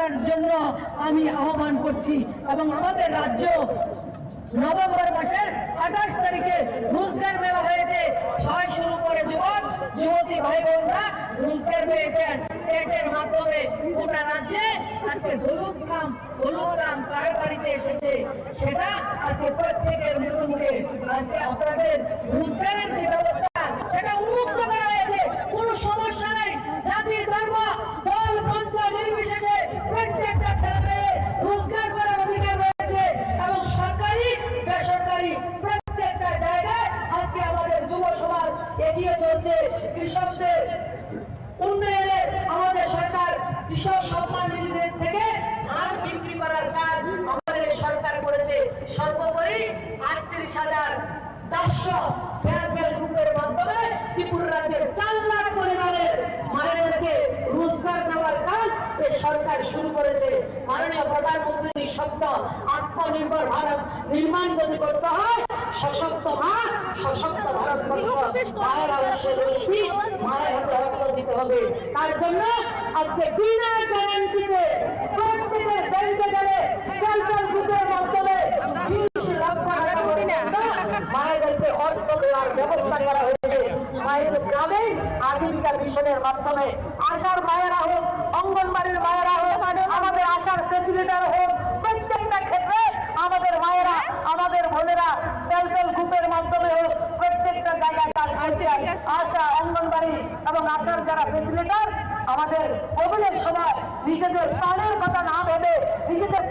করার জন্য আমি আহ্বান করছি। এবং আমাদের রাজ্য নভেম্বর মাসের 28 তারিখে রোজগার মেলা হয়েছে। 6 শুরু করে যুবক যুবতী ভাই বোনরা রোজগার পেয়েছেন। এর মাধ্যমে গোটা রাজ্যে আজকে হলুদ কাম কার বাড়িতে এসেছে, সেটা আজকে প্রত্যেকের মুখে মুখে আজকে আপনাদের রোজগারের যে ব্যবস্থা সেটা উন্মুক্ত করা হয়েছে। কোনো সমস্যা নেই, জাতি ধর্ম দল পন্থ নির্বিশেষে প্রত্যেকটা ছেলে রোজগার করার অধিকার রয়েছে। এবং সরকারি বেসরকারি প্রত্যেকটা জায়গায় আজকে আমাদের যুব সমাজ এগিয়ে চলছে। কৃষকদের উন্নয়নে আমাদের সরকার কৃষক সম্মান নিধি থেকে ধান বিক্রি করার কাজ আমাদের সরকার করেছে। সর্বোপরি 38,400 সেলফ হেল্প গ্রুপের মাধ্যমে ত্রিপুরা রাজ্যের 4 লাখ পরিবারের মায়েদেরকে রোজগার দেওয়ার কাজ এই সরকার শুরু করেছে। মাননীয় প্রধানমন্ত্রীর স্বপ্ন আত্মনির্ভর ভারত নির্মাণ যদি করতে হয়, সশক্ত মা সশক্ত ভারতবর্ষ, মায়ের আদর্শে রশ্মি, মায়ের হাতে রক্ত দিতে হবে। তার জন্য আজকে বিনা গ্যারান্টিতে প্রত্যেকের ব্যাংকে গেলে সেলফ হেল্প গ্রুপের মাধ্যমে 20 লক্ষ টাকা পর্যন্ত মায়েদেরকে অর্থ দেওয়ার ব্যবস্থা করা হয়েছে। মায়ের গ্রামে আজীবিকা মিশনের মাধ্যমে আশার মায়েরা হোক, অঙ্গনবাড়ির মায়েরা হোক, আমাদের আশার ফেসিলিটার হোক, প্রত্যেকটা ক্ষেত্রে আমাদের মায়েরা আমাদের বোনেরা সেলফ হেল্প গ্রুপের মাধ্যমে হোক প্রত্যেকটা জায়গায় কাজ করছে। আশা অঙ্গনবাড়ি এবং আশার যারা ফেসিলিটার আমাদের কোভিডের সময় নিজেদের প্রাণের কথা না ভেবে নিজেদের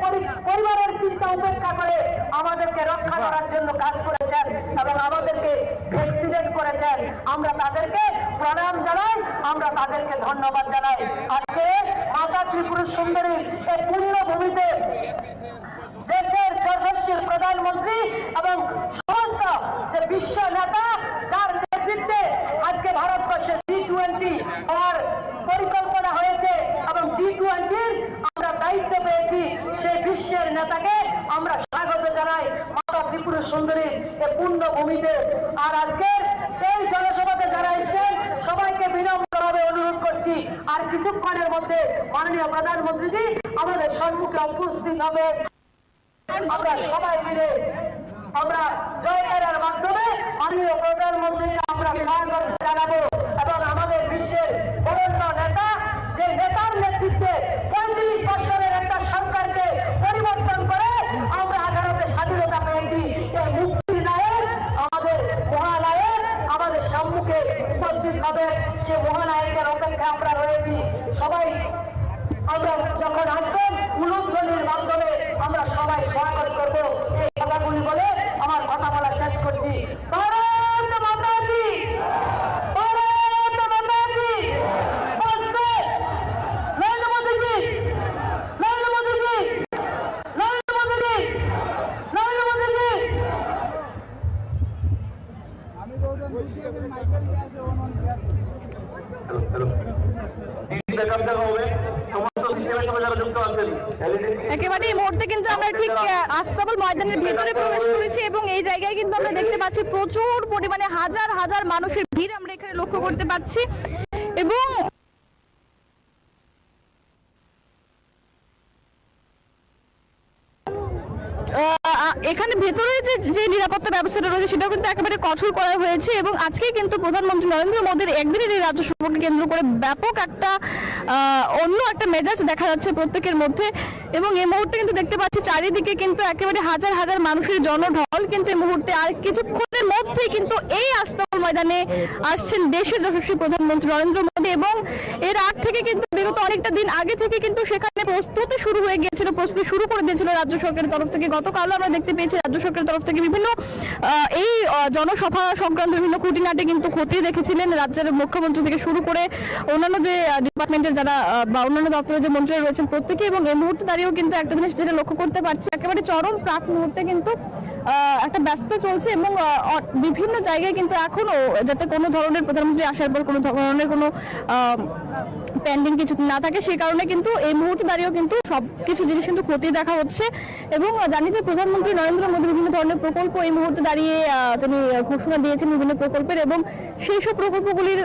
পরিবারের চিন্তা উপেক্ষা করে আমাদেরকে রক্ষা করার জন্য কাজ করেছেন এবং আমাদেরকে ভ্যাকসিনেট করেছেন। আমরা তাদেরকে প্রণাম জানাই, আমরা তাদেরকে ধন্যবাদ জানাই। আজকে মাতা ত্রিপুরা সুন্দরী এই পুণ্যভূমিতে দেশের যশস্বী প্রধানমন্ত্রী এবং সমস্ত যে বিশ্ব নেতা যার নেতৃত্বে আজকে ভারতবর্ষে G20 হওয়ার পরিকল্পনা হয়েছে এবং G20 আমরা দায়িত্ব পেয়েছি, সেই বিশ্বের নেতাকে আমরা স্বাগত জানাই মাতা ত্রিপুরা সুন্দরীর এই পুণ্যভূমিতে। আর আজকের এই জনসভাতে যারা এসেছেন সবাইকে বিনম্রভাবে অনুরোধ করছি, আর কিছুক্ষণের মধ্যে মাননীয় প্রধানমন্ত্রীজি আমাদের সম্মুখে উপস্থিত হবে। আমরা সবাই মিলে আমরা জয়কারের মাধ্যমে মাননীয় প্রধানমন্ত্রীকে আমরা স্বাগত জানাবো এবং আমাদের বিশ্বের বরেণ্য নেতা যে নেতার নেতৃত্বে 35 বছরের একটা সরকারকে পরিবর্তন করে আমরা 18তে স্বাধীনতা পেয়েছি, এই মুক্তি নায়ক আমাদের মহানায়ক আমাদের সম্মুখে উপস্থিত হবে। সে মহানায়কের অপেক্ষা আমরা রয়েছি। সবাই আমরা যখন আসবেন উলুধ্বনির মাধ্যমে আমরা সবাই স্বাগত করবো। এই কথাগুলি বলে আমার কথা বলা শেষ করছি। ভারত মাতা কি, ভারত মাতা কি, নরেন্দ্র মোদীজি, নরেন্দ্র মোদীজি, নরেন্দ্র মোদীজি, নরেন্দ্র মোদীজি। একেবারে এই মুহূর্তে কিন্তু আমরা ঠিক আস্তাবল ময়দানের ভিতরে প্রবেশ করেছি এবং এই জায়গায় কিন্তু আমরা দেখতে পাচ্ছি প্রচুর পরিমাণে হাজার হাজার মানুষের ভিড় আমরা এখানে লক্ষ্য করতে পাচ্ছি। এবং এখানে ভেতরে যে নিরাপত্তা ব্যবস্থাটা রয়েছে সেটাও কিন্তু একেবারে কঠোর করা হয়েছে এবং আজকে কিন্তু প্রধানমন্ত্রী নরেন্দ্র মোদীর একদিনের এই রাজ্য সফরকে কেন্দ্র করে ব্যাপক একটা অন্য একটা মেজাজ দেখা যাচ্ছে প্রত্যেকের মধ্যে। এবং এই মুহূর্তে কিন্তু দেখতে পাচ্ছি চারিদিকে কিন্তু একেবারে হাজার হাজার মানুষের জনঢল কিন্তু এই মুহূর্তে আর কিছুক্ষণের মধ্যেই কিন্তু এই আস্তাবল ময়দানে আসছেন দেশের যশস্বী প্রধানমন্ত্রী নরেন্দ্র মোদী। এবং এর আগ থেকে কিন্তু বিগত অনেকটা দিন আগে থেকে কিন্তু সেখানে প্রস্তুতি শুরু হয়ে গিয়েছিল, প্রস্তুতি শুরু করে দিয়েছিল রাজ্য সরকারের তরফ থেকে। গতকালও আমরা দেখতে পেয়েছি রাজ্য সরকারের তরফ থেকে বিভিন্ন এই জনসভা সংক্রান্ত বিভিন্ন খুঁটিনাটি কিন্তু খতিয়ে দেখেছিলেন রাজ্যের মুখ্যমন্ত্রী থেকে শুরু করে অন্যান্য যে ডিপার্টমেন্টের যারা বা অন্যান্য দপ্তরের যে মন্ত্রীরা রয়েছেন প্রত্যেকে। এবং এই মুহূর্তে দাঁড়িয়েও কিন্তু একটা জিনিস যেটা লক্ষ্য করতে পারছি একেবারে চরম প্রাক মুহূর্তে কিন্তু একটা ব্যস্ততা চলছে এবং বিভিন্ন জায়গায় কিন্তু এখনো যাতে কোনো ধরনের প্রধানমন্ত্রী আসার পর কোনো ধরনের কোনো পেন্ডিং কিছু না থাকে, সেই কারণে কিন্তু এই মুহূর্তে দাঁড়িয়েও কিন্তু সবকিছু জিনিস কিন্তু খতিয়ে দেখা হচ্ছে। এবং জানি যে প্রধানমন্ত্রী নরেন্দ্র মোদী বিভিন্ন ধরনের প্রকল্প এই মুহূর্তে দাঁড়িয়ে তিনি ঘোষণা দিয়েছেন বিভিন্ন প্রকল্পের, এবং সেই সব প্রকল্পগুলির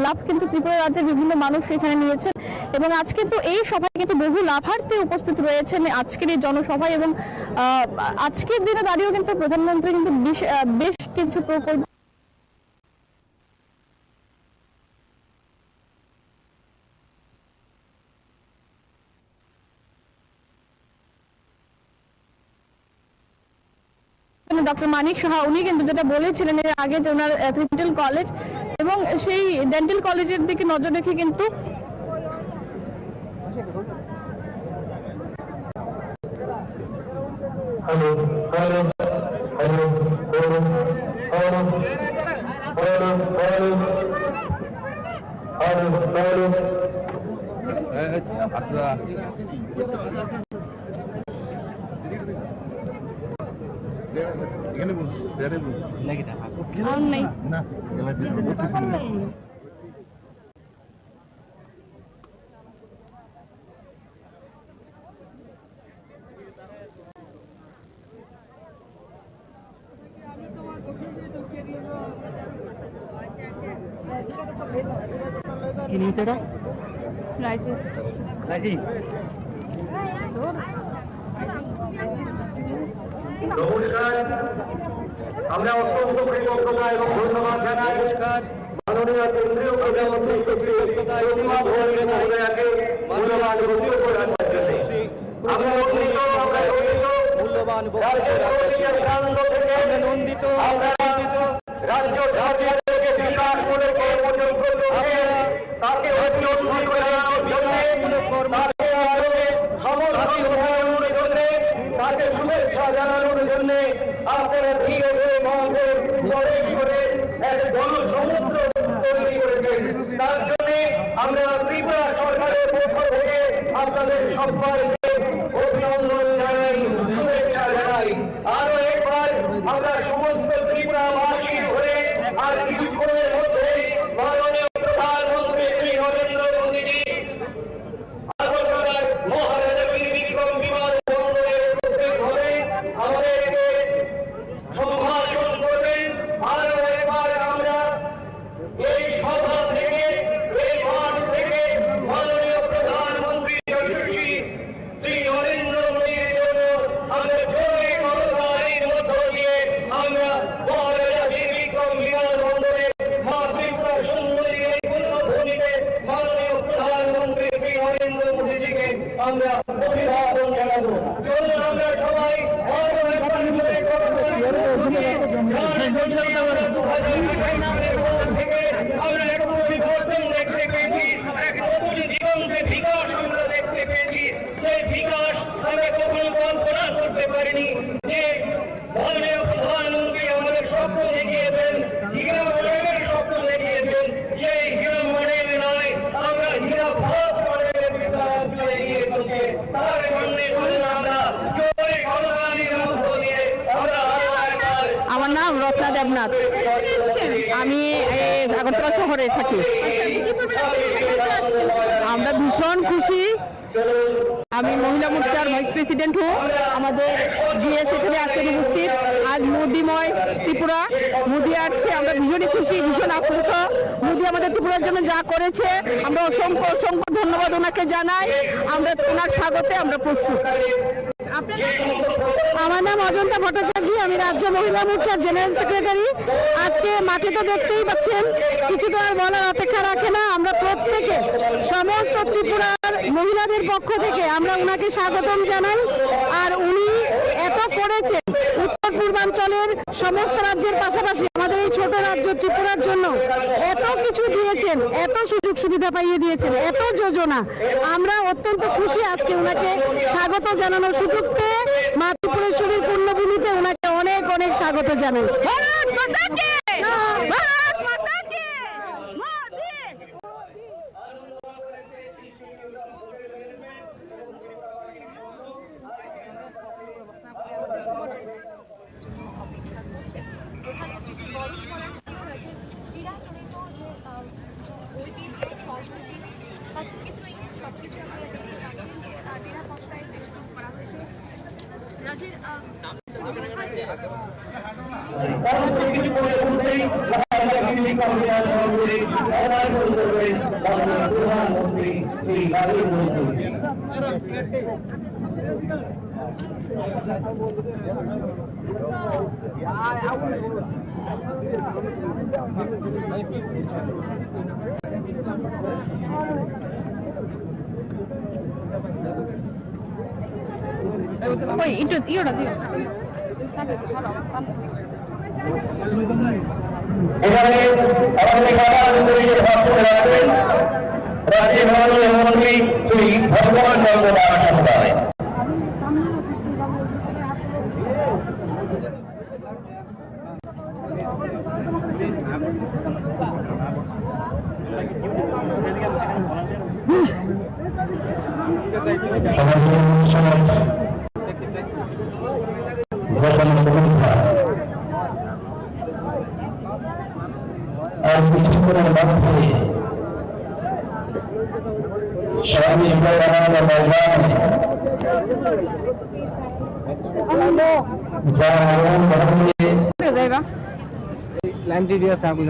লাভ কিন্তু ত্রিপুরা রাজ্যের বিভিন্ন মানুষ এখানে নিয়েছেন। এবং আজ কিন্তু এই সভায় কিন্তু বহু লাভার্থী উপস্থিত রয়েছেন আজকের এই জনসভায়। এবং আজকের দিনে দাঁড়িয়েও কিন্তু প্রধানমন্ত্রী কিন্তু বেশ কিছু প্রকল্প ডক্টর মানিক সাহা উনি কিন্তু যেটা বলেছিলেন এর আগে যে ওনার ডেন্টাল কলেজ, এবং সেই ডেন্টাল কলেজের দিকে নজর রেখে কিন্তু নমস্কার, আমরা অত্যন্ত কৃতজ্ঞতা এবং ধন্যবাদ জানাই মাননীয় কেন্দ্রীয় প্রধানমন্ত্রী মহোদয়াকে মূল্যবান বক্তব্য রাখার জন্য। আমরা নন্দিত, আমরা রাজ্য সরকারকে বিকাশ করে পর্যন্ত তাকে উচ্চস্বর করানোর জন্য, তাকে সমর্থন জানানোর জন্য, তাকে শুভেচ্ছা জানানোর জন্য আপনারা ধীরে ধীরে মহাদেব প্রবেশ করে এক জনসমুদ্র তৈরি করেছেন। তার জন্য আমরা ত্রিপুরা সরকারের পক্ষ থেকে আপনাদের সবাইকে অভিনন্দন জানাই, শুভেচ্ছা জানাই। আরো একবার আমরা সমস্ত ত্রিপুরাবাসী হয়ে আর কিছুক্ষণের মধ্যে মাননীয় প্রধানমন্ত্রী শ্রী নরেন্দ্র মোদীজি আগরতলার মহারাজা বীর বিক্রম বিমানবন্দরে উপস্থিত হয়ে আমাদেরকে সম্ভাষণ করবেন। আরো একবার আমরা এই সভা থেকে, এই মাঠ থেকে মাননীয় প্রধানমন্ত্রী যশস্বী শ্রী নরেন্দ্র মোদীর জন্য আমরা জোরে করতালির মধ্য দিয়ে আমরা মহারাজা বীর বিক্রম বিমানবন্দরে মা ত্রিপুরা সুন্দরী এই পুণ্যভূমিতে মাননীয় প্রধানমন্ত্রী শ্রী নরেন্দ্র মোদীজিকে আমরা অভিবাদন জানাবো। চলুন আমরা সবাই আরো একবার জোরে করতালি থেকে আমরা এক পরিবর্তন দেখতে পেয়েছি, এক নতুন জীবনকে বিকাশ আমরা দেখতে পেয়েছি। সেই বিকাশ আমরা কখনো কল্পনা করতে পারিনি যে মাননীয় প্রধানমন্ত্রী আমাদের স্বপ্ন দেখিয়েছেন, হীরা মডেলের স্বপ্ন দেখিয়েছেন। সেই হীরা মডেল নয়, আমরা হীরা ভাত মডেলের বিদ্যালয় এগিয়ে চলছে। তার সামনে আমরা জোরে করতালির মধ্য দিয়ে আমরা আরো একবার। আমার নাম রত্না দেবনাথ, আমি আগরতলা শহরে থাকি। আমরা ভীষণ খুশি, আমি মহিলা মোর্চার ভাইস প্রেসিডেন্ট হু। আমাদের জিএস এখানে আছেন উপস্থিত, আজ মোদিময় ত্রিপুরা, মোদি আসছে, আমরা ভীষণই খুশি, ভীষণ আপ্লুত। মোদি আমাদের ত্রিপুরার জন্য যা করেছে আমরা অসংখ্য অসংখ্য ধন্যবাদ ওনাকে জানাই। আমরা ওনার স্বাগতে আমরা প্রস্তুত। আমার নাম অজন্তা ভট্টাচার্য, আমি রাজ্য মহিলা মোর্চার জেনারেল সেক্রেটারি। আজকে মাঠে তো দেখতেই পাচ্ছেন, কিছু তো আর বলার অপেক্ষা রাখে না। আমরা প্রত্যেকে সমস্ত ত্রিপুরার মহিলাদের পক্ষ থেকে আমরা ওনাকে স্বাগতম জানাই। আর উনি এত করেছেন উত্তর পূর্বাঞ্চলের সমস্ত রাজ্যের পাশাপাশি আমাদের এই ছোট রাজ্য ত্রিপুরার জন্য এত কিছু দিয়েছেন, এত সুযোগ সুবিধা পাইয়ে দিয়েছেন, এত যোজনা। আমরা অত্যন্ত খুশি আজকে ওনাকে স্বাগত জানানোর সুযোগ পেয়ে। মা ত্রিপুরেশ্বরীর পুণ্যভূমিতে ওনাকে অনেক অনেক স্বাগত জানাই। ভারত মাতা কি! ভারত মাতা কি! মোদি! অপেক্ষা করছে প্রধানমন্ত্রী বরণ করার জন্য চিরাচরিত যে ঐতিহ্য সংস্কৃতি সব রাজের কিছু করে বলতেই প্রধানমন্ত্রী শ্রী নরেন্দ্র মোদী। ওই একটু ইয়েটা দিও এখানে আমাদের প্রধানমন্ত্রীর ভাষণ রাখবেন রাজ্যের মাননীয় মন্ত্রী শ্রী ভগবান চন্দ্র দাস মহোদয়। আর কিছুক্ষণের মধ্যে স্বামী বিবেকানন্দ ময়দানে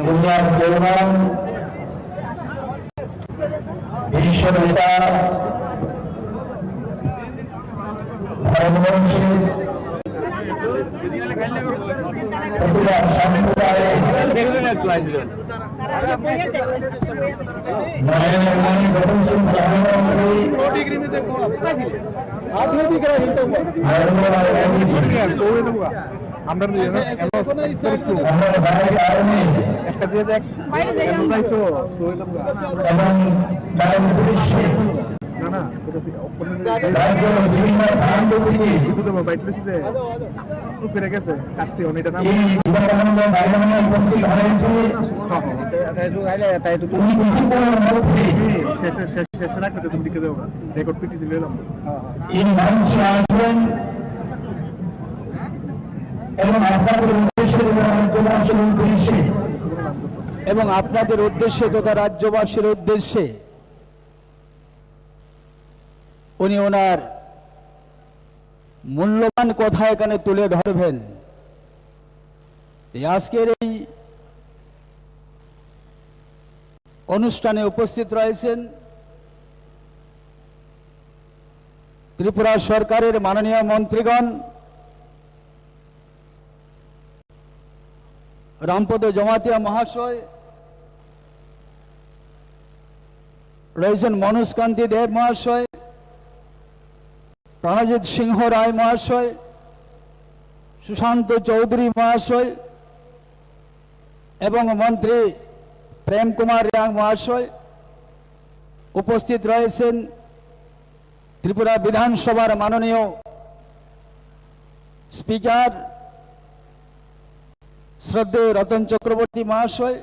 দুনিয়ার জনগণ বিশ্ব নেতা ভারতবর্ষের এবং আপনাদের উদ্দেশ্যে তথা রাজ্যবাসীর উদ্দেশ্যে উনি ওনার মূল্যবান কথা এখানে তুলে ধরবেন। আজকের এই অনুষ্ঠানে উপস্থিত রয়েছেন ত্রিপুরা সরকারের মাননীয় মন্ত্রীগণ, রামপদ জমাতিয়া মহাশয় রয়েছেন, মনোজ কান্তি দেব মহাশয়, প্রণজিৎ সিংহ রায় মহাশয়, সুশান্ত চৌধুরী মহাশয় এবং মন্ত্রী প্রেম কুমার রিয়াং মহাশয়। উপস্থিত রয়েছেন ত্রিপুরা বিধানসভার মাননীয় স্পিকার শ্রদ্ধেয় রতন চক্রবর্তী মহাশয়,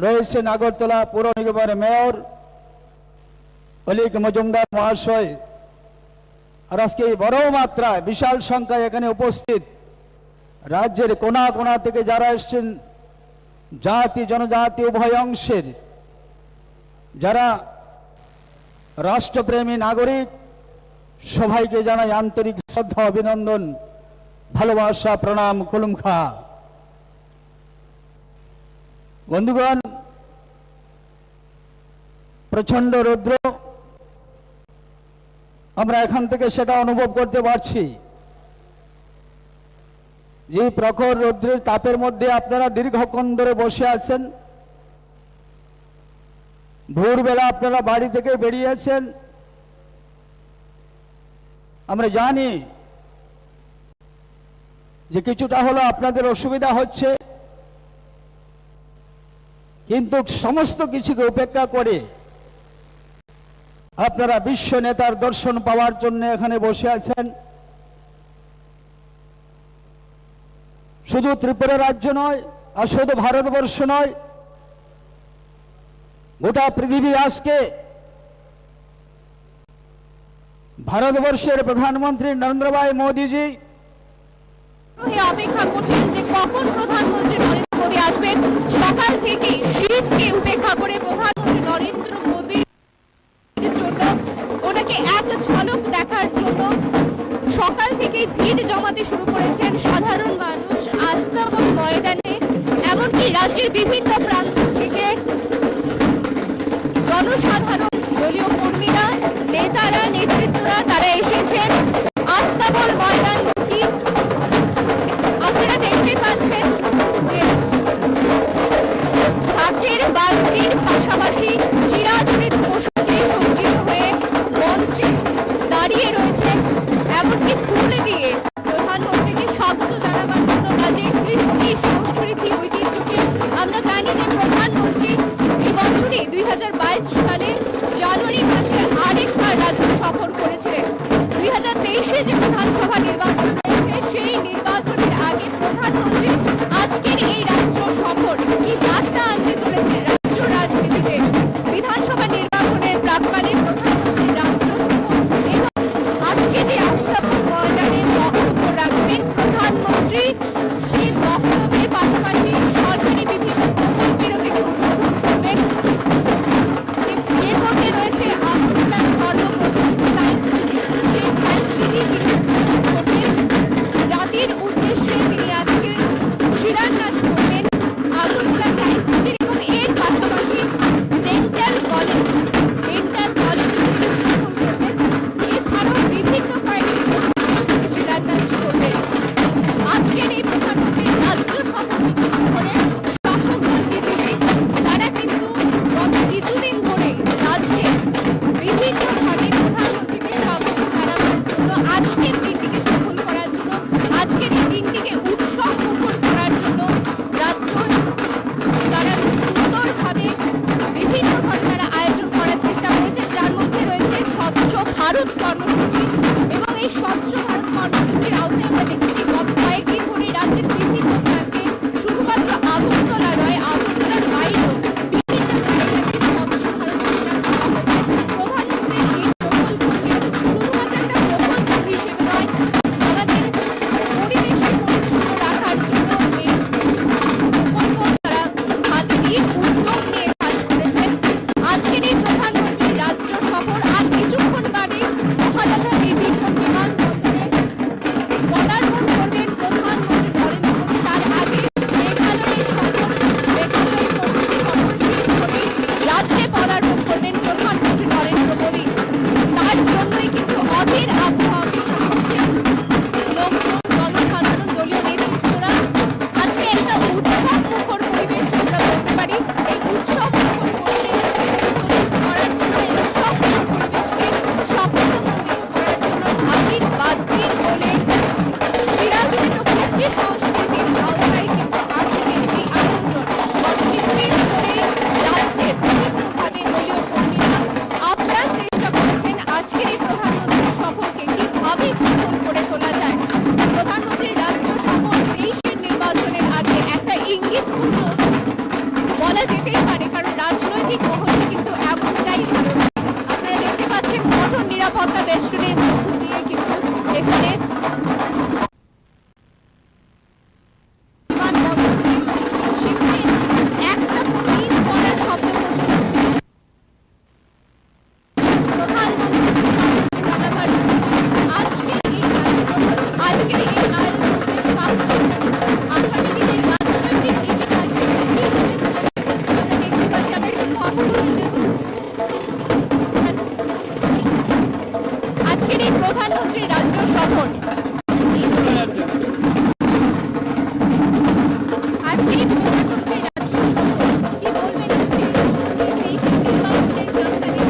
রয়েছেন আগরতলা পৌর নিগমের মেয়র অলিক মজুমদার মহাশয়। আর আজকে বড় মাত্রায় বিশাল সংখ্যায় এখানে উপস্থিত রাজ্যের কোনা কোনা থেকে যারা এসছেন, জাতি জনজাতি উভয় অংশের যারা রাষ্ট্রপ্রেমী নাগরিক, সবাইকে জানাই আন্তরিক শ্রদ্ধা, অভিনন্দন, ভালোবাসা, প্রণাম, কুলুমখা। বন্ধুগণ, প্রচন্ড রৌদ্র, আমরা এখান থেকে সেটা অনুভব করতে পারছি। যে প্রখর রৌদ্রের তাপের মধ্যে আপনারা দীর্ঘক্ষণ ধরে বসে আছেন। ভোরবেলা আপনারা বাড়ি থেকে বেরিয়েছেন। আমরা জানি যে কিছুটা হলো আপনাদের অসুবিধা হচ্ছে, কিন্তু সমস্ত কিছুকে উপেক্ষা করে আপনারা বিশ্ব নেতার দর্শন পাওয়ার জন্য এখানে বসে আছেন। শুধু ত্রিপুরা রাজ্য নয়, আর শুধু ভারতবর্ষ নয়, গোটা পৃথিবী আজকে ভারতবর্ষের প্রধানমন্ত্রী নরেন্দ্র ভাই মোদীজি অপেক্ষা করছেন যে কখন প্রধানমন্ত্রী নরেন্দ্র মোদী আসবেন। সকাল থেকে শীতকে উপেক্ষা করে প্রধানমন্ত্রী নরেন্দ্র মোদীর জন্য, ওনাকে এক ঝলক দেখার জন্য সকাল থেকেই ভিড় জমাতে শুরু করেছেন সাধারণ মানুষ আস্তাবল ময়দানে, এমনকি রাজ্যের বিভিন্ন প্রান্ত থেকে জনসাধারণ, দলীয় কর্মীরা, নেতারা, নেতৃত্বরা তারা এসেছেন আস্তাবল ময়দানমুখী। আপনারা দেখতে পাচ্ছেন যে ঢাকের বাদ্যের পাশাপাশি চিরাচরিত পোশাকে সজ্জিত হয়ে মঞ্চে দাঁড়িয়ে রয়েছে, এমনকি ফুল দিয়ে প্রধানমন্ত্রীকে স্বাগত জানাবার জন্য রাজ্যের কৃষ্টি সংস্কৃতি ঐতিহ্যকে। আমরা জানি যে প্রধানমন্ত্রী এই বছরই 2022 সালে জানুয়ারি মাসে আরেকবার রাজ্য সফর করেছিলেন। 2023-এ যে বিধানসভা নির্বাচন হয়েছে সেই নির্বাচনের আগে প্রধানমন্ত্রী আজকের এই রাজ্য সফর কি বার্তা আনতে চলেছে রাজ্য রাজনীতিতে। বিধানসভা নির্বাচনের প্রাক্কালে প্রধানমন্ত্রীর রাজ্য সফর এবং আজকে যে আস্তাবল ময়দানে বক্তব্য রাখবেন প্রধানমন্ত্রী, সেই বক্তব্যের পাশাপাশি সরকারি বিভিন্ন প্রকল্পেরও তিনি উদ্বোধন করবেন। এর মধ্যে রয়েছে আগরতলার সর্বপ্রথম যে ফ্যাক্টরি তিনি করবেন, জাতির উদ্দেশ্যে তিনি আজকে শিলান্যাস করবেন আগরতলা ফ্যাক্টরি, এবং এর পাশাপাশি ডেন্টাল কলেজ তিনি উদ্বোধন করবেন। এছাড়াও বিভিন্ন প্রাইভেট শিলান্যাস করবেন। আজকের এই প্রধানমন্ত্রীর রাজ্য সফরকে কেন্দ্র করে শাসক দল বিজেপি তারা কিন্তু গত কিছুদিন ধরে রাজ্যে বিভিন্নভাবে প্রধানমন্ত্রীকে স্বাগত জানাবার জন্য, আজকের দিনটিকে সফল করার জন্য, আজকের এই দিনটিকে উৎসব মুখর করার জন্য রাজ্য তারা সুন্দরভাবে বিভিন্নভাবে তারা আয়োজন করার চেষ্টা করেছে, যার মধ্যে রয়েছে স্বচ্ছ ভারত কর্মসূচি। এবং এই স্বচ্ছ ভারত কর্মসূচির আওতায় আমরা দেখেছি গত কয়েকদিন ধরে রাজ্যের বিভিন্ন প্রান্তে শুধুমাত্র আগরতলা নয়, আগরতলার বাইরেও বিভিন্ন জায়গাতে স্বচ্ছ ভারত অভিযান করা হচ্ছে। প্রধানমন্ত্রীর এই প্রকল্পকে শুধুমাত্র একটা প্রকল্প হিসেবে নয়, আমাদের পরিবেশকে পরিচ্ছন্ন রাখার জন্য এই প্রকল্প তারা হাতে নিয়ে উদ্যোগ নিয়ে কাজ করেছেন। আজকের এই প্রধানমন্ত্রীর রাজ্য সফর আর কিছুক্ষণ বাদে মহারাজা বিভিন্ন বিমানবন্দরে পদার্পণ করবেন প্রধানমন্ত্রী নরেন্দ্র মোদী। তার আগে মেঘালয়ের সফর, মেঘালয়ের কর্তৃপক্ষ সফর শেষ করে রাজ্যে পদার্পণ করবেন প্রধানমন্ত্রী নরেন্দ্র মোদী। তার জন্যই কিন্তু অধীর আবহাওয়া অপেক্ষা করছেন লোকজন, জনসাধারণ, দলীয় নেতৃত্বরা। আজকে একটা উৎসব মুখর পরিবেশ আমরা বলতে পারি। এই উৎসব মুখর পরিবেশকে করার জন্য, এই উৎসব মুখর পরিবেশকে শপথমণ্ডিত করার জন্য ঢাকির বাদ্যের বলে চিরাচরিত কৃষ্টি সংস্কৃতির আওতায় কিন্তু আজকের এই আয়োজন। গত কিছুদিন ধরে রাজ্যে বিভিন্নভাবে দলীয় কর্মীরা আপ্রাণ চেষ্টা করেছেন আজকের এই প্রধানমন্ত্রীর সফরকে কিভাবে সফল করে তোলা যায়। প্রধানমন্ত্রীর রাজ্য সফর 23-এর নির্বাচনের আগে একটা ইঙ্গিতপূর্ণ বলা যেতেই পারে, কারণ রাজনৈতিক মহলে কিন্তু এমনটাই ধারণা। আপনারা দেখতে পাচ্ছেন কঠোর নিরাপত্তা বেষ্টনীর মধ্য দিয়ে কিন্তু এখানে বিমানবন্দরে সেখানে একটা পুলিশ পড়ার শব্দ পর্যন্ত প্রধানমন্ত্রীকে স্বাগত জানাবার জন্য আজকের এই আয়োজনে আগামী দিনের রাজনৈতিক ইতিহাসে কি হতে চলেছে আমরা দেখতে পাচ্ছি। আমরা একটু অবলোকন দেব আজকের এই প্রধানমন্ত্রীর রাজ্য সফর। আজকে এই প্রধানমন্ত্রীর রাজ্য সফর কি বলবেন? আজকে এই 23-এর নির্বাচনের প্রাক্কালে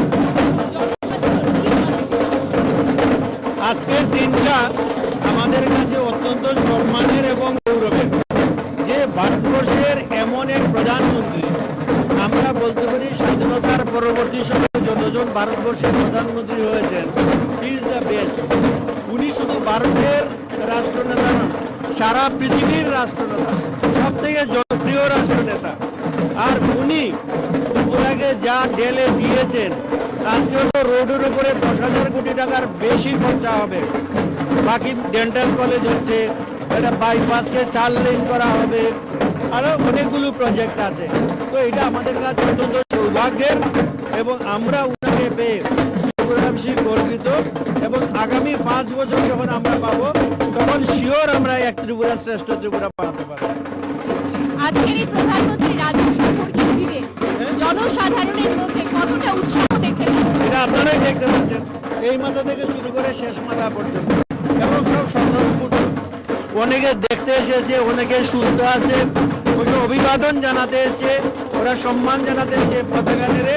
জনসাধারণ কি জানাচ্ছেন? আজকের দিনটা আমাদের কাছে অত্যন্ত সম্মানের এবং গৌরবের, যে ভারতবর্ষের এমন এক প্রধানমন্ত্রী, আমরা বলতে পারি স্বাধীনতার পরবর্তী সময়ে যতজন ভারতবর্ষের প্রধানমন্ত্রী হয়েছেন, হি ইজ দ্য বেস্ট। উনি শুধু ভারতের রাষ্ট্রনেতা নন, সারা পৃথিবীর রাষ্ট্রনেতা, সব থেকে জনপ্রিয় রাষ্ট্রনেতা। আর উনি ত্রিপুরাকে যা ঢেলে দিয়েছেন, আজকে তো রোডের উপরে 10,000 কোটি টাকার বেশি খরচা হবে। বাকি ডেন্টাল কলেজ হচ্ছে, এটা বাইপাসকে 4 লেন করা হবে, আরো অনেকগুলো প্রজেক্ট আছে। তো এটা আমাদের কাছে অত্যন্ত সৌভাগ্যের, এবং আমরা উনাকে পেয়ে ত্রিপুরাবাসী গর্বিত এবং আগামী 5 বছর যখন আমরা পাবো তখন শিওর আমরা এক ত্রিপুরা শ্রেষ্ঠ ত্রিপুরা বানাতে পারবো। আজকের এই প্রধানমন্ত্রীর রাজ্য সফরকে ঘিরে জনসাধারণের মধ্যে কতটা উৎসাহ দেখতে পাচ্ছেন? এটা আপনারাই দেখতে পাচ্ছেন, এই মাথা থেকে শুরু করে শেষ মাথা পর্যন্ত, এবং সব স্বতঃস্ফূর্ত। অনেকে দেখতে এসেছে, অনেকে সুস্থ আছে, ওকে অভিবাদন জানাতে এসেছে, ওরা সম্মান জানাতে এসেছে পতাকা নেড়ে।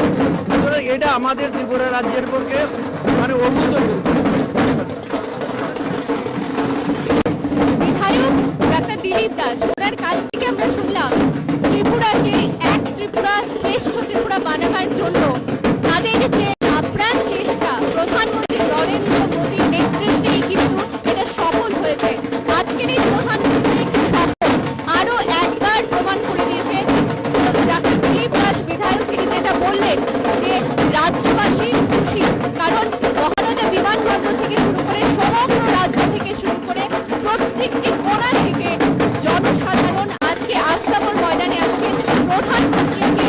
সুতরাং এটা আমাদের ত্রিপুরা রাজ্যের পক্ষে মানে অভূতপূর্ব। বিধায়ক ডাক্তার দিলীপ দাস, ওনার কাছ থেকে আমরা শুনলাম ত্রিপুরাকে এক ত্রিপুরা শ্রেষ্ঠ ত্রিপুরা বানাবার জন্য তাদের যে আপ্রাণ চেষ্টা প্রধানমন্ত্রী নরেন্দ্র মোদীর নেতৃত্বেই কিন্তু এটা সফল হয়েছে। আজকের এই প্রধানমন্ত্রীর একটি সফল আরো একবার প্রমাণ করে দিয়েছে। ডাক্তার দিলীপ দাস বিধায়ক তিনি যেটা বললেন যে রাজ্যবাসী খুশি, কারণ মহারাজা বিমানবন্দর থেকে শুরু করে সমগ্র রাজ্য থেকে শুরু করে প্রত্যেকটি কোণা থেকে জনসাধারণ আজকে আস্তাবল ময়দানে আছেন প্রধানমন্ত্রীকে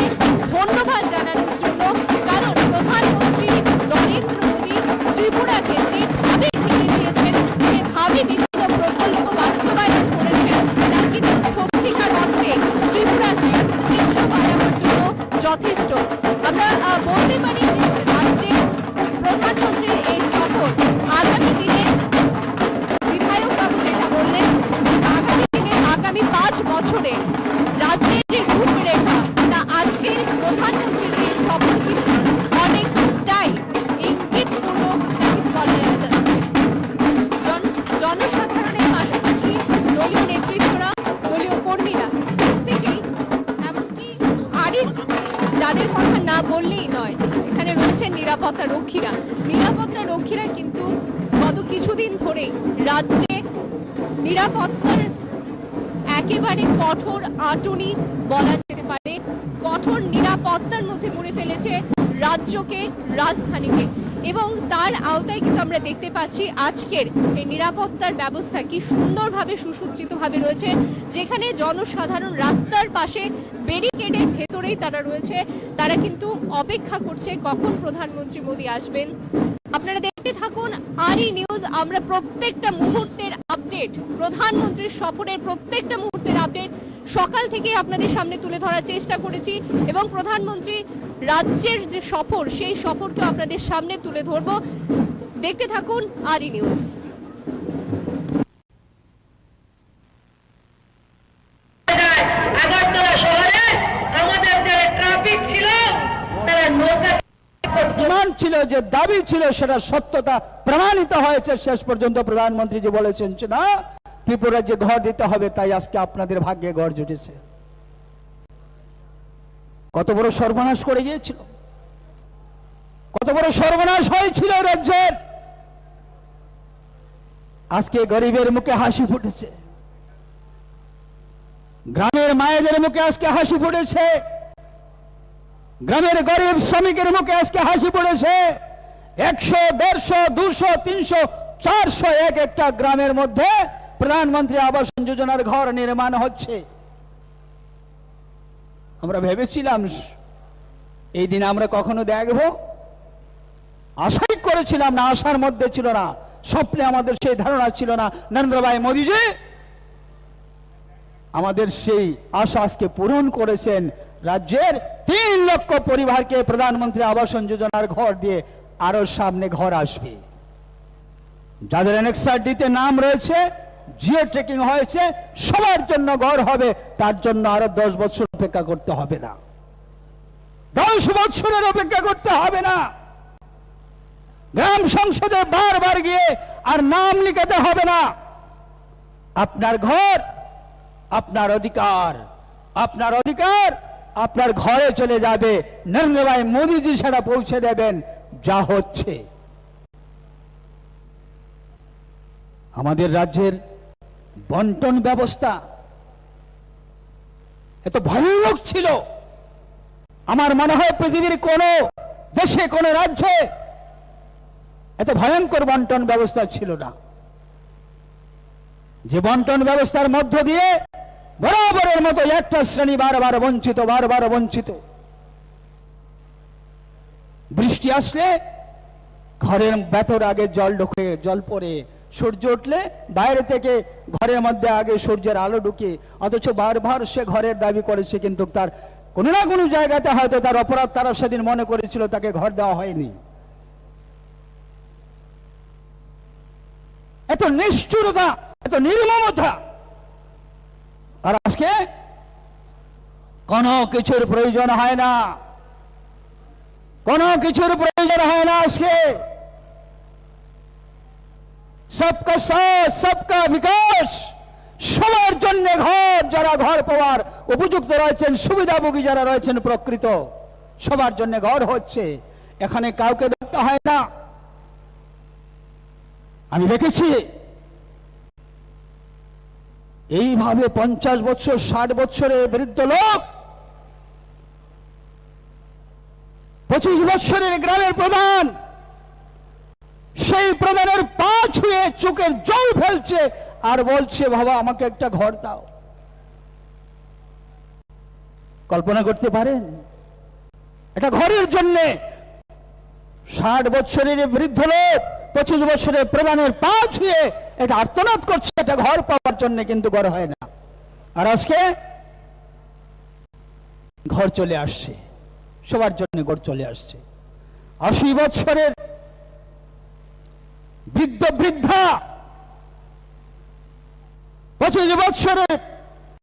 ধন্যবাদ জানানোর জন্য। কারণ প্রধানমন্ত্রী নরেন্দ্র মোদী ত্রিপুরাকে যেভাবে ঠেলে দিয়েছেন, যেভাবে বিভিন্ন প্রকল্প বাস্তবায়ন করেছেন, তা কিন্তু সত্যিকার অর্থে ত্রিপুরাকে শ্রেষ্ঠ বানানোর জন্য যথেষ্ট। আমরা বলতে পারি যে রাজ্যে প্রধানমন্ত্রীর এই সফর আগামী দিনে বিধায়ক বাবু যেটা বললেন যে আগামী দিনে আগামী 5 বছরে রাজ্যের যে রূপরেখা তা আজকের প্রধানমন্ত্রীর এই সফর কিন্তু অনেকটাই ইঙ্গিতপূর্ণ বলা যাচ্ছে। জনসাধারণের পাশাপাশি দলীয় নেতৃত্বরা, দলীয় কর্মীরা প্রত্যেকেই, এমনকি আরই যাদের কথা না বললেই নয়, এখানে রয়েছেন নিরাপত্তা রক্ষীরা। নিরাপত্তা রক্ষীরা কিন্তু গত কিছুদিন ধরে রাজ্যে নিরাপত্তার একেবারে কঠোর আঁটুনি বলা যেতে পারে, কঠোর নিরাপত্তার মধ্যে মুড়ে ফেলেছে রাজ্যকে, রাজধানীকে। এবং তার আওতায় কিন্তু আমরা দেখতে পাচ্ছি আজকের এই নিরাপত্তার ব্যবস্থা কি সুন্দরভাবে সুসজ্জিতভাবে রয়েছে, যেখানে জনসাধারণ রাস্তার পাশে ব্যারিকেডের ভেতরেই তারা রয়েছে, তারা কিন্তু অপেক্ষা করছে কখন প্রধানমন্ত্রী মোদী আসবেন। আপনারা দেখতে থাকুন আরই নিউজ। আমরা প্রত্যেকটা মুহূর্তের আপডেট, প্রধানমন্ত্রীর সফরের প্রত্যেকটা মুহূর্তের আপডেট সকাল থেকে আপনাদের সামনে তুলে ধরার চেষ্টা করেছি, এবং প্রধানমন্ত্রী রাজ্যের যে সফর সেই সফরকে আপনাদের সামনে তুলে ধরবো। দেখতে থাকুন আরই নিউজ। আগরতলা শহরে আমাদের যে ট্রাফিক ছিল, তারা নৌকা ডিমান্ড ছিল, যে দাবি ছিল, সেটা সত্যতা প্রমাণিত হয়েছে। শেষ পর্যন্ত প্রধানমন্ত্রী যে বলেছেন যে না, ত্রিপুরা যে ঘর দিতে হবে, তাই আজকে আপনাদের ভাগ্যে ঘর জুটেছে। কত বড় সর্বনাশ করে গিয়েছিল, কত বড় সর্বনাশ হয়েছিল রাজ্যের। আজকে গরিবের মুখে হাসি ফুটেছে, গ্রামের মায়েদের মুখে আজকে হাসি ফুটেছে, গ্রামের গরিব শ্রমিকের মুখে আজকে হাসি পড়েছে। 100, 150, 200, 300, 400 এক একটা গ্রামের মধ্যে প্রধানমন্ত্রী আবাস যোজনার ঘর নির্মাণ হচ্ছে। আমরা ভেবেছিলাম এই দিন আমরা কখনো দেখব, আশাই করেছিলাম না, আশার মধ্যে ছিল না, স্বপ্নে আমাদের সেই ধারণা ছিল না। নরেন্দ্র ভাই মোদীজি আমাদের সেই আশা আজকে পূরণ করেছেন। রাজ্যের 3 লক্ষ পরিবারকে প্রধানমন্ত্রী আবাস যোজনার ঘর দিয়ে আরো সামনে ঘর আসবে। যাদের NXRD-তে নাম রয়েছে, জিও ট্রেকিং হয়েছে, সবার জন্য ঘর হবে। তার জন্য আরো 10 বছর অপেক্ষা করতে হবে না, 10 বছরের অপেক্ষা করতে হবে না। গ্রাম সংসদে বারবার গিয়ে আর নাম লিখাতে হবে না। আপনার ঘর, আপনার অধিকার, আপনার অধিকার আপনার ঘরে চলে যাবে। নরেন্দ্র ভাই মোদীজি সেটা পৌঁছে দেবেন। যা হচ্ছে আমাদের রাজ্যের বন্টন ব্যবস্থা এত ভয়ানক ছিল, আমার মনে হয় পৃথিবীর কোন দেশে, কোন রাজ্যে এত ভয়ঙ্কর বন্টন ব্যবস্থা ছিল না। যে বন্টন ব্যবস্থার মধ্য দিয়ে বরাবরের মতো একটা শ্রেণী বারবার বঞ্চিত, বারবার বঞ্চিত। বৃষ্টি আসলে ঘরের ভেতর আগে জল ঢুকে জল পড়ে, সূর্য উঠলে বাইরে থেকে ঘরের মধ্যে আগে সূর্যের আলো ঢুকে, অথচ বারবার সে ঘরের দাবি করেছে, কিন্তু তার কোনো না কোনো জায়গাতে হয়তো তার অপরাধ তারা সেদিন মনে করেছিল, তাকে ঘর দেওয়া হয়নি। এত নিষ্ঠুরতা, এত নির্মমতা। আর আজকে কোনো কিছুর প্রয়োজন হয় না, কোনো কিছুর প্রয়োজন হয় না। আজকে সবকা সাথ সবকা বিকাশ, সবার জন্য ঘর, যারা ঘর পাওয়ার উপযুক্ত রয়েছেন, সুবিধাভোগী যারা রয়েছেন প্রকৃত, সবার জন্য ঘর হচ্ছে। এখানে কাউকে দেখতে হয় না। আমি দেখেছি এইভাবে 50 বছর 60 বছরের বৃদ্ধ লোক, 25 বছরের গ্রামের প্রধান, সেই প্রধানের পা ছুঁয়ে চোখের জল ফেলছে আর বলছে, বাবা আমাকে একটা ঘর দাও। কল্পনা করতে পারেন? এটা ঘরের জন্য 60 বছরের বৃদ্ধ লোক 25 বছরের প্রধানের পা ছুঁয়ে এটা আর্তনাদ করছে, এটা ঘর পাওয়ার জন্য, কিন্তু ঘর হয় না। আর আজকে ঘর চলে আসছে, সবার জন্য ঘর চলে আসছে। 80 বছরের বৃদ্ধ বৃদ্ধা, 25 বছরের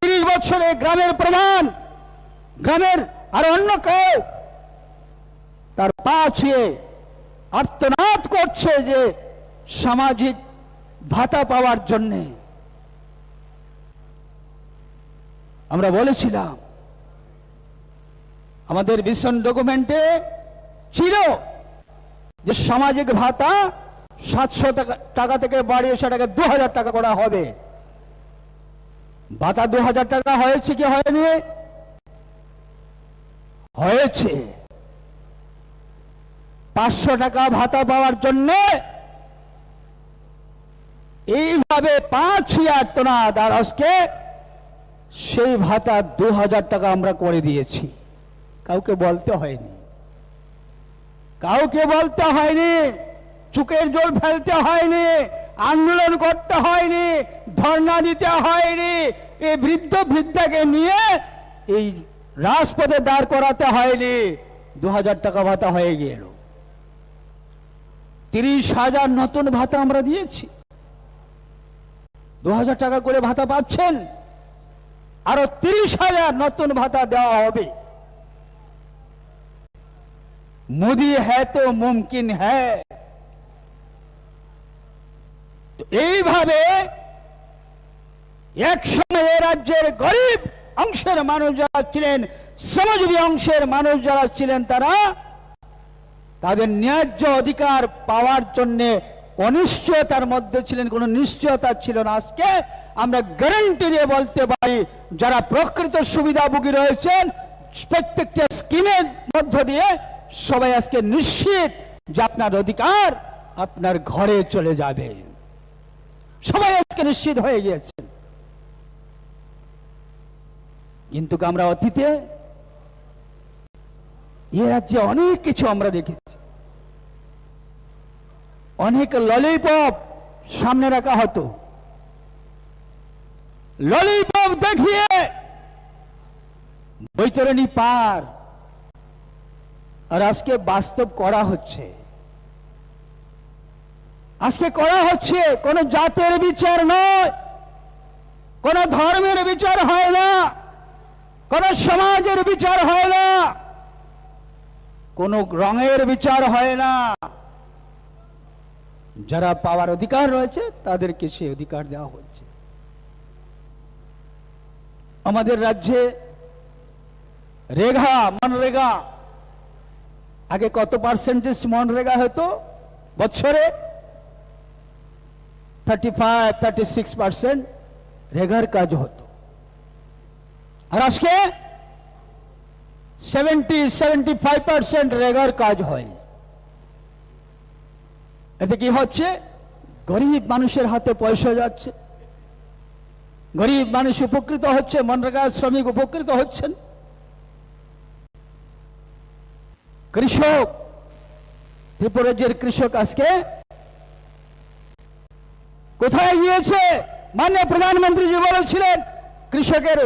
30 বছরের গ্রামের প্রধান, গ্রামের আর অন্য কেউ, তার পা ছুঁয়ে আর্তনাদ করছে যে সামাজিক ভাতা পাওয়ার জন্য। আমরা বলেছিলাম আমাদের ভিশন ডকুমেন্টে ছিল যে সামাজিক ভাতা 700 টাকা থেকে বাড়িয়ে সেটাকে 2000 টাকা করা হবে। ভাতা 2000 টাকা হয়েছে কি হয়নি? হয়েছে। 500 টাকা ভাতা পাওয়ার জন্য এইভাবে 5000 আর্তনাদ, আর আজকে সেই ভাতা 2000 টাকা আমরা করে দিয়েছি। কাউকে বলতে হয়নি, কাউকে বলতে হয়নি, চোখের জল ফেলতে হয়নি, আন্দোলন করতে হয়নি, ধর্ণা দিতে হয়নি, এই বৃদ্ধ বৃদ্ধাকে নিয়ে এই রাজপথে দাঁড় করাতে হয়নি। 2000 টাকা ভাতা হয়ে গেল। 30,000 নতুন ভাতা আমরা দিয়েছি। 2000 টাকা করে ভাতা পাচ্ছেন, আরো 30,000 নতুন ভাতা দেওয়া হবে। মোদি হ্যায় তো মুমকিন হ্যায়। এইভাবে এক সময় রাজ্যের গরিব অংশের মানুষ যারা ছিলেন, শ্রমজীবী অংশের মানুষ যারা ছিলেন, তারা তাদের ন্যায্য অধিকার পাওয়ার জন্য অনিশ্চয়তার মধ্যে ছিলেন, কোনো নিশ্চয়তা ছিল না। আজকে আমরা গ্যারান্টি দিয়ে বলতে পারি, যারা প্রকৃত সুবিধাভোগী রয়েছেন প্রত্যেকটা স্কিমের মধ্য দিয়ে সবাই আজকে নিশ্চিত যে আপনার অধিকার আপনার ঘরে চলে যাবে। সবাই আজকে নিশ্চিত হয়ে গিয়েছেন। কিন্তু আমরা অতীতে এ রাজ্যে অনেক কিছু আমরা দেখেছি। অনেক ললিপপ সামনে রাখা হতো, ললিপপ দেখিয়ে বৈতরণী পার, আর আজকে বাস্তব করা হচ্ছে। আজকে করা হচ্ছে কোন জাতের বিচার নয়, কোন ধর্মের বিচার হয় না, কোন সমাজের বিচার হয় না, কোন রঙের বিচার হয় না। যারা পাওয়ার অধিকার রয়েছে তাদেরকে সে অধিকার দেওয়া হচ্ছে। আমাদের রাজ্যে রেগা, মনরেগা, আগে কত পার্সেন্টেজ মনরেগা হতো বছরে? 35-36% রেগার কাজ হতো। আর আজকে 70-75% রেগার কাজ হয়। এতে কি হচ্ছে? গরিব মানুষের হাতে পয়সা যাচ্ছে, গরিব মানুষ উপকৃত হচ্ছে, মনরেগার শ্রমিক উপকৃত হচ্ছেন। কৃষক ত্রিপুরা রাজ্যের কৃষক আজকে কোথায় গিয়েছে? মাননীয় প্রধানমন্ত্রীজি বলেছিলেন কৃষকের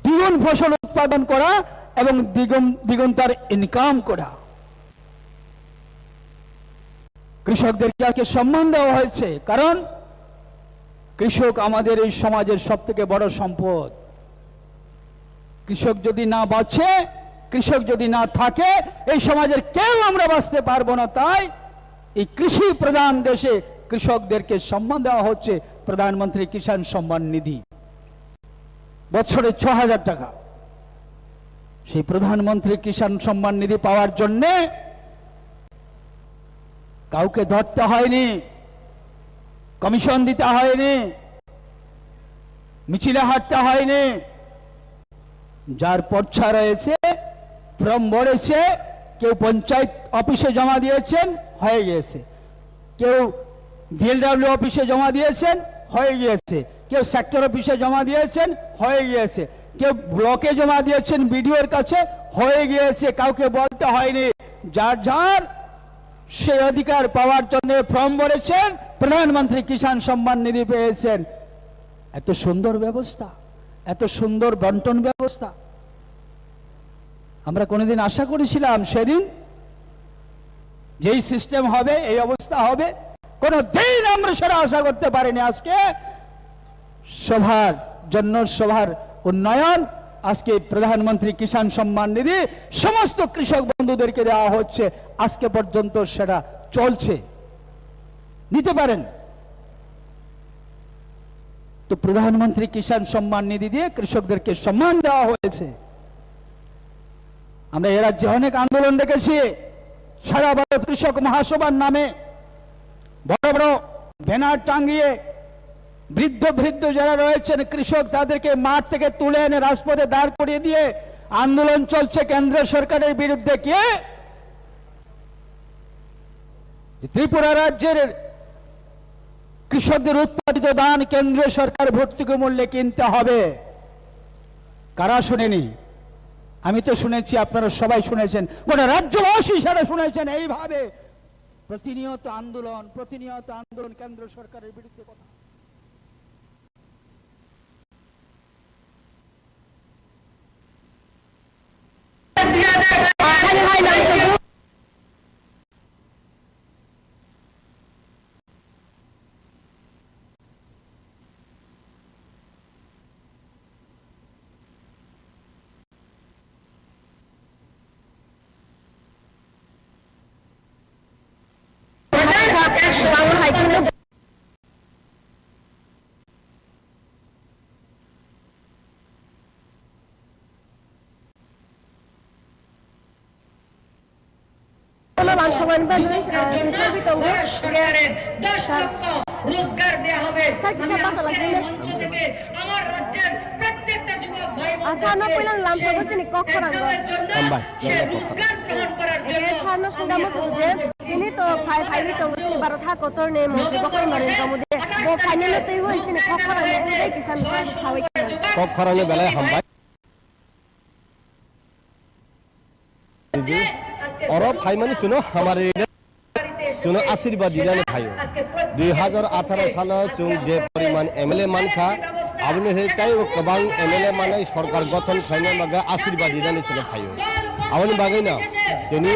দ্বিগুণ ফসল উৎপাদন করা এবং দ্বিগুণ ইনকাম করা। কৃষকদেরকে আজকে সম্মান দেওয়া হয়েছে, কারণ কৃষক আমাদের এই সমাজের সবথেকে বড় সম্পদ। কৃষক যদি না বাঁচে, কৃষক যদি না থাকে, এই সমাজের কেউ আমরা বাঁচতে পারবো না। তাই এই কৃষি প্রধান দেশে কৃষকদেরকে সম্মান দেওয়া হচ্ছে প্রধানমন্ত্রী কিষাণ সম্মান নিধি, বছরে ৬,০০০ টাকা। সেই প্রধানমন্ত্রী কিষাণ সম্মান নিধি পাওয়ার জন্য কাউকে ধরতে হয়নি, কমিশন দিতে হয়নি, মিছিলে হাঁটতে হয়নি। যার পর্চা রয়েছে, ফর্ম ভরেছে, কেউ পঞ্চায়েত অফিসে জমা দিয়েছেন, হয়ে গিয়েছে। কেউ ভিএলডব্লিউ অফিসে জমা দিয়েছেন, হয়ে গিয়েছে। কেউ সেক্টর অফিসে জমা দিয়েছেন, হয়ে গিয়েছে। কেউ ব্লকে জমা দিয়েছেন বিডিওর কাছে, হয়ে গিয়েছে। কাউকে বলতে হয়নি। যার যার সেই অধিকার পাওয়ার জন্য ফর্ম ভরেছেন, প্রধানমন্ত্রী কিষাণ সম্মান নিধি পেয়েছেন। এত সুন্দর ব্যবস্থা, এত সুন্দর বন্টন ব্যবস্থা আমরা কোনোদিন আশা করেছিলাম? সেদিন যেই সিস্টেম হবে, এই অবস্থা হবে, কোনোদিন আমরা সেটা আশা করতে পারিনি। আজকে সবার জন্য, সবার উন্নয়ন, আজকে প্রধানমন্ত্রী কিষাণ সম্মান নিধি সমস্ত কৃষক বন্ধুদেরকে দেওয়া হচ্ছে। আজকে পর্যন্ত সেটা চলছে, নিতে পারেন। তো প্রধানমন্ত্রী কিষাণ সম্মান নিধি দিয়ে কৃষকদেরকে সম্মান দেওয়া হয়েছে। আমরা এ রাজ্যে অনেক আন্দোলন দেখেছি। সারা ভারত কৃষক মহাসভার নামে বড় বড় ব্যানার টাঙ্গিয়ে বৃদ্ধ বৃদ্ধ যারা রয়েছেন কৃষক, তাদেরকে মাঠ থেকে তুলে এনে রাজপথে দাঁড় করিয়ে দিয়ে আন্দোলন চলছে কেন্দ্র সরকারের বিরুদ্ধে। কে? ত্রিপুরা রাজ্যের কৃষকদের উৎপাদিত ধান কেন্দ্রীয় সরকার ভর্তুকি মূল্যে কিনতে হবে। কারা শুনেনি? আমি তো শুনেছি, আপনারা সবাই শুনেছেন, গোটা রাজ্যবাসী সারা শুনেছেন। এইভাবে প্রতিনিয়ত আন্দোলন, প্রতিনিয়ত আন্দোলন কেন্দ্র সরকারের বিরুদ্ধে। কথা রোজগার দেয়া হবে। মঞ্চ থেকে আমার রাজ্যের প্রত্যেকটা যুবক ভাই রোজগার গ্রহণ করার জন্য ini to phai phai ni tong ni baro tha ko tor ne mo ji ko nare ko mude bo final te ho isine khok khara ne ei kisan sawi khok khara ne bele hambai जी और भाई मानी चुनो हमारे चुनो आशीर्वाद दिला ने भाइयों 2018 साल चुन जे परिमाण एमएलए मान था आपने हे ताई कबां एमएलए माने सरकार गठन खाइने मगा आशीर्वाद दिला ने चुनो भाइयों आवनि बागै ना जोंनि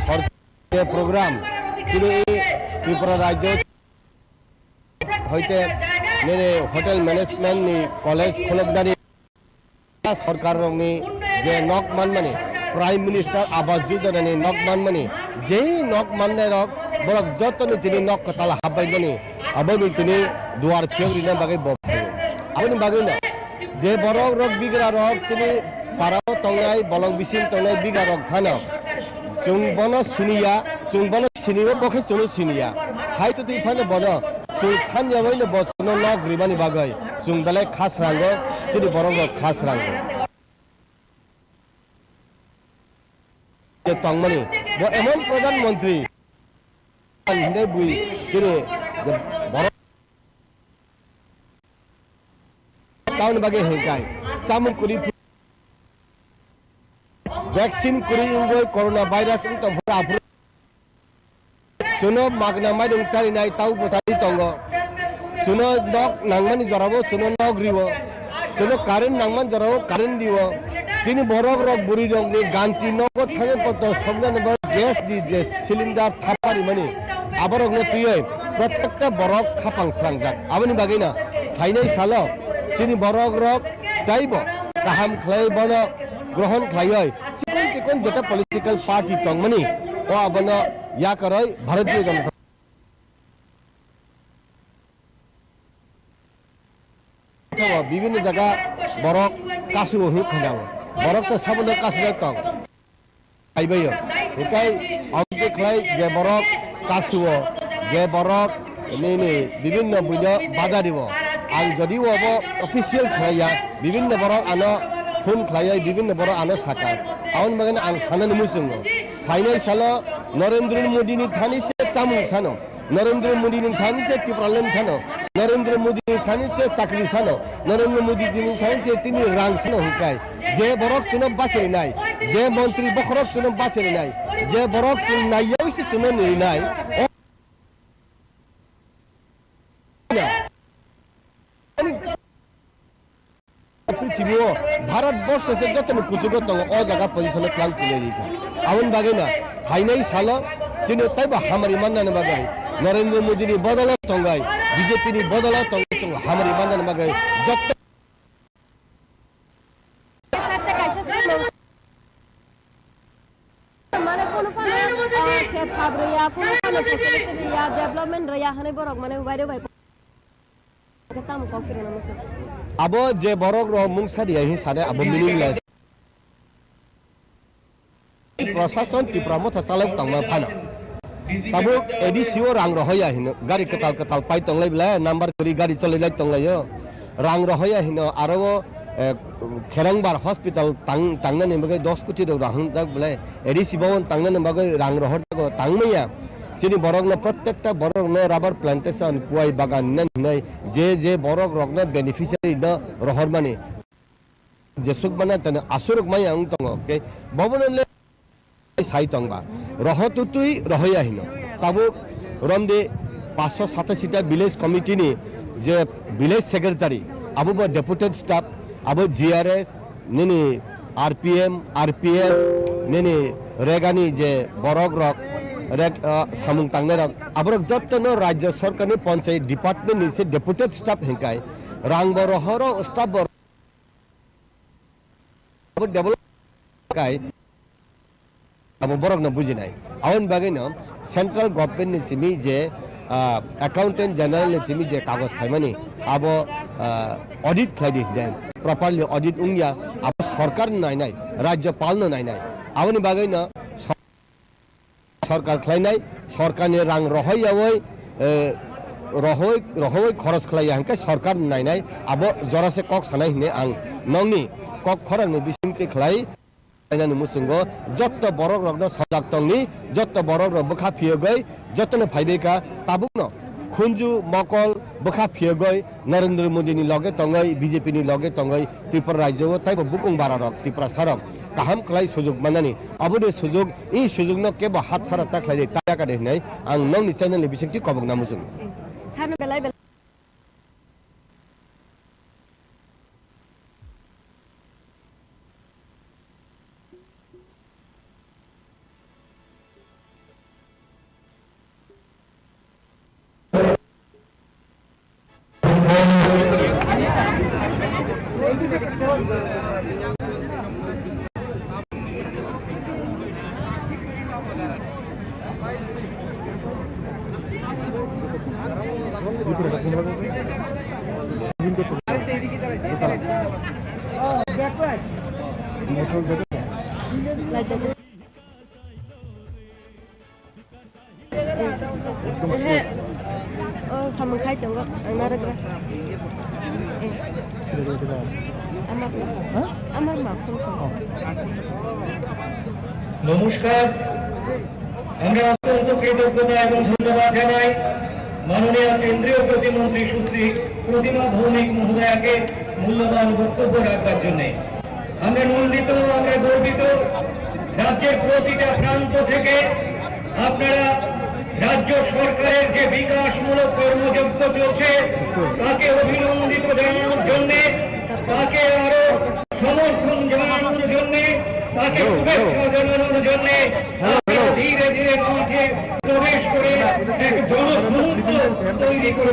सरकार प्रोग्राम चुनो त्रिपुरा राज्य होइते ने होटल मैनेजमेंट नि कॉलेज खोलकदारी सरकार नि जे नक मान माने प्राइम मिनिस्टर आवास योजना नि नक मान माने जे नक मानने रक बरक जतन तिनि नक कताला हाबायदनि अबनि तिनि दुआर फेवरिना बागै बफे आवनि बागै ना जे बरक रक बिग्रा रक तिनि पाराव तंगाय बलंग बिसिन तंगाय बिग्रा रक थाना चुंबन सिनिया पखे चुनु सिनिया हायतो ति फाने बन चुं सानजावैनो बचनो नक रिबानि बागै चुं बेले खास रांगो तिनि बरक खास रांगो যে তংমানি ব এমন প্রধানমন্ত্রী হিন্দে বুই তিনি বড় টাউন বাগে হেকাই সামু করি ভ্যাকসিন করি ইংগো করোনা ভাইরাস তো ভরা suno magna mai dong sari nai tau posari tongo suno dog nangmani jorabo suno nog riwo suno karen nangman jorabo karen diwo sini borok rok buri dong ni ganti nogo thange poto sobdan bar gas di je cylinder thapari mani abarok no tuye প্রত্যেকটা বরক খাপাং স্রাংজাক আবনি বাগিনা থাইনাই সালো সিনি বরক rock তাইব কাহাম খাই বন গ্রহণ খাইয় সিকন সিকন যেটা political party তংমনি ও আবন ইয়া করয় ভারতীয় জনতা বিভিন্ন জায়গা বরক কাসু হু খানাও বরক তো সাবন কাসু তং আইবাইও ওটাই আমকে খাই যে বরক কাসু যে বরক ini বিভিন্ন বুঝ বাধা দিব আর যদি ওব অফিসিয়াল খাইয়া বিভিন্ন বড় আনো ফোন খাইয়া বিভিন্ন বড় আনো সাকা আউন বাগান আং সানানি মুসুঙ্গ ফাইনাল সালো নরেন্দ্র মোদিনি থানিসে চামু সানো নরেন্দ্র মোদিনি থানিসে কি প্রবলেম সানো নরেন্দ্র মোদিনি থানিসে চাকরি সানো নরেন্দ্র মোদিনি থানিসে তিনি রাং সানো হুকাই যে বড়ক চুন বাসের নাই যে মন্ত্রী বখরক চুন বাসের নাই যে বড়ক চুন নাইয়াইছে চুন নেই নাই পৃথিবীও ভারতবর্ষ সে যত কুচুক দङ অ জায়গা পজিশনে প্লান তুলে দিয়েছে আউন বাগেনা হাইনাই সালো চিনি তাইবা হামারি মান্নানে বাগাই নরেন্দ্র মোদিনি বদলা তঙ্গাই বিজেপিনি বদলা তঙ্গাই হামারি মান্নানে বাগাই যত মানে কোন ফানে সেফ সাবরিয়া কোন ফানে ফ্যাসিলিটি রিয়া ডেভেলপমেন্ট রিয়া হানে বরক মানে বাইরে বাই কেতাম কফিরে নামছে abo je borok ro mungsari hi sade abo miningla prosason ti pramotha salak tangma phana tabu edco rang rohoya hino gari ketal pai tonglai bla number kori gari cholai tonglai yo rang rohoya hino aro kherangbar hospital tangna ni bagai 10 koti ro rang jak bla edc bawon tangna ni bagai rang rohor ko tangmaya sini borok na প্রত্যেকটা borok na rubber plantation kuai bagan nan nai je borok rok na beneficiary na rohor mani je suk bana tan asuruk mai ang tong ke bobon le sai tong ba rohotu tui rohoya hino tabu romde 587 টা village committee ni je village secretary abu ba deputed staff abu grs nini rpm rps nini regani je borok rok সামুং তাংনে আবরক যত্ন রাজ্য সরকারি panchayat department নিচে deputed staff হেঙ্কাই রাং বরহর staff develop কাই আবো বরক না বুঝি নাই আউন বাগেন central government নিচিমি যে অ্যাকাউন্টেন্ট জেনারেল নিচিমি যে কাগজ ফাইমানি আবো অডিট খাইদি দেন প্রপারলি অডিট উংয়া আবো সরকার নাই নাই রাজ্যপাল নাই নাই আউন বাগেন সরকার খাইনাই সরকারনি রাং রহইয়াওই রহই খরচ খাইয়া হাঙ্কাই সরকার নাইনাই আবো জরাসে কক সানাই হিনে আং নংনি কক খরানি বিসিমতি খাই আইনানি মুসুঙ্গ যত বড় রগন সজাগ তংনি যত বড় রগ বখা ফিয়গৈ যতনে ফাইবেকা তাবুক ন খুঞ্জু মকল বখা ফিয়গৈ নরেন্দ্র মোদিনি লগে তংগৈ বিজেপিনি লগে তংগৈ ত্রিপুরা রাজ্য তাইবো বুকুং বারারক ত্রিপুরা সারক কাহাম খাই সুযোগ মানানি আবুদে সুযোগ এই সুযোগ ন কেব হাত সারা তা খাই তায়া কাদে নাই আং নং নি চ্যানেল বিসংতি কবক নামুসুং সানো বেলাই বেলাই সামুং খাই তঙ্গ নারগ্রা আমার মা ফোন নমস্কার আমরা অত্যন্ত কৃতজ্ঞতা এবং ধন্যবাদ জানাই মাননীয় কেন্দ্রীয় প্রতিমন্ত্রী সুশ্রী প্রতিমা ভৌমিক মহোদয়াকে মূল্যবান বক্তব্য রাখবার জন্য আমরা নন্দিত আমরা গর্বিত রাজ্যের প্রতিটা প্রান্ত থেকে আপনারা রাজ্য সরকারের যে বিকাশমূলক কর্মযজ্ঞ চলছে তাকে অভিনন্দিত জানানোর জন্য, তাকে আরো সমর্থন জানানোর জন্য, তাকে শুভেচ্ছা জানানোর জন্য ধীরে ধীরে মাঠে প্রবেশ করে এক জনসমুদ্র তৈরি করে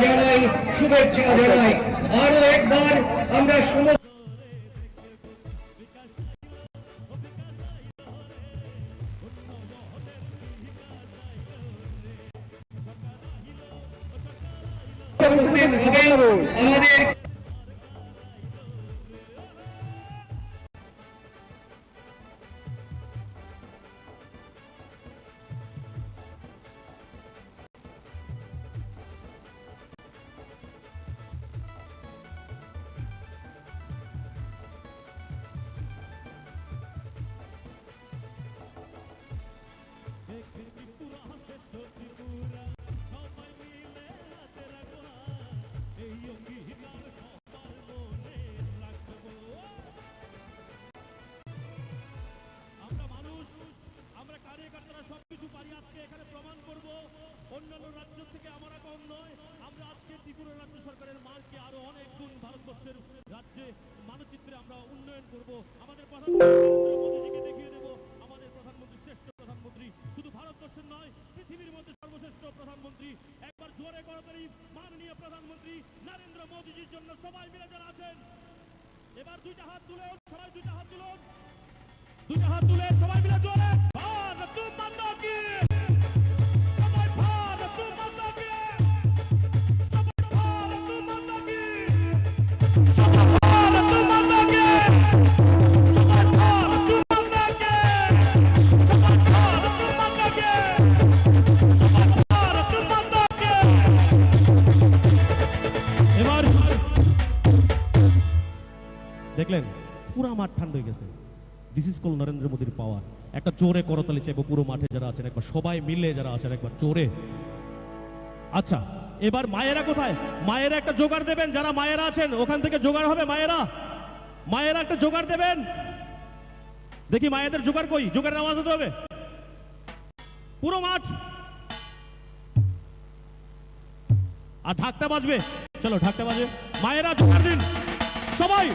জানাই, শুভেচ্ছা জানাই। আরো একবার আমরা সমস্ত আমাদের অন্যান্য রাজ্য থেকে আমরা কম নয়, আমরা আজকে ত্রিপুরা রাজ্য সরকারের মানকে আরো অনেক গুণ ভারতবর্ষের রাজ্যে মানচিত্রে আমরা উন্নয়ন করব। আমাদের প্রধানমন্ত্রী মোদীজিকে দেখিয়ে দেব আমাদের প্রধানমন্ত্রী শ্রেষ্ঠ প্রধানমন্ত্রী, শুধু ভারতবর্ষের নয় পৃথিবীর মধ্যে সর্বশ্রেষ্ঠ প্রধানমন্ত্রী। একবার জোরে করতালি মাননীয় প্রধানমন্ত্রী নরেন্দ্র মোদীজির জন্য। সবাই মিলে যারা আছেন এবার দুইটা হাত তুলুন, সবাই দুইটা হাত তুলুন, দুইটা হাত তুলে সবাই মিলে জোরে ভারত মাতা কি দেখলেন পুরা মাঠ ঠান্ডা হয়ে গেছে। দিস ইজ কল নরেন্দ্র মোদীর পাওয়ার। একটা জোরে করতালি চাইবো পুরো মাঠে যারা আছেন, একবার সবাই মিলে যারা আছেন একবার জোরে। আচ্ছা এবার মায়েরা কোথায়? মায়েরা একটা জোগাড় দেবেন, যারা মায়েরা আছেন ওখান থেকে জোগাড় হবে। মায়েরা একটা জোগাড় দেবেন, দেখি মায়েদের জোগাড় কই, জোগাড়ের আওয়াজ হতে হবে পুরো মাঠ। আর ঢাকটা বাজবে, চলো ঢাকটা বাজবে, মায়েরা জোগাড় দিন সবাই।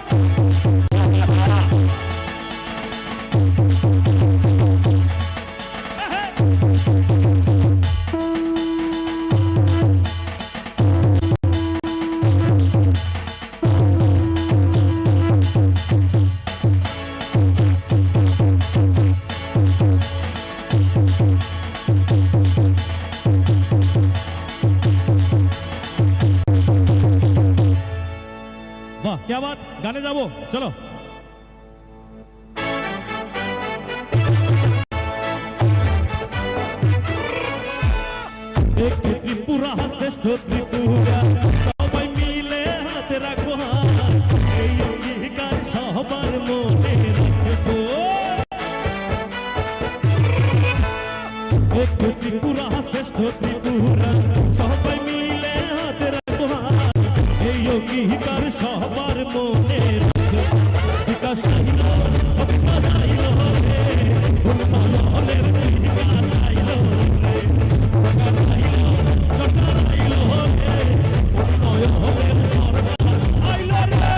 বাহ क्या बात, গানে যাবো চলো। এক ত্রিপুরা শ্রেষ্ঠ ত্রিপুরা, সবাই মিলে হাতে রাখো, এই অঙ্গীকার সবার মনে রাখবো। এক ত্রিপুরা শ্রেষ্ঠ ত্রিপুরা, সবাই মিলে হাতে রাখো, এই অঙ্গীকার সবার মনে রাখবো। বিকাশ আইল, বিকাশ আইল রে, উন্নয়নের বিকাশ আইল রে, সরকার আইল, সরকার আইল রে, উন্নয়নের সরকার আইল রে।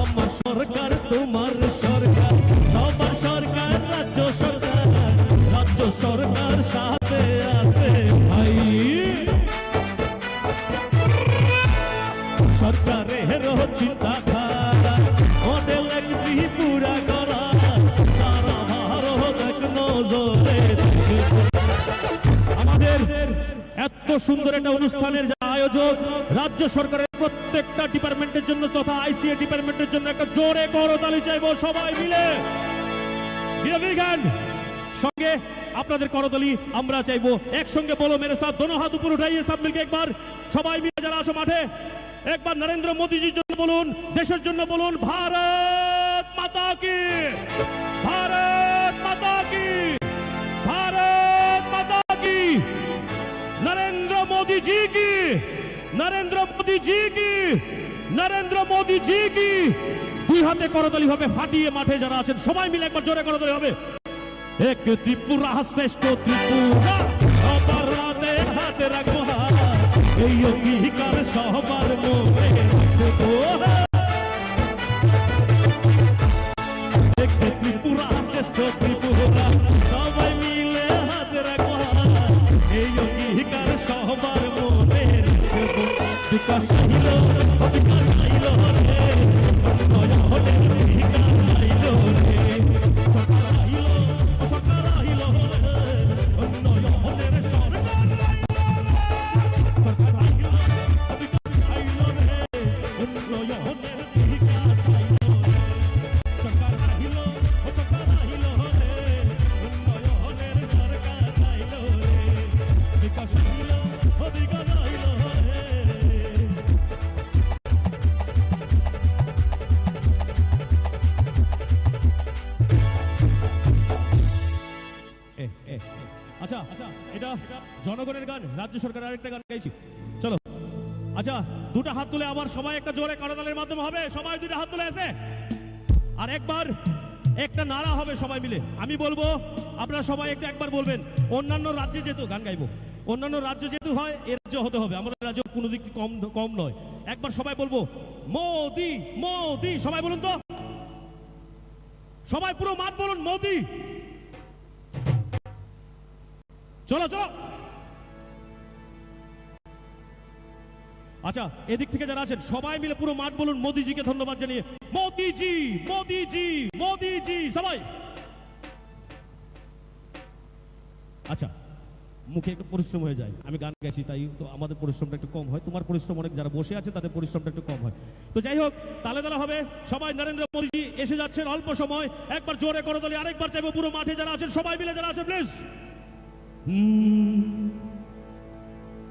আমার সরকার তোমার সরকার, সবার সরকার রাজ্য সরকার, রাজ্য সরকার সাথে আছে ভাই। সরকারের চিন্তা ধারা মডেল এক ত্রিপুরা করা, সারা ভারত এক নজরে দেখবে। আমাদের এত সুন্দর একটা অনুষ্ঠানের যে আয়োজক, রাজ্য সরকারের প্রত্যেকটা ডিপার্টমেন্টের জন্য তথা আইসিএ ডিপার্টমেন্টের জন্য একটা জোরে করতালি চাইবো সবাই মিলে। সঙ্গে আপনাদের করতালি আমরা চাইবো। একসঙ্গে বলো মেরে সাথ, দোনো হাত উপর উঠাইয়ে সব মিলকে একবার সবাই মিলে যারা আছো মাঠে একবার নরেন্দ্র মোদীজির জন্য বলুন, দেশের জন্য বলুন, ভারত মাতা কি, ভারত মাতা কি, भारत माता की, नरेंद्र मोदी जी की, नरेंद्र मोदी जी की, नरेंद्र मोदी जी की। দুই হাতে করতালি হবে ফাটিয়ে মাঠে যারা আছেন সবাই মিলে একবার জোরে করতালি হবে। এক ত্রিপুরা শ্রেষ্ঠ ত্রিপুরা সবার হাতে হাতে রাখবো, এই অঙ্গীকার সবার মনে রাখবো। এক ত্রিপুরা শ্রেষ্ঠ ত্রিপুরা সবাই মিলে হাতে রাখবো, এই অঙ্গীকার সবার মনে রাখবো। বিকাশ আইল, বিকাশ আইল রে, নয়নের বিকাশ আইল রে, সরকার আইল, সরকার আইল রে, নয়নের সরকার আইল রে, সরকার আইল, বিকাশ আইল রে, নয়নের বিকাশ আইল রে, সরকার আইল, সরকার আইল রে, নয়নের সরকার আইল রে, বিকাশ আইল, বিকাশ আইল রে। আচ্ছা এটা জনগণের গান, রাজ্য সরকার আরেকটা গান গাইছি, চলো। আচ্ছা দুটো হাত তুলে আবার সবাই একটা জোরে করতালির মাধ্যমে হবে, সবাই দুটো হাত তুলে এসে আর একবার একটা নারা হবে সবাই মিলে। আমি বলবো আপনারা সবাই একবার বলবেন। অন্যান্য রাজ্যে যেহেতু গান গাইবো, অন্যান্য রাজ্য যেহেতু হয় এ রাজ্য হতে হবে, আমাদের রাজ্য কোনো দিক থেকে কম নয়। একবার সবাই বলবো মোদি মোদি, সবাই বলুন তো, সবাই পুরো মাঠ বলুন মোদি। চলো চলো। আচ্ছা এদিক থেকে যারা আছেন সবাই মিলে পুরো মাঠ বলুন মোদিজিকে ধন্যবাদ জানিয়ে, মোদিজি মোদিজি মোদিজি সবাই। আচ্ছা মুখে একটু পরিশ্রম হয়ে যায়, আমি গান গাইছি তাই তো আমাদের পরিশ্রমটা একটু কম হয়, তোমার পরিশ্রম অনেক, যারা বসে আছে তাদের পরিশ্রমটা একটু কম হয়। তো যাই হোক তালে তালে হবে, সবাই নরেন্দ্র মোদিজি এসে যাচ্ছেন অল্প সময়, একবার জোরে করতালি আরেকবার চাইবো পুরো মাঠে যারা আছেন সবাই মিলে যারা আছেন প্লিজ।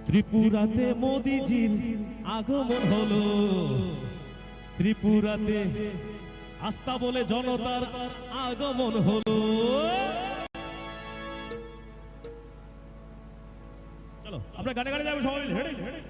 ত্রিপুরাতে মোদিজির আগমন হলো, ত্রিপুরাতে আস্থা বলে জনতার আগমন হলো। চলো আমরা গানে গানে যাবো সবাই মিলে, হেঁটে হেঁটে।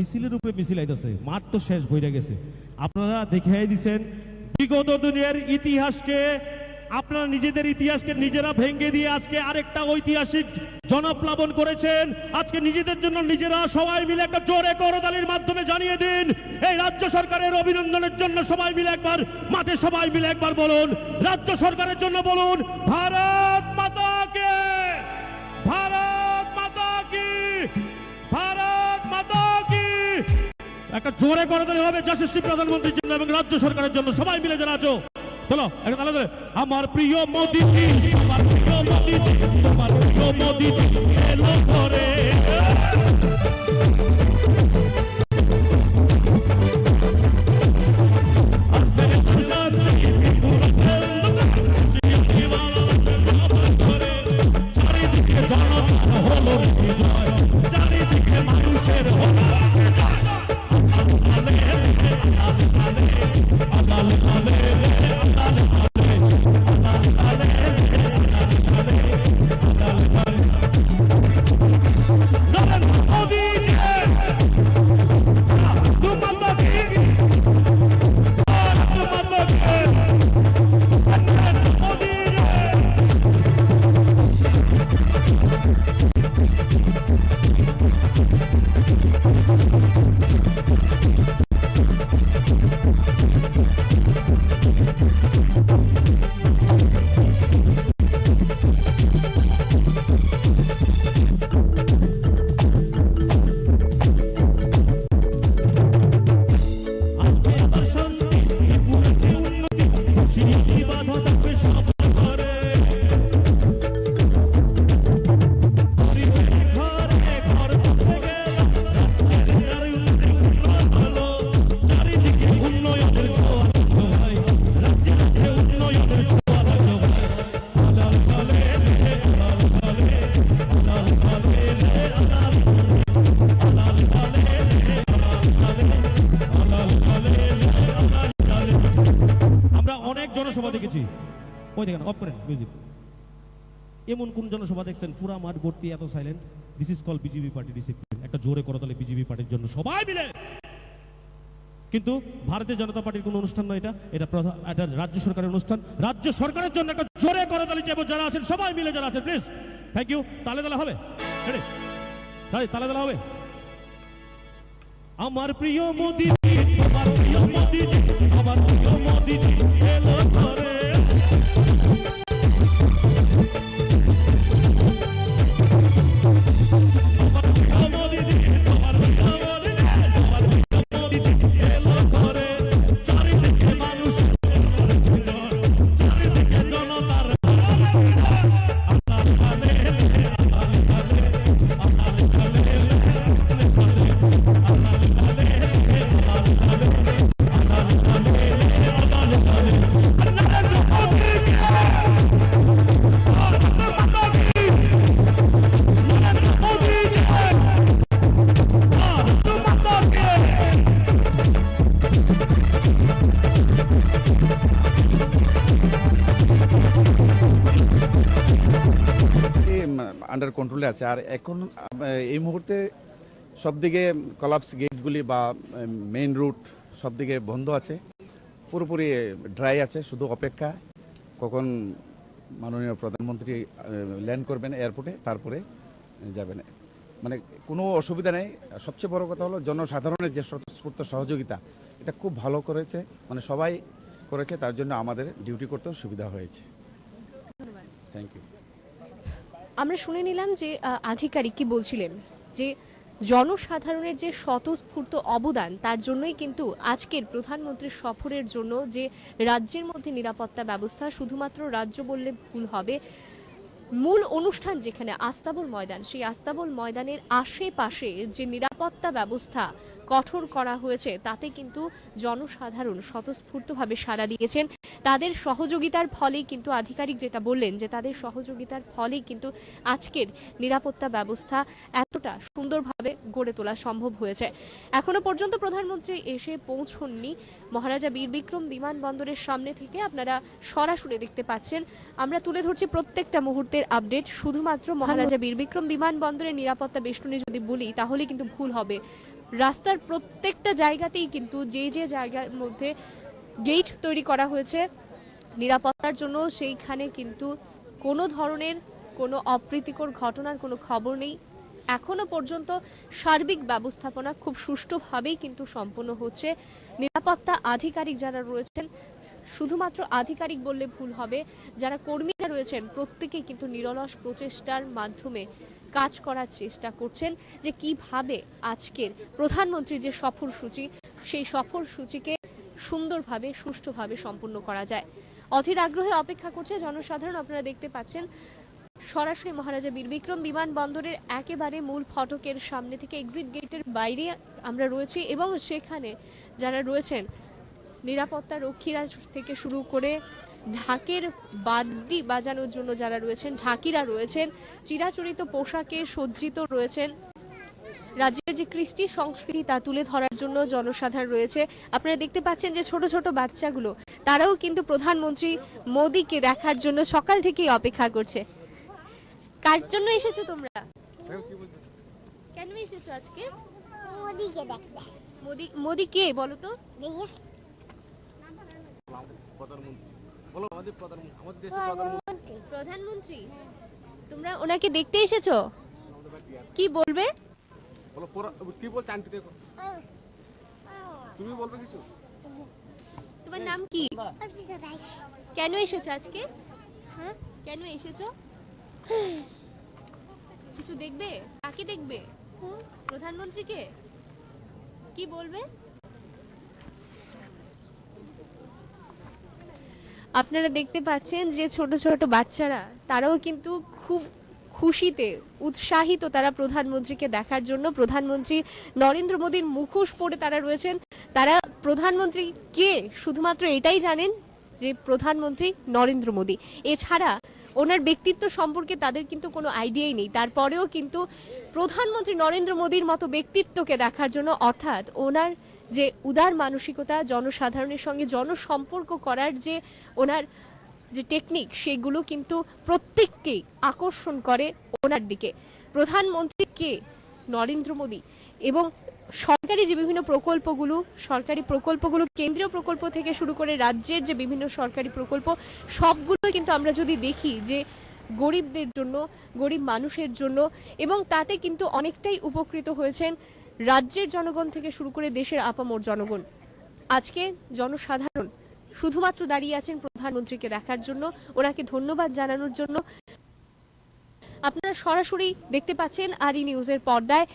মিছিলের উপরে মিছিল আইতেছে, মাঠ তো শেষ বইরা গেছে। আপনারা দেখাই দিছেন বিগত দিনের ইতিহাসকে, আপনারা নিজেদের ইতিহাসকে নিজেরা ভেঙে দিয়ে আজকে আরেকটা ঐতিহাসিক জনপ্লাবন করেছেন। আজকে নিজেদের জন্য নিজেরা সবাই মিলে একটা জোরে করতালির মাধ্যমে জানিয়ে দিন এই রাজ্য সরকারের অভিনন্দনের জন্য সবাই মিলে একবার মাঠে সবাই মিলে একবার বলুন, রাজ্য সরকারের জন্য বলুন ভারত মাতা কে, ভারত মাতা কি, ভারত মাতা কি। একটা জোরে করতালি হবে যশস্বী প্রধানমন্ত্রীর জন্য এবং রাজ্য সরকারের জন্য। সবাই মিলে যারা আছো চলো একটা তালে ধরে, আমার প্রিয় মোদিজি, আমার প্রিয় মোদিজি, আমার প্রিয় মোদিজি এলো ঘরে। চারিদিকে জনতার হলো বিজয়, চারিদিকে মানুষের হলো জনসভা দেখেছি। ওই দেখেন, অফ করেন মিউজিক। এমন কোন জনসভা দেখছেন পুরা মাঠ ভর্তি এত silent? This is call BJP party discipline. একটা জোরে করতালি বিজেপি পার্টির জন্য সবাই মিলে। কিন্তু ভারতীয় জনতা পার্টির কোনো অনুষ্ঠান নয় এটা, এটা রাজ্য সরকারের অনুষ্ঠান। রাজ্য সরকারের জন্য একটা জোরে করতালি চাইবো যারা আছেন সবাই মিলে, যারা আছেন প্লিজ। Thank you. তালে তালে হবে, তালে তালে হবে। আমার প্রিয় মোদিজি, আমার প্রিয় মোদিজি, আমার প্রিয় মোদিজি এলো ঘরে। আমার প্রিয় মোদিজি, আমার প্রিয় মোদিজি, আমার প্রিয় মোদিজি এলো ঘরে। চারিদিকে মানুষ, চারিদিকে জনতার আন্ডার কন্ট্রোলে আছে। আর এখন এই মুহূর্তে সবদিকে কলাপস গেটগুলি বা মেইন রুট সবদিকে বন্ধ আছে, পুরোপুরি ড্রাই আছে। শুধু অপেক্ষা কখন মাননীয় প্রধানমন্ত্রী ল্যান্ড করবেন এয়ারপোর্টে, তারপরে যাবেন। মানে কোনো অসুবিধা নেই। সবচেয়ে বড় কথা হলো জনসাধারণের যে স্বতঃস্ফূর্ত সহযোগিতা, এটা খুব ভালো করেছে, মানে সবাই করেছে। তার জন্য আমাদের ডিউটি করতেও সুবিধা হয়েছে। Thank you. আমরা শুনে নিলাম যে আধিকারিক কি বলছিলেন, যে জনসাধারণের যে স্বতঃস্ফূর্ত অবদান, তার জন্যই কিন্তু আজকের প্রধানমন্ত্রীর সফরের জন্য যে রাজ্যের মধ্যে নিরাপত্তা ব্যবস্থা, শুধুমাত্র রাজ্য বললে ভুল হবে, মূল অনুষ্ঠান যেখানে আস্তাবল ময়দান, সেই আস্তাবল ময়দানের আশেপাশে যে নিরাপত্তা ব্যবস্থা কঠোর করা হয়েছে, তাতে কিন্তু জনসাধারণ স্বতঃস্ফূর্তভাবে সাড়া দিয়েছেন। তাদের সহযোগিতার ফলেই কিন্তু আধিকারিক যেটা বললেন, যে তাদের সহযোগিতার ফলেই কিন্তু আজকের নিরাপত্তা ব্যবস্থা এতটা সুন্দরভাবে গড়ে তোলা সম্ভব হয়েছে। এখনো পর্যন্ত প্রধানমন্ত্রী এসে পৌঁছননি মহারাজা বীর বিক্রম বিমানবন্দরের সামনে থেকে। আপনারা সরাসরি দেখতে পাচ্ছেন, আমরা তুলে ধরছি প্রত্যেকটা মুহূর্তের আপডেট। শুধুমাত্র মহারাজা বীর বিক্রম বিমানবন্দরের নিরাপত্তা বেষ্টনী যদি বলি তাহলে কিন্তু ভুল হবে। রাস্তার প্রত্যেকটা জায়গাতেই কিন্তু যে যে জায়গার মধ্যে গেট তৈরি করা হয়েছে নিরাপত্তার জন্য, সেইখানে কিন্তু কোনো ধরনের কোনো অপ্রীতিকর ঘটনার কোনো খবর নেই। এখনো পর্যন্ত সার্বিক ব্যবস্থাপনা খুব সুষ্ঠুভাবেই কিন্তু সম্পন্ন হচ্ছে। নিরাপত্তা আধিকারিক যারা রয়েছেন, শুধুমাত্র আধিকারিক বললে ভুল হবে, যারা কর্মীরা রয়েছেন প্রত্যেকেই কিন্তু নিরলস প্রচেষ্টার মাধ্যমে কাজ করার চেষ্টা করছেন যে কিভাবে আজকের প্রধানমন্ত্রীর যে সফরসূচি, সেই সফরসূচিকে সুন্দরভাবে সুষ্ঠুভাবে সম্পন্ন করা যায়। অধীর আগ্রহে অপেক্ষা করছে জনসাধারণ। আপনারা দেখতে পাচ্ছেন সরাসরি মহারাজা বীর বিক্রম বিমানবন্দরের একেবারে মূল ফটকের সামনে থেকে এক্সিট গেটের বাইরে আমরা রয়েছি এবং সেখানে যারা রয়েছেন নিরাপত্তা রক্ষীরা থেকে শুরু করে ঢাকের বাদ্যি বাজানোর জন্য যারা রয়েছেন, ঢাকিরা রয়েছেন, চিরাচরিত পোশাকে সজ্জিত রয়েছেন, রাজ্যের যে কৃষ্টি সংস্কৃতি তা তুলে ধরার জন্য জনসাধারণ রয়েছে। আপনারা দেখতে পাচ্ছেন যে ছোট ছোট বাচ্চাগুলো তারাও কিন্তু প্রধানমন্ত্রী মোদীকে দেখার জন্য সকাল থেকেই অপেক্ষা করছে। কার জন্য এসেছো তোমরা? কেন এসেছো আজকে? মোদিকে দেখতে। মোদি কে বলো তো? প্রধানমন্ত্রী। তোমরা ওনাকে দেখতে এসেছো, কি বলবে? কি বলতে আন্টি দেখো, তুমি বলবে কিছু? তোমার নাম কি? কেন এসেছো আজকে? হ্যাঁ, কেন এসেছো? কিছু দেখবে? কাকে দেখবে? প্রধানমন্ত্রীকে। কি বলবে? আপনারা দেখতে পাচ্ছেন যে ছোট ছোট বাচ্চারা তারাও কিন্তু খুব খুশিতে উৎসাহিত, তারা প্রধানমন্ত্রীকে দেখার জন্য। প্রধানমন্ত্রী নরেন্দ্র মোদীর মুখোশ পরে তারা রয়েছেন। তারা প্রধানমন্ত্রী কে শুধুমাত্র এটাই জানেন যে প্রধানমন্ত্রী নরেন্দ্র মোদী, এছাড়া ওনার ব্যক্তিত্ব সম্পর্কে তাদের কিন্তু কোনো আইডিয়াই নেই। তারপরেও কিন্তু প্রধানমন্ত্রী নরেন্দ্র মোদীর মতো ব্যক্তিত্বকে দেখার জন্য, অর্থাৎ ওনার যে উদার মানসিকতা, জনসাধারণের সঙ্গে জনসম্পর্ক করার যে ওনার যে টেকনিক, সেগুলো কিন্তু প্রত্যেককেই আকর্ষণ করে ওনার দিকে। প্রধানমন্ত্রী কে? নরেন্দ্র মোদী। এবং সরকারি যে বিভিন্ন প্রকল্পগুলো কেন্দ্রীয় প্রকল্প থেকে শুরু করে রাজ্যের যে বিভিন্ন সরকারি প্রকল্প, সবগুলো কিন্তু আমরা যদি দেখি যে গরিবদের জন্য, গরিব মানুষের জন্য, এবং তাতে কিন্তু অনেকটাই উপকৃত হয়েছেন রাজ্যের জনগণ থেকে শুরু করে দেশের আপামর জনগণ। আজকে জনসাধারণ শুধুমাত্র দাঁড়িয়ে আছেন প্রধানমন্ত্রীকে দেখার জন্য, ওনাকে ধন্যবাদ জানানোর জন্য। আপনারা সরাসরি দেখতে পাচ্ছেন আরই নিউজের পর্দায়।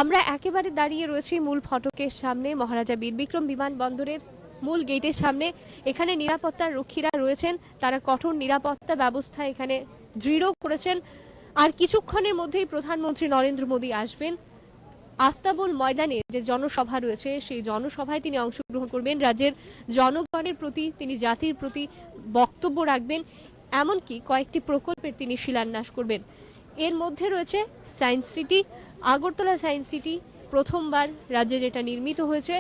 আমরা একেবারে দাঁড়িয়ে রয়েছি মূল ফটকের সামনে, মহারাজা বীর বিক্রম বিমানবন্দরের মূল গেটের সামনে। এখানে নিরাপত্তার রক্ষীরা রয়েছেন, তারা কঠোর নিরাপত্তা ব্যবস্থা এখানে দৃঢ় করেছেন। আর কিছুক্ষণের মধ্যেই প্রধানমন্ত্রী নরেন্দ্র মোদী আসবেন। আস্তাবল ময়দানে যে জনসভা রয়েছে, সেই জনসভায় তিনি অংশগ্রহণ করবেন। রাজ্যের জনগণের প্রতি, তিনি জাতির প্রতি বক্তব্য রাখবেন। এমনকি কয়েকটি প্রকল্পের তিনি শিলান্যাস করবেন। এর মধ্যে রয়েছে science city, Agartala science city, প্রথমবার রাজ্যে যেটা নির্মিত হয়েছে,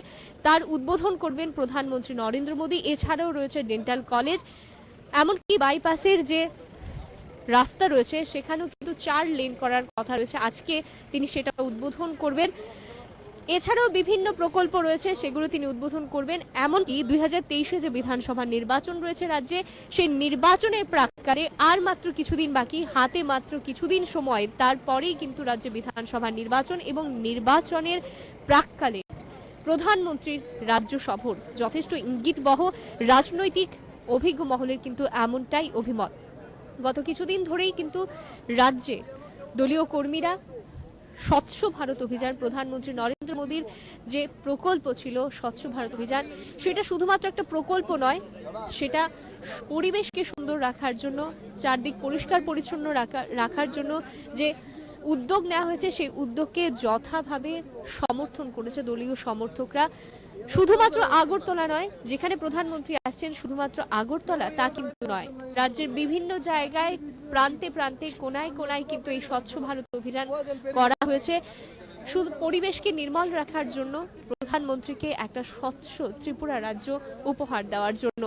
তার উদ্বোধন করবেন প্রধানমন্ত্রী নরেন্দ্র মোদী। এছাড়াও রয়েছে ডেন্টাল কলেজ, এমনকি বাইপাসের যে রাস্তা রয়েছে সেখানেও কিন্তু 4 লেন করার কথা রয়েছে। আজকে তিনি সেটা উদ্বোধন করবেন। এছাড়াও বিভিন্ন প্রকল্প রয়েছে, সেগুলো তিনি উদ্বোধন করবেন। এমনকি 2023-এ যে বিধানসভা নির্বাচন রয়েছে রাজ্যে, সেই নির্বাচনের প্রাক্কালে আর মাত্র কিছুদিন বাকি, হাতে মাত্র কিছুদিন সময়, তারপরেই কিন্তু রাজ্যে বিধানসভা নির্বাচন, এবং নির্বাচনের প্রাক্কালে প্রধানমন্ত্রীর রাজ্য সফর যথেষ্ট ইঙ্গিতবহ। রাজনৈতিক অভিজ্ঞ মহলের কিন্তু এমনটাই অভিমত। গত কিছুদিন ধরেই কিন্তু রাজ্যে দলীয় কর্মীরা স্বচ্ছ ভারত অভিযান, প্রধানমন্ত্রী নরেন্দ্র মোদীর যে প্রকল্প ছিল স্বচ্ছ ভারত অভিযান, সেটা শুধুমাত্র একটা প্রকল্প নয়, সেটা পরিবেশকে সুন্দর রাখার জন্য, চারদিক পরিষ্কার পরিচ্ছন্ন রাখার জন্য যে উদ্যোগ নেওয়া হয়েছে, সেই উদ্যোগকে যথাভাবে সমর্থন করেছে দলীয় সমর্থকরা। শুধুমাত্র আগরতলা নয়, যেখানে প্রধানমন্ত্রী আসছেন শুধুমাত্র আগরতলা তা কিন্তু নয়, রাজ্যের বিভিন্ন জায়গায় প্রান্তে প্রান্তে কোনায় কোনায় কিন্তু এই স্বচ্ছ ভারত অভিযান করা হয়েছে। শুধু পরিবেশকে নির্মল রাখার জন্য, প্রধানমন্ত্রীকে একটা স্বচ্ছ ত্রিপুরা রাজ্য উপহার দেওয়ার জন্য,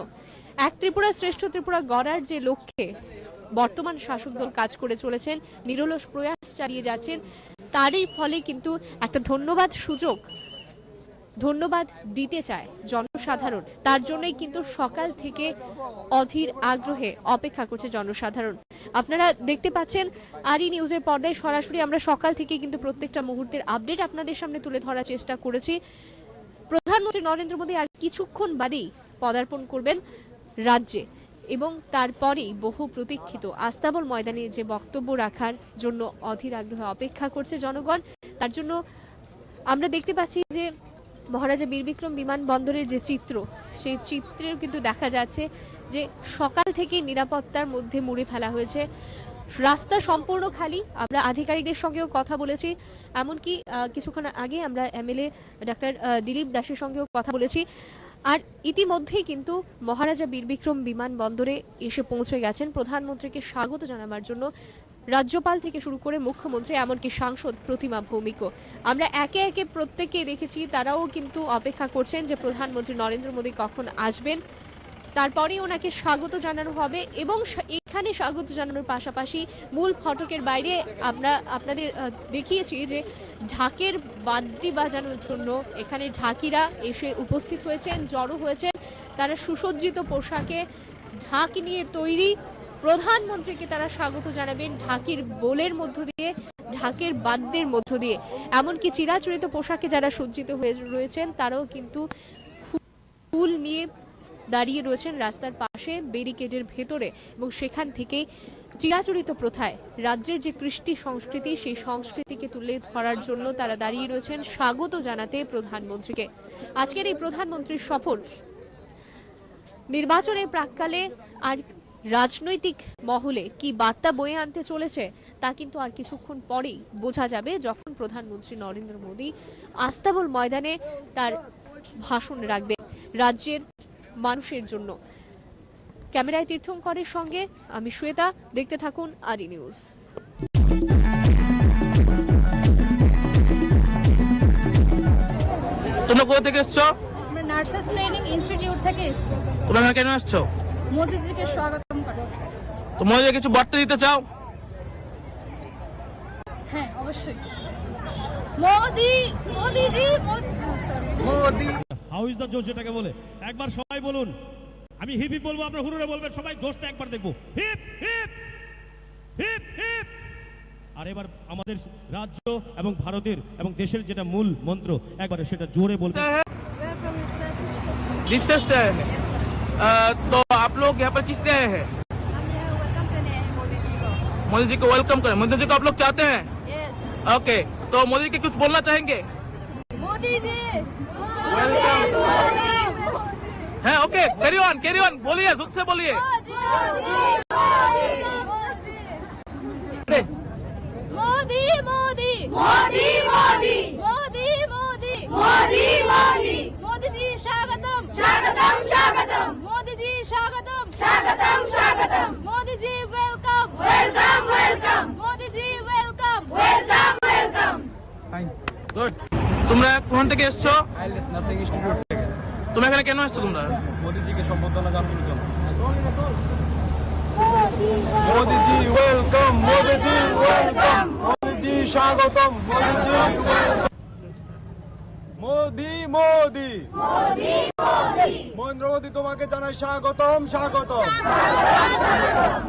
এক ত্রিপুরা শ্রেষ্ঠ ত্রিপুরা গড়ার যে লক্ষ্যে বর্তমান শাসক দল কাজ করে চলেছেন, নিরলস প্রয়াস চালিয়ে যাচ্ছেন, তারই ফলে কিন্তু একটা ধন্যবাদ দিতে চায় জনসাধারণ। তার জন্যই কিন্তু সকাল থেকে অধীর আগ্রহে অপেক্ষা করছে জনসাধারণ। আপনারা দেখতে পাচ্ছেন আরই নিউজের পর্দায় সরাসরি আমরা সকাল থেকে কিন্তু প্রত্যেকটা মুহূর্তের আপডেট আপনাদের সামনে তুলে ধরার চেষ্টা করেছি। প্রধানমন্ত্রী নরেন্দ্র মোদী আর কিছুক্ষণ বাদেই পদার্পণ করবেন রাজ্যে এবং তারপরেই বহু প্রতীক্ষিত আস্তাবল ময়দানে যে বক্তব্য রাখার জন্য অধীর আগ্রহে অপেক্ষা করছে জনগণ। তার জন্য আমরা দেখতে পাচ্ছি যে মহারাজা বীর বিক্রম বিমানবন্দরের যে চিত্র, সেই চিত্রেও কিন্তু দেখা যাচ্ছে যে সকাল থেকে নিরাপত্তার মধ্যে মুড়ে ফেলা হয়েছে। রাস্তা সম্পূর্ণ খালি। আমরা আধিকারিকদের সঙ্গেও কথা বলেছি, এমনকি কিছুক্ষণ আগে আমরা এমএলএ ডাক্তার দিলীপ দাসের সঙ্গেও কথা বলেছি। আর ইতিমধ্যেই কিন্তু মহারাজা বীর বিক্রম বিমানবন্দরে এসে পৌঁছে গেছেন প্রধানমন্ত্রীকে স্বাগত জানাবার জন্য রাজ্যপাল থেকে শুরু করে মুখ্যমন্ত্রী, এমনকি সাংসদ প্রতিমা ভৌমিকও। আমরা একে একে প্রত্যেককে দেখেছি, তারাও কিন্তু অপেক্ষা করছেন যে প্রধানমন্ত্রী নরেন্দ্র মোদী কখন আসবেন, তারপরেই ওনাকে স্বাগত জানানো হবে। এবং এখানে স্বাগত জানানোর পাশাপাশি মূল ফটকের বাইরে আমরা আপনাদের দেখিয়েছি যে ঢাকের বাদ্যি বাজানোর জন্য এখানে ঢাকিরা এসে উপস্থিত হয়েছেন, জড়ো হয়েছেন। তারা সুসজ্জিত পোশাকে ঢাক নিয়ে তৈরি। প্রধানমন্ত্রীকে তারা স্বাগত জানাবেন ঢাকির বোলের মধ্য দিয়ে, ঢাকের বাদ্যের মধ্য দিয়ে। এমনকি চিরাচরিত পোশাকে যারা সজ্জিত হয়ে রয়েছেন তারাও কিন্তু ফুল নিয়ে দাঁড়িয়ে রয়েছেন রাস্তার পাশে ব্যারিকেডের ভেতরে, এবং সেখান থেকে চিরাচরিত প্রথায় রাজ্যের যে কৃষ্টি সংস্কৃতি, সেই সংস্কৃতিকে তুলে ধরার জন্য তারা দাঁড়িয়ে রয়েছেন স্বাগত জানাতে প্রধানমন্ত্রীকে। আজকের এই প্রধানমন্ত্রীর সফর নির্বাচনের প্রাক্কালে আর রাজনৈতিক মহলে কি বার্তা বয়ে আনতে চলেছে তা কিন্তু আর কিছুক্ষণ পরেই বোঝা যাবে, যখন প্রধানমন্ত্রী নরেন্দ্র মোদী আস্তাবল ময়দানে তার ভাষণ রাখবে রাজ্যের মানুষের জন্য। ক্যামেরায় তীর্থঙ্করের সঙ্গে আমি শ্বেতা, দেখতে থাকুন আরই নিউজ। তোমরা কোথা থেকে এসছো? আমরা নার্সেস ট্রেনিং ইনস্টিটিউট থেকে এসেছি। তোমরা এখানে কেন আসছো? মোদিজিকে স্বাগতম করতে। তো মোদিকে কিছু বার্তা দিতে চাও? হ্যাঁ, অবশ্যই। মোদিজি মোদি হাউ ইজ দ্য জোশ যেটাকে বলে, একবার সবাই বলুন। আমি হিপ হিপ বলবো, আপনারা হুরুরে বলবেন। সবাই জোশটা একবার দেখবো। Hip hip hip hip. আর এবার আমাদের রাজ্য এবং ভারতের এবং দেশের যেটা মূল মন্ত্র, একবারে সেটা জোরে বলবেন। रिसर्च से है। तो आप लोग यहाँ पर किस लिए आए हैं? मोदी जी को वेलकम करें। मोदी जी को आप लोग चाहते हैं? ओके, तो मोदी जी कुछ बोलना चाहेंगे? मोदी जी वेलकम है। ओके, कैरी ऑन बोलिए, खुद से बोलिए। मोदी मोदी मोदी मोदी मोदी मोदी मोदी मोदी मोदी जी स्वागतम स्वागतम स्वागतम मोदी जी स्वागतम स्वागतम स्वागतम Modi ji welcome welcome welcome Modi ji welcome welcome welcome. Good. তোমরা কোন থেকে এসছো? আইএলএস নার্সিং ইনস্টিটিউট থেকে। তোমরা এখানে কেন আসছো তোমরা? মোদিজিকে সম্বোধনা জানানোর জন্য। মোদিজি ওয়েলকাম, মোদিজি ওয়েলকাম, মোদিজি স্বাগতম, মোদিজি মোদি মোদি মোদি মোদি। নরেন্দ্র মোদি তোমাকে জানাই স্বাগতম স্বাগতম।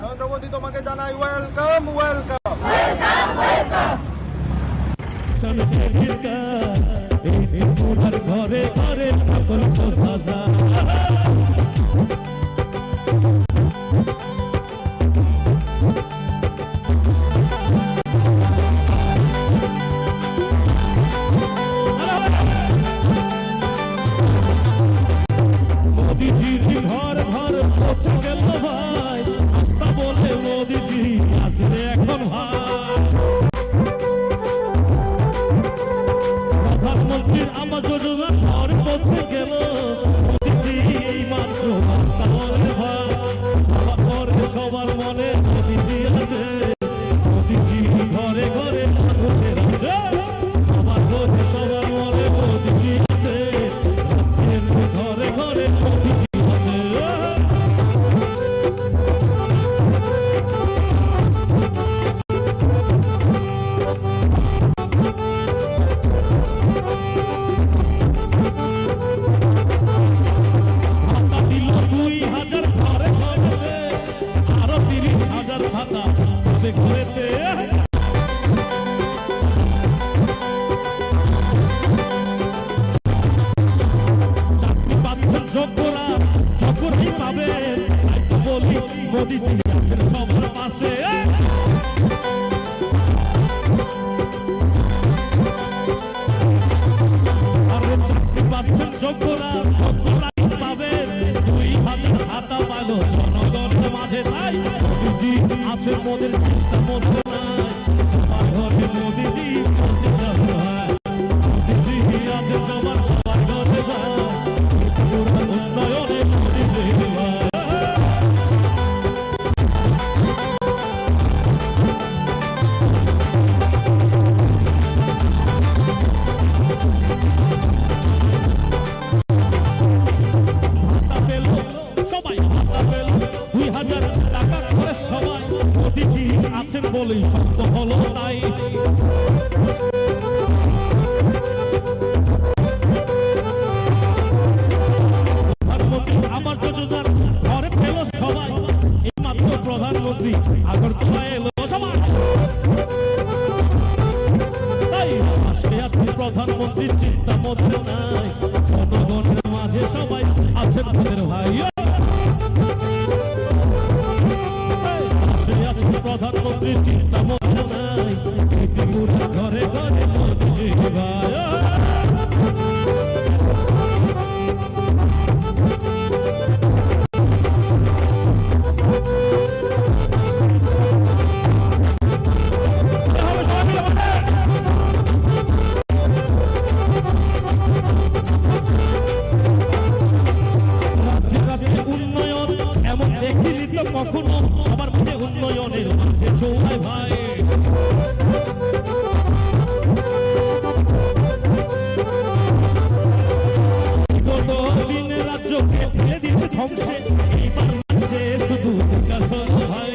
নরেন্দ্র মোদি তোমাকে জানাই ওয়েলকাম ওয়েলকাম ওয়েলকাম ওয়েলকাম। ঘরে ঘরে সকল ভাষা মোদিজির ঘর ঘর পৌঁছে গেল ভাই, আস্থা বলে মোদিজি আসলে এখন ভাই। প্রধানমন্ত্রীর আমার যোজনা ঘর পৌঁছে গেল, যোগ্যরা যখনই পাবে তাই তো বলি মোদিজি আছেন সবার পাশে আরে চাকরি পাচ্ছেন যোগ্যরা যোগ্যরাই পাবে 2000 ভাতা পালো জনগণের মাঝে তাই মোদিজি আছে মোদের চিন্তা মধ্যে নাই সবার ঘরে মোদিজি পৌঁছে যাবে ভাই মোদিজি আছে সবার সবার ঘরে ভাই উন্নয়নে মোদিজি ভাই ভাতা পেল সবাই ভাতা পেল 2000 টাকা করে সবাই মোদিজি আছেন বলেই সত্য হলো তাই প্রধানমন্ত্রী আমার যোজনার ঘরে পেল সবাই এই মাত্র প্রধানমন্ত্রী আগরতলায় এলো সবাই তাই পাশে আছে প্রধানমন্ত্রীর চিন্তা মধ্যে নাই জনগণের মাঝে সবাই আছে আমাদের ভাই পাশে আছে প্রধানমন্ত্রীর চিন্তা মধ্যে নাই ত্রিপুরা ঘরে ঘরে মোদিজি ভাই রাজ্যে রাজ্যে উন্নয়ন এমন দেখিনি তো কখনো সবার মধ্যে উন্নয়নের মাঝে চৌড়ায় ভাই বিগত দিন রাজ্যকে ফেলে দিচ্ছে ধ্বংসে এইবার রাজ্যে শুধু বিকাশ হলো ভাই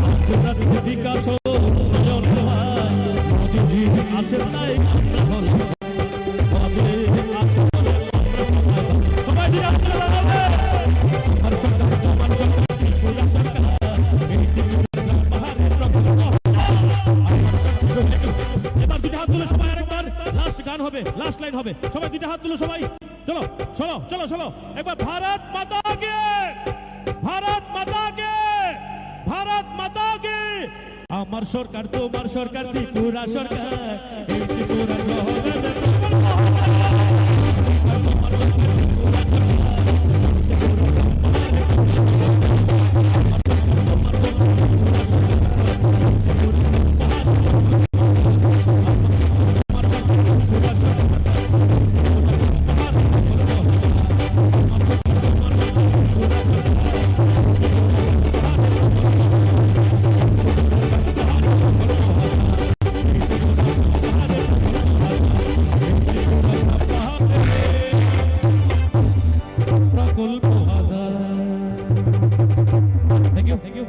রাজ্যে রাজ্যে বিকাশ হলো উন্নয়ন ভাই মোদিজি আছেন তাই আমরা হলো ভাবে আছে বলে আমরা সবাই দিন আপনারা লাগাবে আর সরকার তোমার সরকার ত্রিপুরা সরকার এই ত্রিপুরা পাহাড়ের প্রকল্প এবার দুটো হাত তুলে সবাই আরেকবার লাস্ট গান হবে লাস্ট লাইন হবে সবাই দুটো হাত তুলো সবাই চলো চলো চলো চলো একবার ভারত মাতা কে ভারত মাতা কে ভারত মাতা কে আমার সরকার তোমার সরকার ত্রিপুরা সরকার এই ত্রিপুরা প্রকল্প হাজার থ্যাংক ইউ থ্যাংক ইউ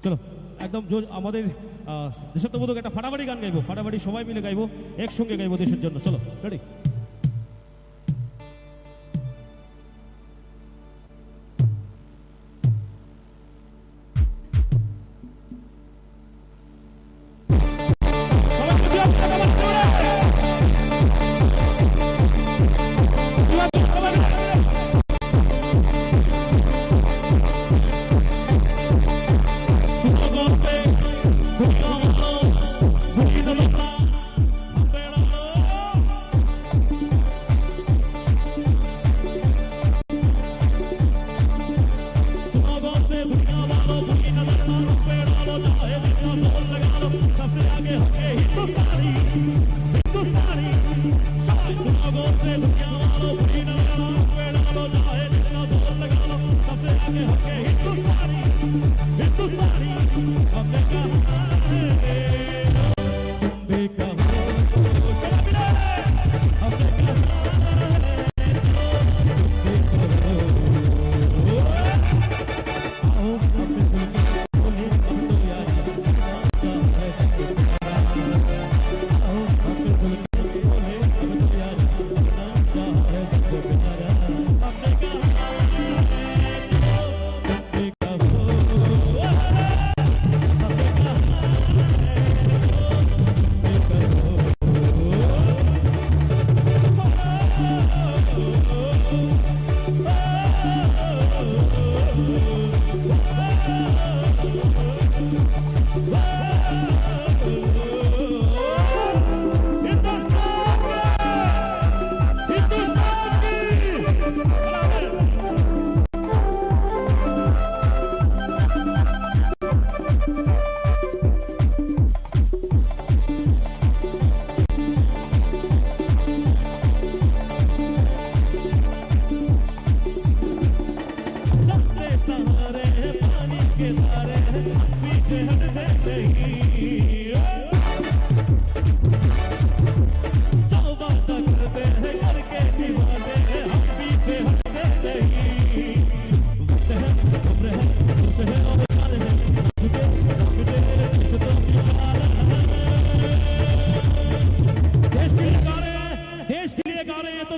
চলো একদম আমাদের দেশাত্মবোধক একটা ফাটাফাটি গান গাইবো ফাটাফাটি সবাই মিলে গাইবো একসঙ্গে গাইবো দেশের জন্য চলো রেডি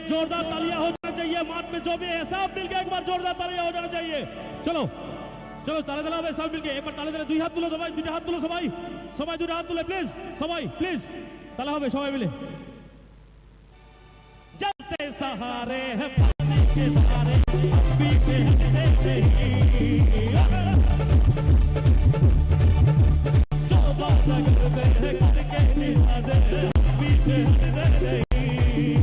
जोरदार तालियां हो जाना चाहिए। मात में जो भी है सब मिलके एक बार जोरदार तालियां हो जाना चाहिए। चलो चलो ताले दिलावे सब मिलके एक बार ताले दिले दुई हाथ तुलो সবাই দুইটা হাত তুলো সবাই সবাই দুইটা হাত তুলে প্লিজ সবাই প্লিজ তালা হবে সবাই মিলে चलते सहारे हैं पानी के धारे पीछे हटते नहीं जो बात करते हैं करके निभाते पीछे हटते नहीं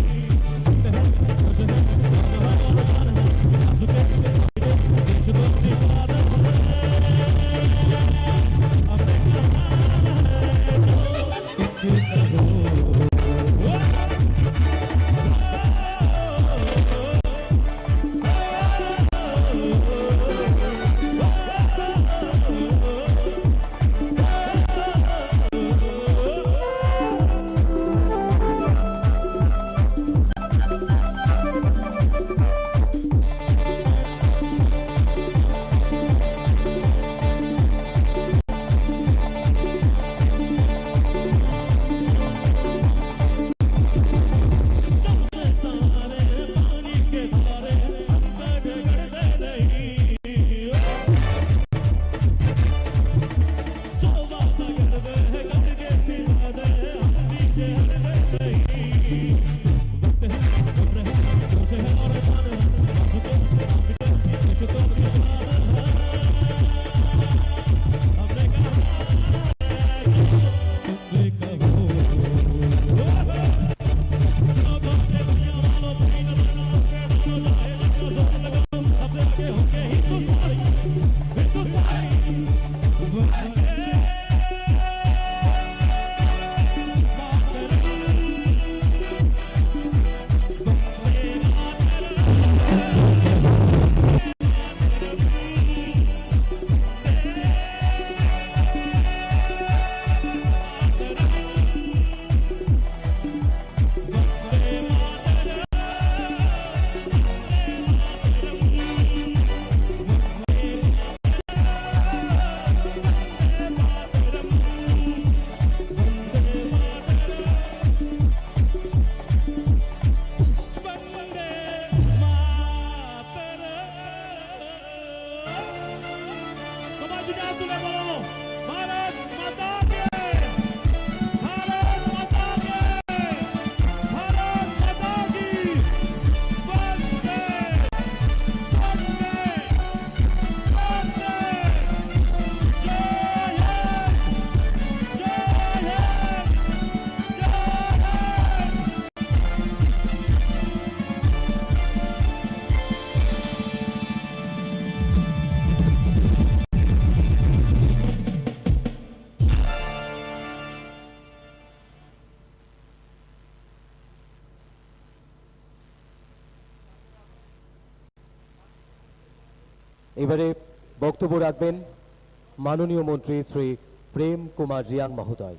এবারে বক্তব্য রাখবেন মাননীয় মন্ত্রী শ্রী প্রেম কুমার রিয়াং মহোদয়।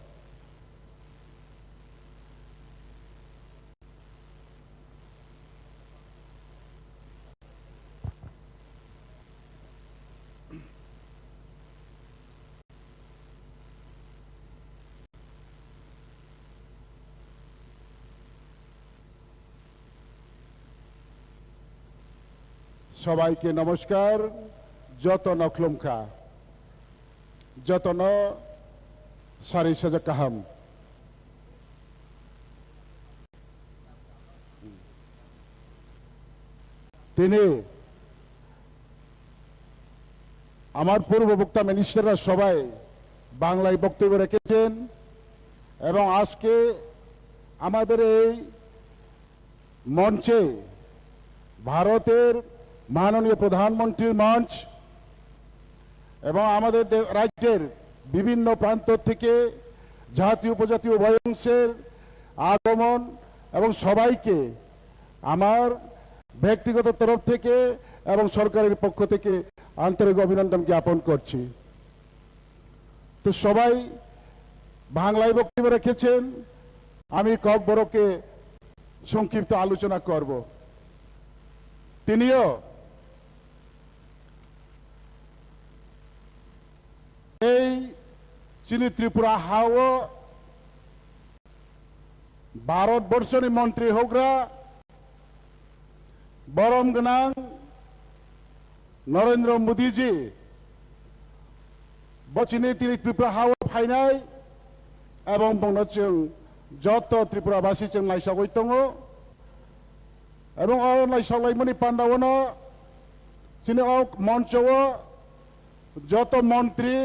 সবাইকে নমস্কার। যতন খুলুমখা, যতন সারি সাজা কাহাম। তিনি আমার পূর্ব বক্তা মিনিস্টাররা সবাই বাংলায় বক্তব্য রেখেছেন এবং আজকে আমাদের এই মঞ্চে ভারতের মাননীয় প্রধানমন্ত্রীর মঞ্চ এবং আমাদের রাজ্যের বিভিন্ন প্রান্ত থেকে জাতীয় উপজাতীয় উভয় অংশের আগমন এবং সবাইকে আমার ব্যক্তিগত তরফ থেকে এবং সরকারের পক্ষ থেকে আন্তরিক অভিনন্দন জ্ঞাপন করছি। তো সবাই বাংলায় বক্তব্য রেখেছেন, আমি কয়েকবারকে সংক্ষিপ্ত আলোচনা করব। তিনিও এই চিনি ত্রিপুরা হাও ভারতবর্ষের মন্ত্রী হোকরা বরম গনাং নরেন্দ্র মোদীজি বচিনি তিনি ত্রিপুরা হাও ফাইনাই এবং বংনচং যত ত্রিপুরাবাসী চং লাইসাগৈ দङ এবং লাইসাগলাইমনি পান্डावनो চিনি মঞ্চও যত মন্ত্রী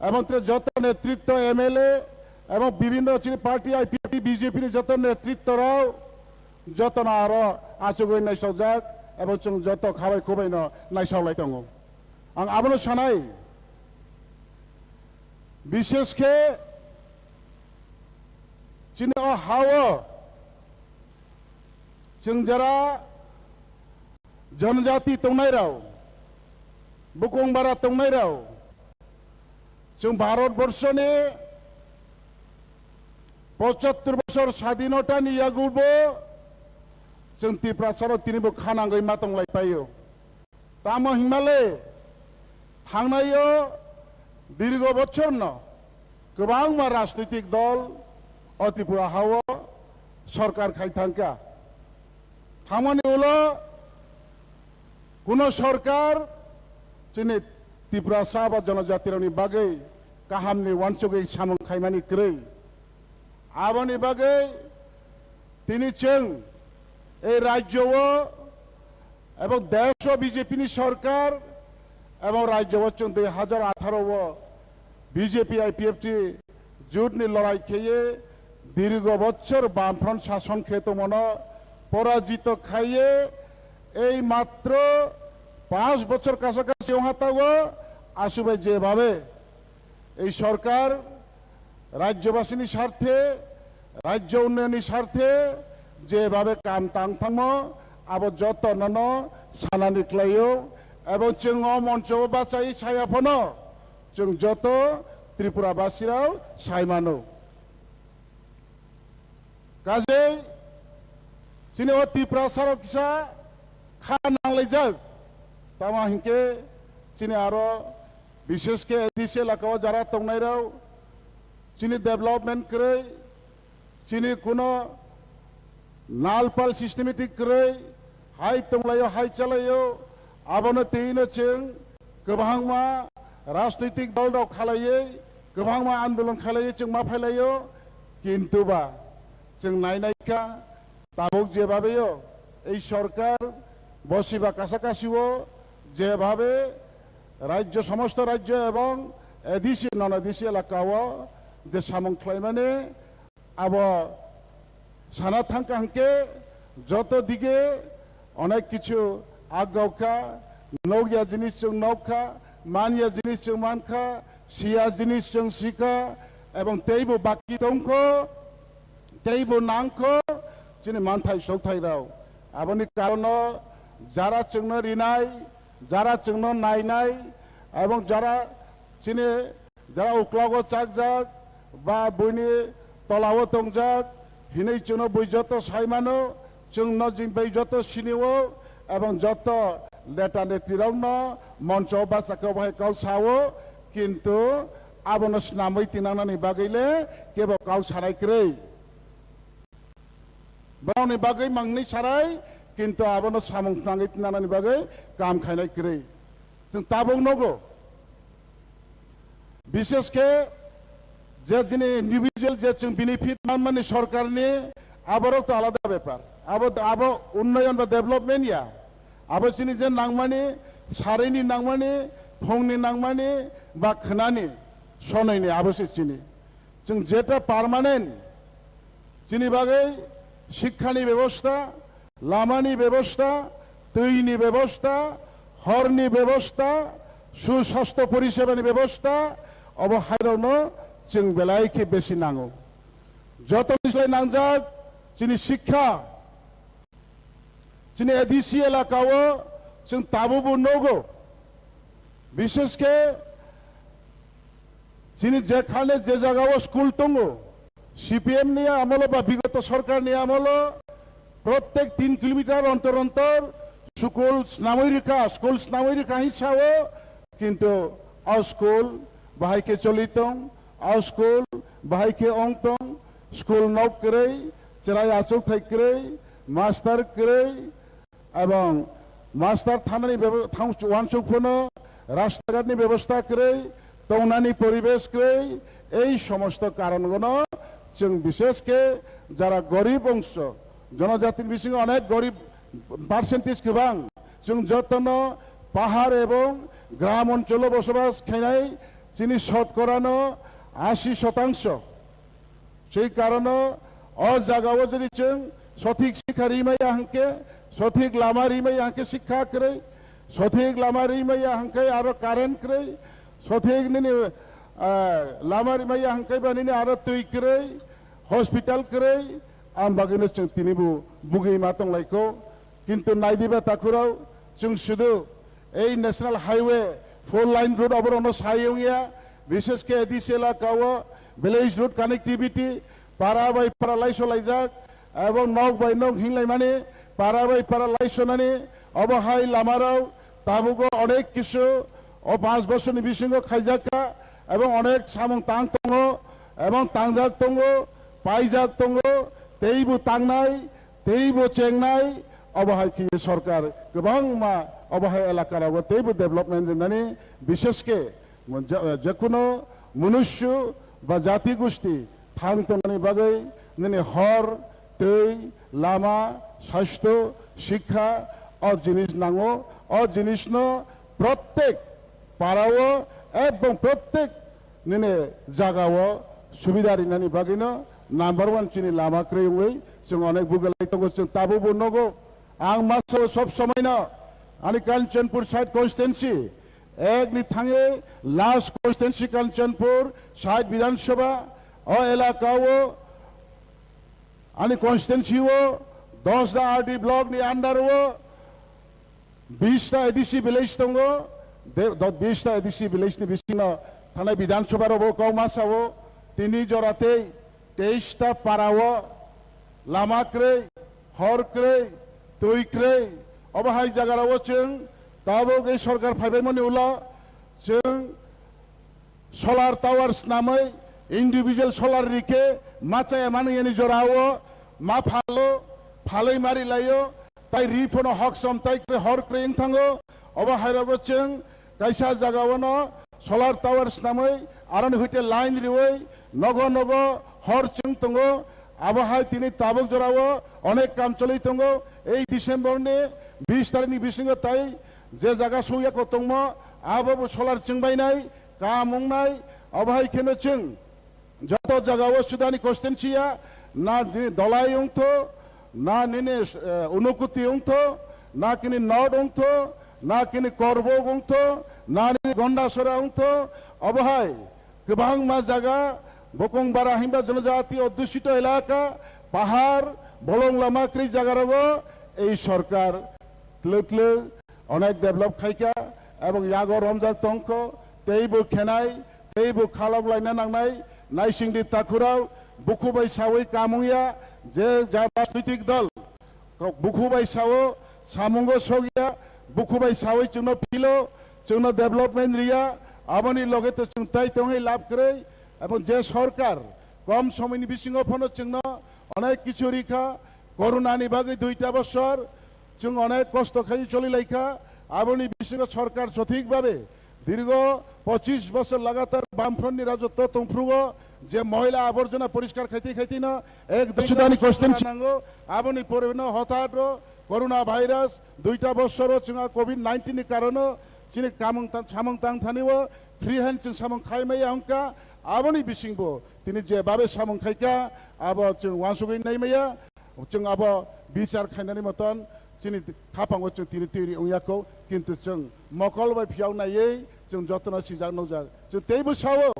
এবং যত নেতৃত্ব এমএলএ এবং বিভিন্ন পার্টি আইপিপি বিজেপির যত নেতৃত্বরাও যত না আরো আচুগৈ নাইসাवजाक এবং যত খাবাই খুবাইनो नायसावलाय दङ। आं आबोनो सानाय বিশেষকে চিনি হাও जों যারা जनजाति तंनाय राव बुकुंबारा तंनाय राव जों भारतबर्षनि 75 বছর স্বাধীনতা নিয়াগুলबो जों त्रिपुरासाराव तिनिबो खानांगै मा दंलायफायो तामो हिमालय थांनायो दीर्घ बछर गोबां मा राजनैतिक दल त्रिपुरा हाव सरकार खायथांका थामानि उलो কোনো সরকার जोंनि त्रिपुरासा बा जनजातिनि बागै काहामनि वानसुगै सामं खायमानि क्रै आबनि बागै তিনি जों এই রাজ্যও এবং দেশ বিজেপি সরকার এবং রাজ্যও 2018 বিজেপি আইপিএফটি জোটনি লড়াই খেয়ে দীর্ঘ বছর বামফ্রন্ট শাসন খেতে মনে পরাজিত খাইয়ে এই মাত্র 5 বছর কাছাকাছি হাতাও আসবে যেভাবে এই সরকার রাজ্যবাসীর স্বার্থে রাজ্য উন্নয়নের স্বার্থে যেভাবে কাম তাংথামো আবো যত নন সানানি ক্লাইও এবং जों মঞ্চও বাঁচাই সায়াফনো जों যত ত্রিপুরাবাসীরাও সাইমানো কাজে চিনি ত্রিপুরা সারক কিসা খা নাংলাইজাক তামা হিংকে চিনি আরো বিশেষকে এদিসি এলাকাও যারা তংনাইরাও চিনি ডেভেলপমেন্ট করে চিনি কোনো नालपाल सिस्टेमेटिक करे हाई तंलायो हाई चलायो आबनो तेइनो जों गोबांमा राजनैतिक दल दाव खालायो गोबांमा आंदोलन खालायो जों मा फायलायो किन्तुबा जों नायनायखा दाबक जेभाबेयो এই সরকার বসিবা কাছাকাছিও যেভাবে রাজ্য সমস্ত রাজ্য এবং এদিসি নন এদিসি এলাকাও যে সামংখ্লাইমানে আব সানা থাঙ্কা হাঙ্কে যত দিকে অনেক কিছু আগাওকা নৌগিয়া জিনিস जों নৌকা মানিয়া জিনিস जों মানখা সিয়া জিনিস जों সিকা এবং তেইবো বাকি দংখ তেইবো নাংখ যিনি মানথাই সৌথাই রাও আবনি কারণ যারা जोंनो रिनाय যারা जोंनो नायनाय এবং যারা চিনে যারা উকলাগো চাকজাক বা বইনি তলাও তংজাক হিनै जोंनो বৈজত সাইমানো जोंनो जिं বৈজত সিনিও এবং যত নেতা নেত্রীরাवनो মঞ্চ বাসাকে বাহাय কাউসাवो কিন্তু আবনো স্নাमै তিনাनानै बागैले केबो काउसानायख्रै बावनि बागै मांनै साराय किन्तु आबनो सामं नाङै तिनानानै बागै काम खायनायख्रै जों ताबं नगो विशेष के जे जिनि इंडिविजुअल जे जों बेनिफिट माने सरकारनि आबारो तो आलादा ব্যাপার आबो उन्नयन बा डेभलपमेन्ट या आबो जिनि जे नांमानि सारैनि नांमानि फंनि नांमानि बा खोनानि सनैनि आबोसे जिनि जों जेटा पार्मानेंट जिनि बागै शिक्षानि व्यवस्था लामानि व्यवस्था दैनि व्यवस्था हरनि व्यवस्था सुस्वास्थ्य परिसेबानि व्यवस्था अबहायरावनो जों बेलायखे बेसि नांगौ जतनिफ्राय नांजाक जोंनि शिक्षा जोंनि एडिसि एलाकाव जों ताबुबो नगौ विशेषके जोंनि जेखाने जे जायगायाव स्कुल दङ सीपीएम नि আমল বা বিগত সরকারনি আমল প্রত্যেক 3 কিলোমিটার অন্তর অন্তর স্কুল স্নামরিকা হিসাবে কিন্তু স্কুল বাহাইকে চলিতং স্কুল বাহাইকে অংতং স্কুল নকरै চেরাই আচক থাইক্रै মাস্টার ক্रै এবং মাস্টার থানানি ওয়ানসুকফোনো রাস্তাঘাটনি ব্যবস্থা ক্रै তৌনানি পরিবেশ ক্रै এই সমস্ত কারণগুলো जों विशेष के जरा गरीब अंश जनजाति बिथिङाव अनेक गरीब पार्सेन्टेज गोबां जों जतनो पाहाड़ एवं ग्राम अंचल बसबास खायनाय जोंनि शतकरानो 80% সেই কারণে জায়গাও যদি जों সঠিক শিক্ষা রিমাইয়া হাঙ্কে সঠিক লামা রিমাইয়া হাঙ্কে শিক্ষা করে সঠিক লামা রিমাইয়া হাঙ্কে আরো কারেন্ট করে সঠিক নিনি लामा रिमाया हांकाय बानिनि आरो तै क्रै हस्पिटाल क्रै आं बागैनो जों तिनिबो बुगै मा तंलायखौ किन्तु नायदिबा ताकुराव जों सुदु এই ন্যাশনাল हाईवे 4 लाइन रोड अबरनो सायंगिया विशेष के एडिसि एलाकाव विलेज रोड कानेक्टिविटी पारा बाय पारा लाइसलायजाक এবং नग बाय नग हिंलायमाने पारा बाय पारा लाइसनानि अबहाय लामाराव ताबुगो अनेक किसु 5 বছরनि बिसिङाव खायजाका এবং অনেক সামং তাং দङ এবং তাংজাক দङ পাইজাক দङ তেইबो तांनाय तेइबो चेंनाय अबहाय कि सरकार गोबां मा अबहाय एलाकाराव तेइबो डेभलपमेन्ट जोंनानै विशेषके जेकुनु मनुष्य बा जाति गोष्ठी थां तंनानै बागै ननि हर दै लामा स्वास्थ्य शिक्षा और जिनिस नांगौ और जिनिसनो प्रत्येक पाराव এবং প্রত্যেক নিনে জায়গাও সুবিধা রিনানি বাগিনো নাম্বার 1 চিনি লামা ক্রেউই जों अनेक बुगलाय दङ जों ताबो बनगौ आं मासो सब समय न आनि कांचनपुर साइड कन्स्टिट्युएंसी एकनि थाङे लास्ट कन्स्टिट्युएंसी कांचनपुर साइड विधानसभा अ एलाकाव आनि कन्स्टिट्युएंसीव 10 दा आरडी ब्लॉक नि अंडरव 20 दा एडिसि विलेज दङ 20 दा एडिसि विलेज नि बिसिनो थानाय विधानसभाराव कौमासाव तिनि जराते 23 ता पाराव लामा क्रै हर क्रै तै क्रै अबहाय जागाराव जों दाबो गै सरकार फायबायमोननि उनाव जों सलार टावार्स नामै इन्डिभिजुअल सलार रिके माचाया मानैनि जराव मा फालो फालै मारि लायो ताइ रिफोनो हक समताय हर क्रै थाङो अबहायराव जों कायसा जागावनो सलार टावार्स नामै आरन हइते लाइन रिवै नग नग हर जों दङ आबहाय तिनि ताबक जराव अनेक काम चलै दङ এই ডিসেম্বরनि 20 तारिखनि बिसिङाव ताइ जे जागा सौयाखौ दङ आबो सलार चिंबायनाय कामंनाय अबहाय केनो जों যত জাগাव सुदानि कन्स्टिट्युएंसीया ना दलाय अंथ ना निने उनकुति अंथ ना किनि नर्थ अंथ ना किनि करबग अंथ ना निने गंडासरा अंथ अबहाय गोबां मा जागा बकंबारा हिंबा जनजाति अध्युषित एलाका पाहाड़ बलं लामा क्रै जागाराव এই সরকার ত্লে অনেক ডেভেলপ খাইকা এবং ইয়াগো রমজাক তংক তেইবো খেনাই তেইবো খালাবलायना नांनाय नायसिंदि ताखुराव बुखुबाय सावै कामुया जे जा राजनैतिक दल बुखुबाय सावो सामुंगो सगिया बुखुबाय सावै जोंनो फिलो जोंनो डेभेलपमेंट रिया आबनि लगे तो जों ताइ तङै लाभ करे এবং যে সরকার কম সময়নি বিসিङाव ফনো जोंनो অনেক কিছু রিখা করোনানি বাগै 2টা বছর जों অনেক কষ্ট খাই চলিলাইখা আবনি বিসিङाव সরকার সঠিকভাবে দীর্ঘ 25 বছর লাগাতার বামফ্রন্টনি রাজত্ব তংফ্রুগো যে মহিলা আবর্জনা পরিষ্কার খাইতে খাইতে না এক দুশদানি কোশ্চেন নাঙ্গো আবনি পরিবেন হঠাৎ করোনা ভাইরাস 2টা বছর जोंहा কোভিড-19 नि কারণে চিনি কামং সামং তাং থানিও ফ্রি হ্যান্ড जों সামং খাইমাই अंका आबनि बिसिंबो तिनि जे बाबे सामं खाइका आब जों वानसुगै नायमाया जों आब बिचार खायनानि मतन चिनि खापांगो जों तिनि तिरि उयाखौ किन्तु जों मकल बाय फियाव नायै जों जतन सिजाग नौजा जों तेइबो सावो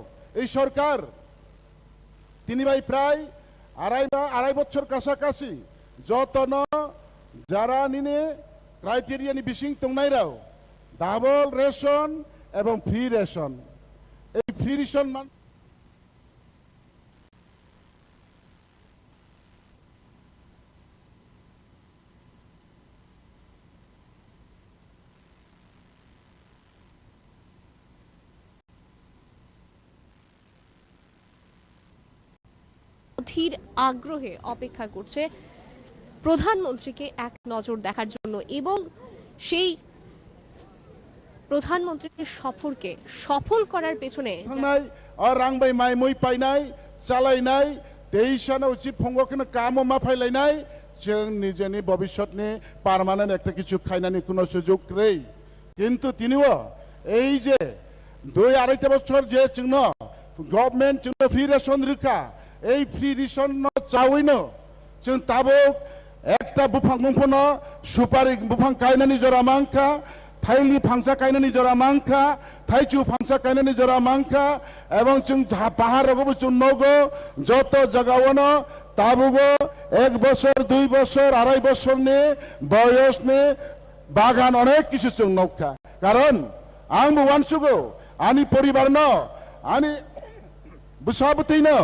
এই সরকার তিনি ভাই প্রায় আড়াই বছর কাছাকাছি যতন যারা নিনে ক্রাইটেরিয়ানি বিসিং তংনাইরাও ডাবল রেশন এবং ফ্রি রেশন এই ফ্রি রেশন ধীর আগ্রহে অপেক্ষা করছে প্রধানমন্ত্রীকে এক নজর দেখার জন্য এবং সেই প্রধানমন্ত্রীর সফরকে সফল করার পেছনে আর রাংবাই মাই মই পাইনাই চালাইনাই 23 সালে উচিত ফঙ্গকনে কামো মাফাইলাইনাই जों निजेनि भबिष्यतनि पार्मानेंट একটা কিছু খাইনানি কোনো সুযোগ নেই কিন্তু তিনিও এই যে 2-2.5 বছর যে চিহ্ন গভর্নমেন্ট চিহ্ন ফ্রি রেশন রিকা এই ফ্রি রেশন চাউইনো जों তাবো একটা বুফাং মুফনো সুপারি বুফাং কাইনানি জরা মাংকা थाइलि फांसा कायनानि जरा मांखा थाइचु फांसा कायनानि जरा मांखा एवं जों पाहाड़ रगबो जों नगो जत जगावनो ताबुगो 1 বছর 2 বছর 2.5 বছরनि बयसनि बागान अनेक किसु जों नौखा कारण आं वानसुगो आंनि परिवारनो आंनि बुसाबतैनो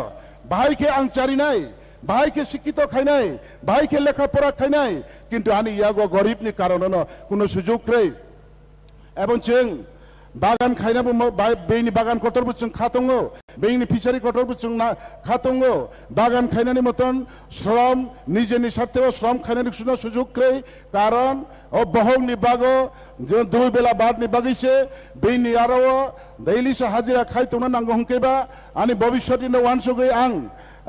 बाहायके आं चारिनाय बाहायके शिक्षित खायनाय बाहायके लेखा पढ़ा खायनाय किन्तु आंनि यागो गरीबनि कारणानो कोनो सुजुग रै এবং जों बागान खायनाबो बेनि बागान कटरबो जों खातंगो बेनि फिसारि कटरबो जों खातंगो बागान खायनानि मतन श्रम निजेनि स्वार्थेव श्रम खायनानि सुना सुजुग रै कारण ओ बहंनि बागो जों 2 बेला बादनि बागैसे बेनि आरो दैलि से हाजिरा खायतोना नांगो हंकेबा आनि भबिष्यतनि वानसुगै आं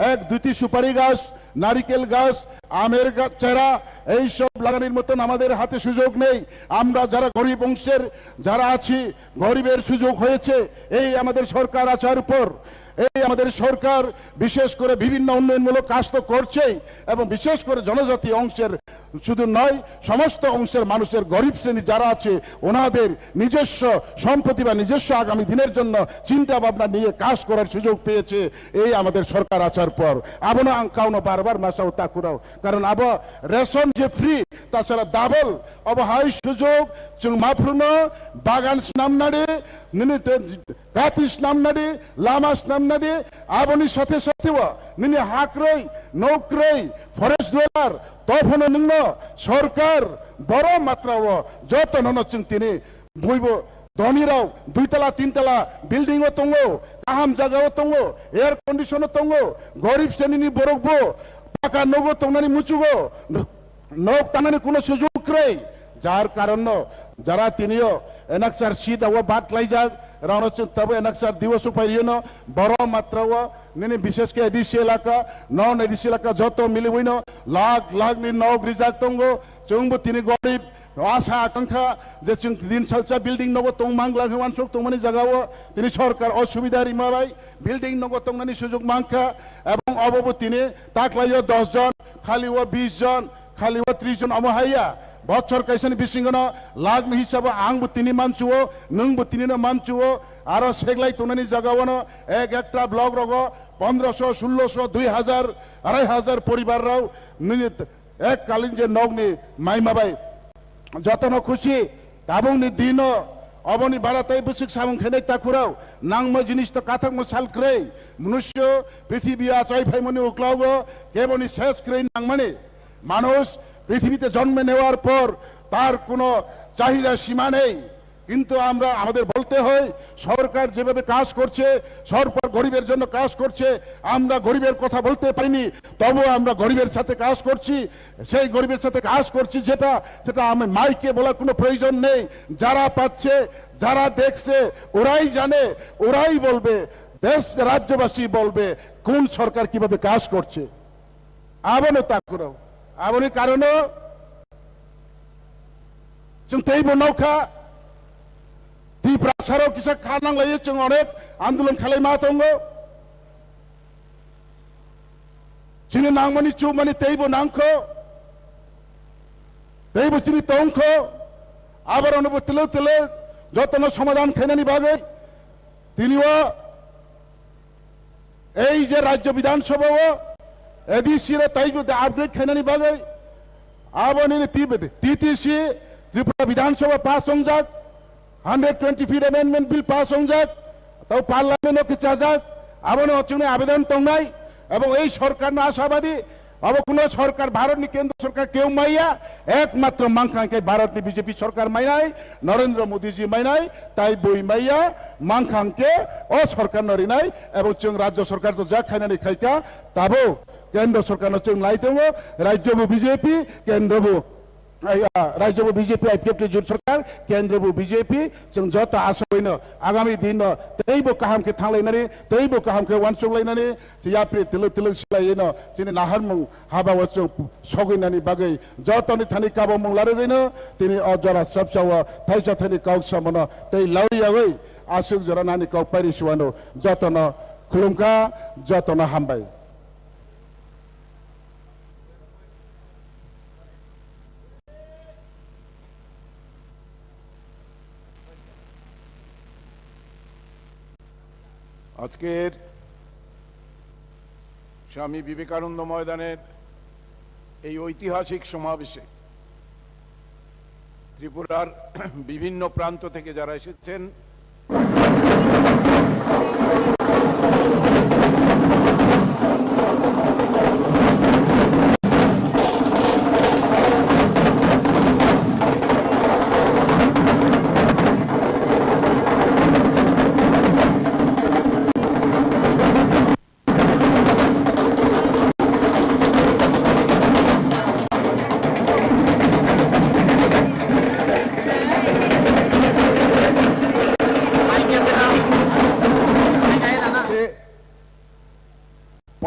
एक 2টি সুপারি গাছ নারিকেল গাছ আমের গাছ চারা এই সব লাগানোর মতন আমাদের হাতে সুযোগ নেই আমরা যারা গরিব অংশের যারা আছি গরিবের সুযোগ হয়েছে এই আমাদের সরকার আসার পর এই আমাদের সরকার বিশেষ করে বিভিন্ন উন্নয়নমূলক কাজ তো করছেই এবং বিশেষ করে জনজাতি অংশের শুধু নয় সমস্ত অংশের মানুষের গরিব শ্রেণী যারা আছে ওনাদের নিজস্ব সম্পত্তি বা নিজস্ব আগামী দিনের জন্য চিন্তা ভাবনা নিয়ে কাজ করার সুযোগ পেয়েছে এই আমাদের সরকার আসার পর আবনো আংকাউনো বারবার মাসাও তাকুরাও কারণ আব রেশন যে ফ্রি তাছাড়া ডাবল অবহাই সুযোগ जों माफ्रोमनो बागान स्नामनादि निनि गाति स्नामनादि लामा स्नामनादि आबनि साथे साथेव निनि हाक्रै नौक्रै फरेस्ट डलार तफनो नोंनो सरकार बड़ मात्राव जतन जों तिनि बयबो धनीराव 2 तला 3 तला बिल्डिंग दङो गाहाम जायगायाव दङो एयार कन्डिशन दङो गरीब श्रेणीनि बरकबो पाका नगो दंनानि मुचुगो नक तानानि कोनो सुजुग रै जार कारण जरा तिनियो एनाक्सार सीट आव बात लाइजाक रावनो जों तब एनाक्सार दिवस फाइरिनो बड़ मात्राव निनि विशेष के एडिसि इलाका नन एडिसि इलाका जत मिलिबइनो लाख लाख नि नग रिजाक दंगो जोंबो तिनि गरीब आशा आकांक्षा जे जों दिन सालसा बिल्डिं नगो तंग मांगला हवान सक तंगमानि जागाव तिनि सरकार असुविधा रिमाबाय बिल्डिं नगो तंगनानि सुजुग मांखा एवं अबबो तिनि ताकलायो 10 जन खालिव 20 जन खालिव 30 जन अमहाया बच्चर कैसे बिसिंगनो लाग हिसाब आंबो तिनि मानसुओ नोंबो तिनिनो मानसुओ आरो सेगलाय तंनानि जागावनो एक एकटा ब्लक रगो 1500 1600 2000 2500 परिवार राव एक कालीन जे नगनि माइमाबाय যতন খুশি গাबुंनि दिनो अबनि बाराताय बसिक सामं खेनै ताकुराव नांगमो जिनिस तो काथक सालक्रै मनुष्य पृथिबिया चाइफाइमनि उक्लावो केबनि शेष क्रै नांगमाने মানুষ পৃথিবীতে জন্ম নেওয়ার পর তার কোনো চাহিদা সীমা নেই কিন্তু আমরা আমাদের বলতে হয় সরকার যেভাবে কাজ করছে সরকার গরিবের জন্য কাজ করছে আমরা গরিবের কথা বলতে পারিনি তবু আমরা গরিবের সাথে কাজ করছি সেই গরিবের সাথে কাজ করছি যেটা আমি মাইকে বলার কোনো প্রয়োজন নেই যারা পাচ্ছে যারা দেখছে ওরাই জানে ওরাই বলবে দেশ রাজ্যবাসী বলবে কোন সরকার কিভাবে কাজ করছে আবনো তা করো আবনি কারণে जों तैबो नौखा दिप्रासाराव किसा खानांलायो जों अनेक आन्दोलन खालायमा दंगो जोंनि नांमानि चुमानि तैबो नांखो तैबो जोंनि तंखो आबारावनोबो तिलो तिलो যতন সমাধান খাইনানি বাগে তিনিও এই যে রাজ্য বিধানসভাও এডিসির তাইবো আপগ্রেড খাইনানি বাগে আবনি টিটিসি त्रिपुरा विधानसभा पास होंजाक 120 फीट अमेंडमेंट बिल पास होंजाक तो पार्लियामेंट के चाजाक आबनो चुने आवेदन तंगनाय एवं এই সরকার না আশাবাদী अब কোনো সরকার ভারতনি কেন্দ্র সরকার কেউ মাইয়া একমাত্র মাংখাংকে ভারতনি বিজেপি সরকার মাইনাই নরেন্দ্র মোদীজি মাইনাই তাই বই মাইয়া মাংখাংকে ও সরকার নরিনাই এবং जों রাজ্য সরকার তো যা খাইনানি খাইকা তাবো কেন্দ্র সরকার जों লাইতেও রাজ্যবো বিজেপি কেন্দ্রবো राज्यबो बीजेपी आईपीएफ जुट सरकार केंद्रबो बीजेपी जों जत आसोइनो आगामी दिन तैबो काहाम के थांलायनानै तैबो काहाम के वानसुंलायनानै याप्रि तिलो तिलो सिलायनो जोंनि नाहारमुं हाबाव जों सगैनानि बागै जतनि थानि काबो मुंलारगैनो तिनि अजरा सबसाव थाइसा थानि काउसामनो तै लाउरियावै आसुग जरानानि काउ पारिसुवानो जतन खुलुमका जतन हामबाय আজকের স্বামী বিবেকানন্দ ময়দানের এই ঐতিহাসিক সমাবেশে ত্রিপুরার বিভিন্ন প্রান্ত থেকে যারা এসেছেন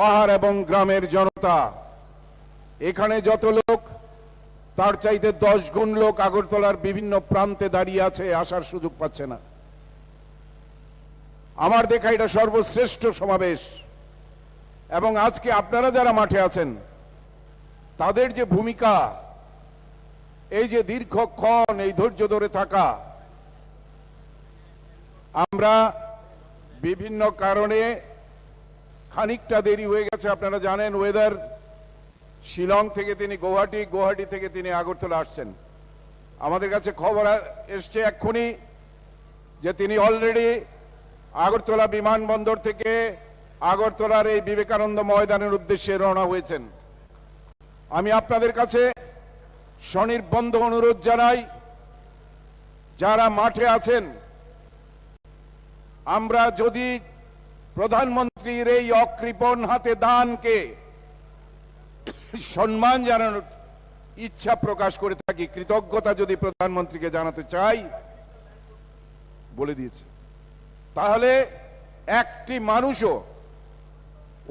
পাহাড় এবং গ্রামের জনতা এখানে যত লোক তার চাইতে 10 গুণ লোক আগরতলার বিভিন্ন প্রান্তে দাঁড়িয়ে আছে আসার সুযোগ পাচ্ছে না আমার দেখা এটা সর্বশ্রেষ্ঠ সমাবেশ এবং আজকে আপনারা যারা মাঠে আছেন তাদের যে ভূমিকা এই যে দীর্ঘক্ষণ এই ধৈর্য ধরে থাকা আমরা বিভিন্ন কারণে খানিকটা দেরি হয়ে গেছে আপনারা জানেন ওয়েদার শিলং থেকে তিনি গুয়াহাটি থেকে তিনি আগরতলা আসছেন আমাদের কাছে খবর এসছে এক্ষুনি যে তিনি অলরেডি আগরতলা বিমানবন্দর থেকে আগরতলার এই বিবেকানন্দ ময়দানের উদ্দেশ্যে রওনা হয়েছেন আমি আপনাদের কাছে সনির্বন্ধ অনুরোধ জানাই যারা মাঠে আছেন আমরা যদি প্রধানমন্ত্রীর এই অকৃপণ হাতে দানকে সম্মান জানানোর ইচ্ছা প্রকাশ করে থাকি কৃতজ্ঞতা যদি প্রধানমন্ত্রীকে জানাতে চাই বলে দিয়েছে তাহলে একটি মানুষও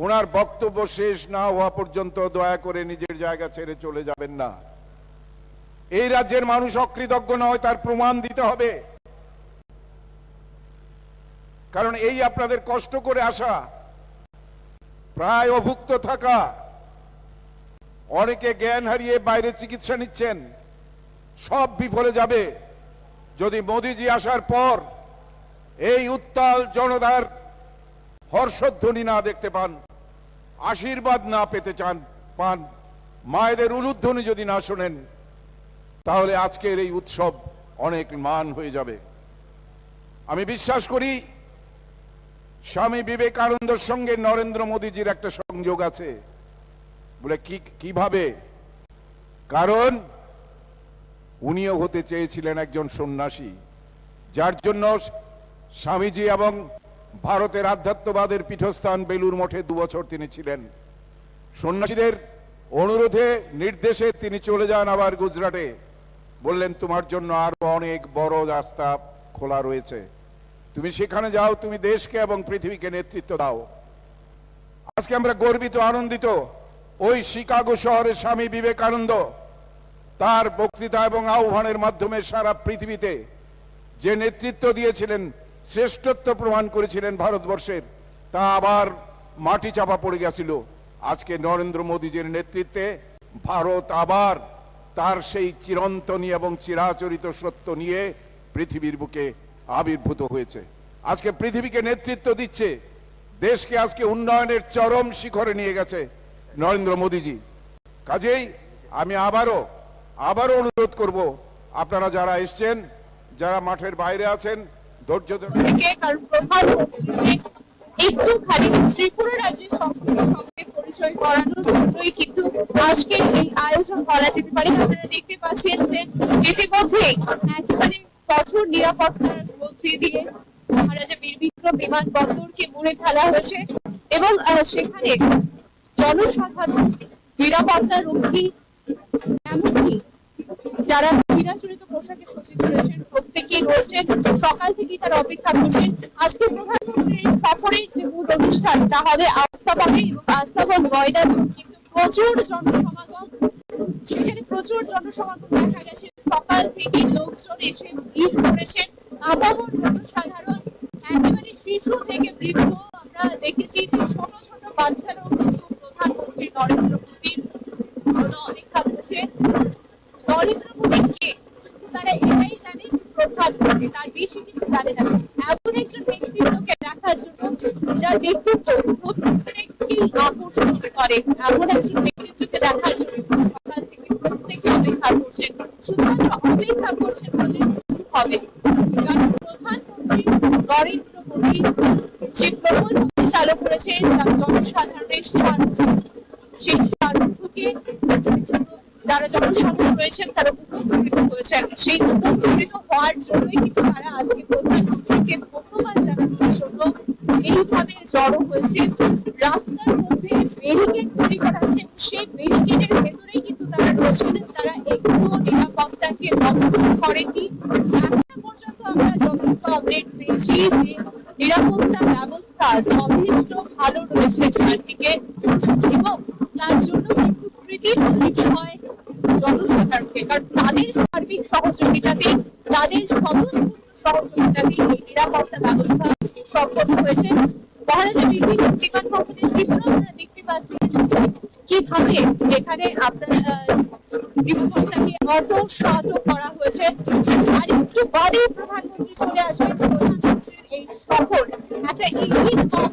ওনার বক্তব্য শেষ না হওয়া পর্যন্ত দয়া করে নিজের জায়গা ছেড়ে চলে যাবেন না এই রাজ্যের মানুষ অকৃতজ্ঞ নয় তার প্রমাণ দিতে হবে কারণ এই আপনাদের কষ্ট করে আসা প্রায় অভুক্ত থাকা অনেকে জ্ঞান হারিয়ে বাইরে চিকিৎসা নিচ্ছেন সব বিফলে যাবে যদি মোদিজি আসার পর এই উত্তাল জনতার হর্ষধ্বনি না দেখতে পান আশীর্বাদ না পেতে পান মায়েদের উলুধ্বনি যদি না শোনেন তাহলে আজকের এই উৎসব অনেক মান হয়ে যাবে। আমি বিশ্বাস করি স্বামী বিবেকানন্দের সঙ্গে নরেন্দ্র মোদীজির একটা সংযোগ আছে। বলে কিভাবে? কারণ উনিও হতে চেয়েছিলেন একজন সন্ন্যাসী, যার জন্য স্বামীজি এবং ভারতের আধ্যাত্মবাদের পীঠস্থান বেলুর মঠে 2 বছর তিনি ছিলেন। সন্ন্যাসীদের অনুরোধে নির্দেশে তিনি চলে যান আবার গুজরাটে। বললেন তোমার জন্য আরো অনেক বড় রাস্তা খোলা রয়েছে, তুমি সেখানে যাও, তুমি দেশকে এবং পৃথিবীকে নেতৃত্ব দাও। আজকে আমরা গর্বিত, আনন্দিত। ওই শিকাগো শহরে স্বামী বিবেকানন্দ তার বক্তৃতা এবং আহ্বানের মাধ্যমে সারা পৃথিবীতে যে নেতৃত্ব দিয়েছিলেন, শ্রেষ্ঠত্ব প্রমাণ করেছিলেন ভারতবর্ষের, তা আবার মাটি চাপা পড়ে গেছিল। আজকে নরেন্দ্র মোদীজির নেতৃত্বে ভারত আবার তার সেই চিরন্তনী এবং চিরাচরিত সত্য নিয়ে পৃথিবীর বুকে আবির্ভূত হয়েছে। আজকে পৃথিবীকে নেতৃত্ব দিচ্ছে, দেশকে আজকে উন্নয়নের চরম শিখরে নিয়ে গেছে নরেন্দ্র মোদীজি। কাজেই আমি আবারও অনুরোধ করব, আপনারা যারা এসছেন, যারা মাঠের বাইরে আছেন, ধৈর্য ধরে। কারণ প্রধানমন্ত্রী একটুখানি ত্রিপুরা রাজ্যের সংস্কৃতির সঙ্গে পরিচয় করানোর জন্যই কিন্তু আজকে এই আয়োজন করা যেতে পারে। আপনারা দেখতে পাচ্ছেন যে ইতিমধ্যে একেবারে কঠোর নিরাপত্তার মধ্যে দিয়ে মহারাজা বীর বিক্রম বিমানবন্দরকে মুড়ে ফেলা হয়েছে এবং সেখানে জনসাধারণ, নিরাপত্তা রক্ষী, এমনকি যারা চিরাচরিত পোশাকে সজ্জিত রয়েছেন প্রত্যেকেই রয়েছেন। সকাল থেকেই তারা অপেক্ষা করছেন। আজকে প্রধানমন্ত্রীর সফরের যে মূল অনুষ্ঠান তা হবে আস্থাবনে, এবং আস্থাবন গয়না কিন্তু প্রচুর জনসমাগম, সেখানে প্রচুর জনসমাগম দেখা গেছে। সকাল থেকে লোকজন এসে ভিড় করেছেন, আপামর জনসাধারণ, একেবারে শিশু থেকে বৃদ্ধ। আমরা দেখেছি যে ছোট ছোট বাচ্চারাও কিন্তু প্রধানমন্ত্রী নরেন্দ্র মোদীর অপেক্ষা করছে। নরেন্দ্র মোদী কে? তারা এটাই জানে যে প্রধানমন্ত্রী, তার বেশি কিছু জানে না। এমন একজন ব্যক্তিত্বকে দেখার জন্য যার ব্যক্তিত্ব প্রত্যেককেই আকর্ষণ করে, এমন একজন ব্যক্তিত্বকে দেখার জন্য সকাল থেকে প্রত্যেকে অপেক্ষা করছেন। শুধুমাত্র অপেক্ষা করছেন বলে হবে, কারণ প্রধানমন্ত্রী নরেন্দ্র মোদী যে প্রকল্পটি চালু করেছে, যার জনসাধারণের স্বার্থ, সেই স্বার্থকে যারা জনসাধারণ রয়েছেন তারা উপকৃত হয়েছেন। সেই উপকৃত হওয়ার জন্যই কিন্তু তারা আজকে প্রধানমন্ত্রীকে ধন্যবাদ জানানোর জন্য এইভাবে জড়ো হয়েছে। রাস্তার মধ্যে ব্যারিকেড তৈরি করা হচ্ছে, সেই ব্যারিকেডের ভেতরেই কিন্তু তারা রয়েছেন। তারা একটু নিরাপত্তাকে লঙ্ঘন করেনি। এখনো পর্যন্ত আমরা যতটুকু আপডেট পেয়েছি যে নিরাপত্তা ব্যবস্থা যথেষ্ট ভালো রয়েছে চারদিকে, এবং তার জন্য কিন্তু কৃতিত্ব দিতে হয় জনসাধারণকে, কারণ তাদের সার্বিক সহযোগিতাতে, তাদের স্বতঃস্ফূর্ত সহযোগিতাতে এই নিরাপত্তা ব্যবস্থা সম্পন্ন হয়েছে। মহারাজা বীর বিক্রম বিমানবন্দরে ত্রিপুরা আমরা দেখতে পাচ্ছি কিভাবে এখানে আপনার নিরাপত্তাকে অটো সাহায্য করা হয়েছে। আর একটু বাদে প্রধানমন্ত্রী চলে আসবেন। প্রধানমন্ত্রীর এই সফর একটা ইঙ্গিততম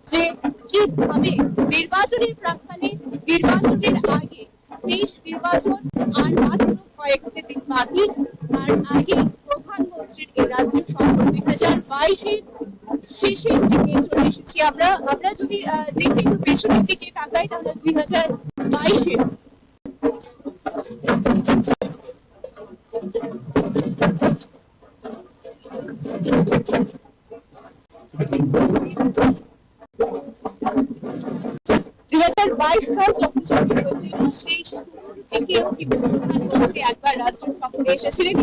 যে কিভাবে নির্বাচনের প্রাক্কালে, নির্বাচনের আগে, দেশ নির্বাচন আর মাত্র কয়েকটি দিন বাকি, তার আগে প্রধানমন্ত্রীর এই রাজ্য সফর 2022-এর শেষের দিকে চলে এসেছি আমরা। যদি দেখি একটু পেছনের দিকে তাকাই, তাহলে 2022-এ সেই শুরুর থেকেও কিন্তু প্রধানমন্ত্রী একবার রাজ্য সফরে এসেছিলেন।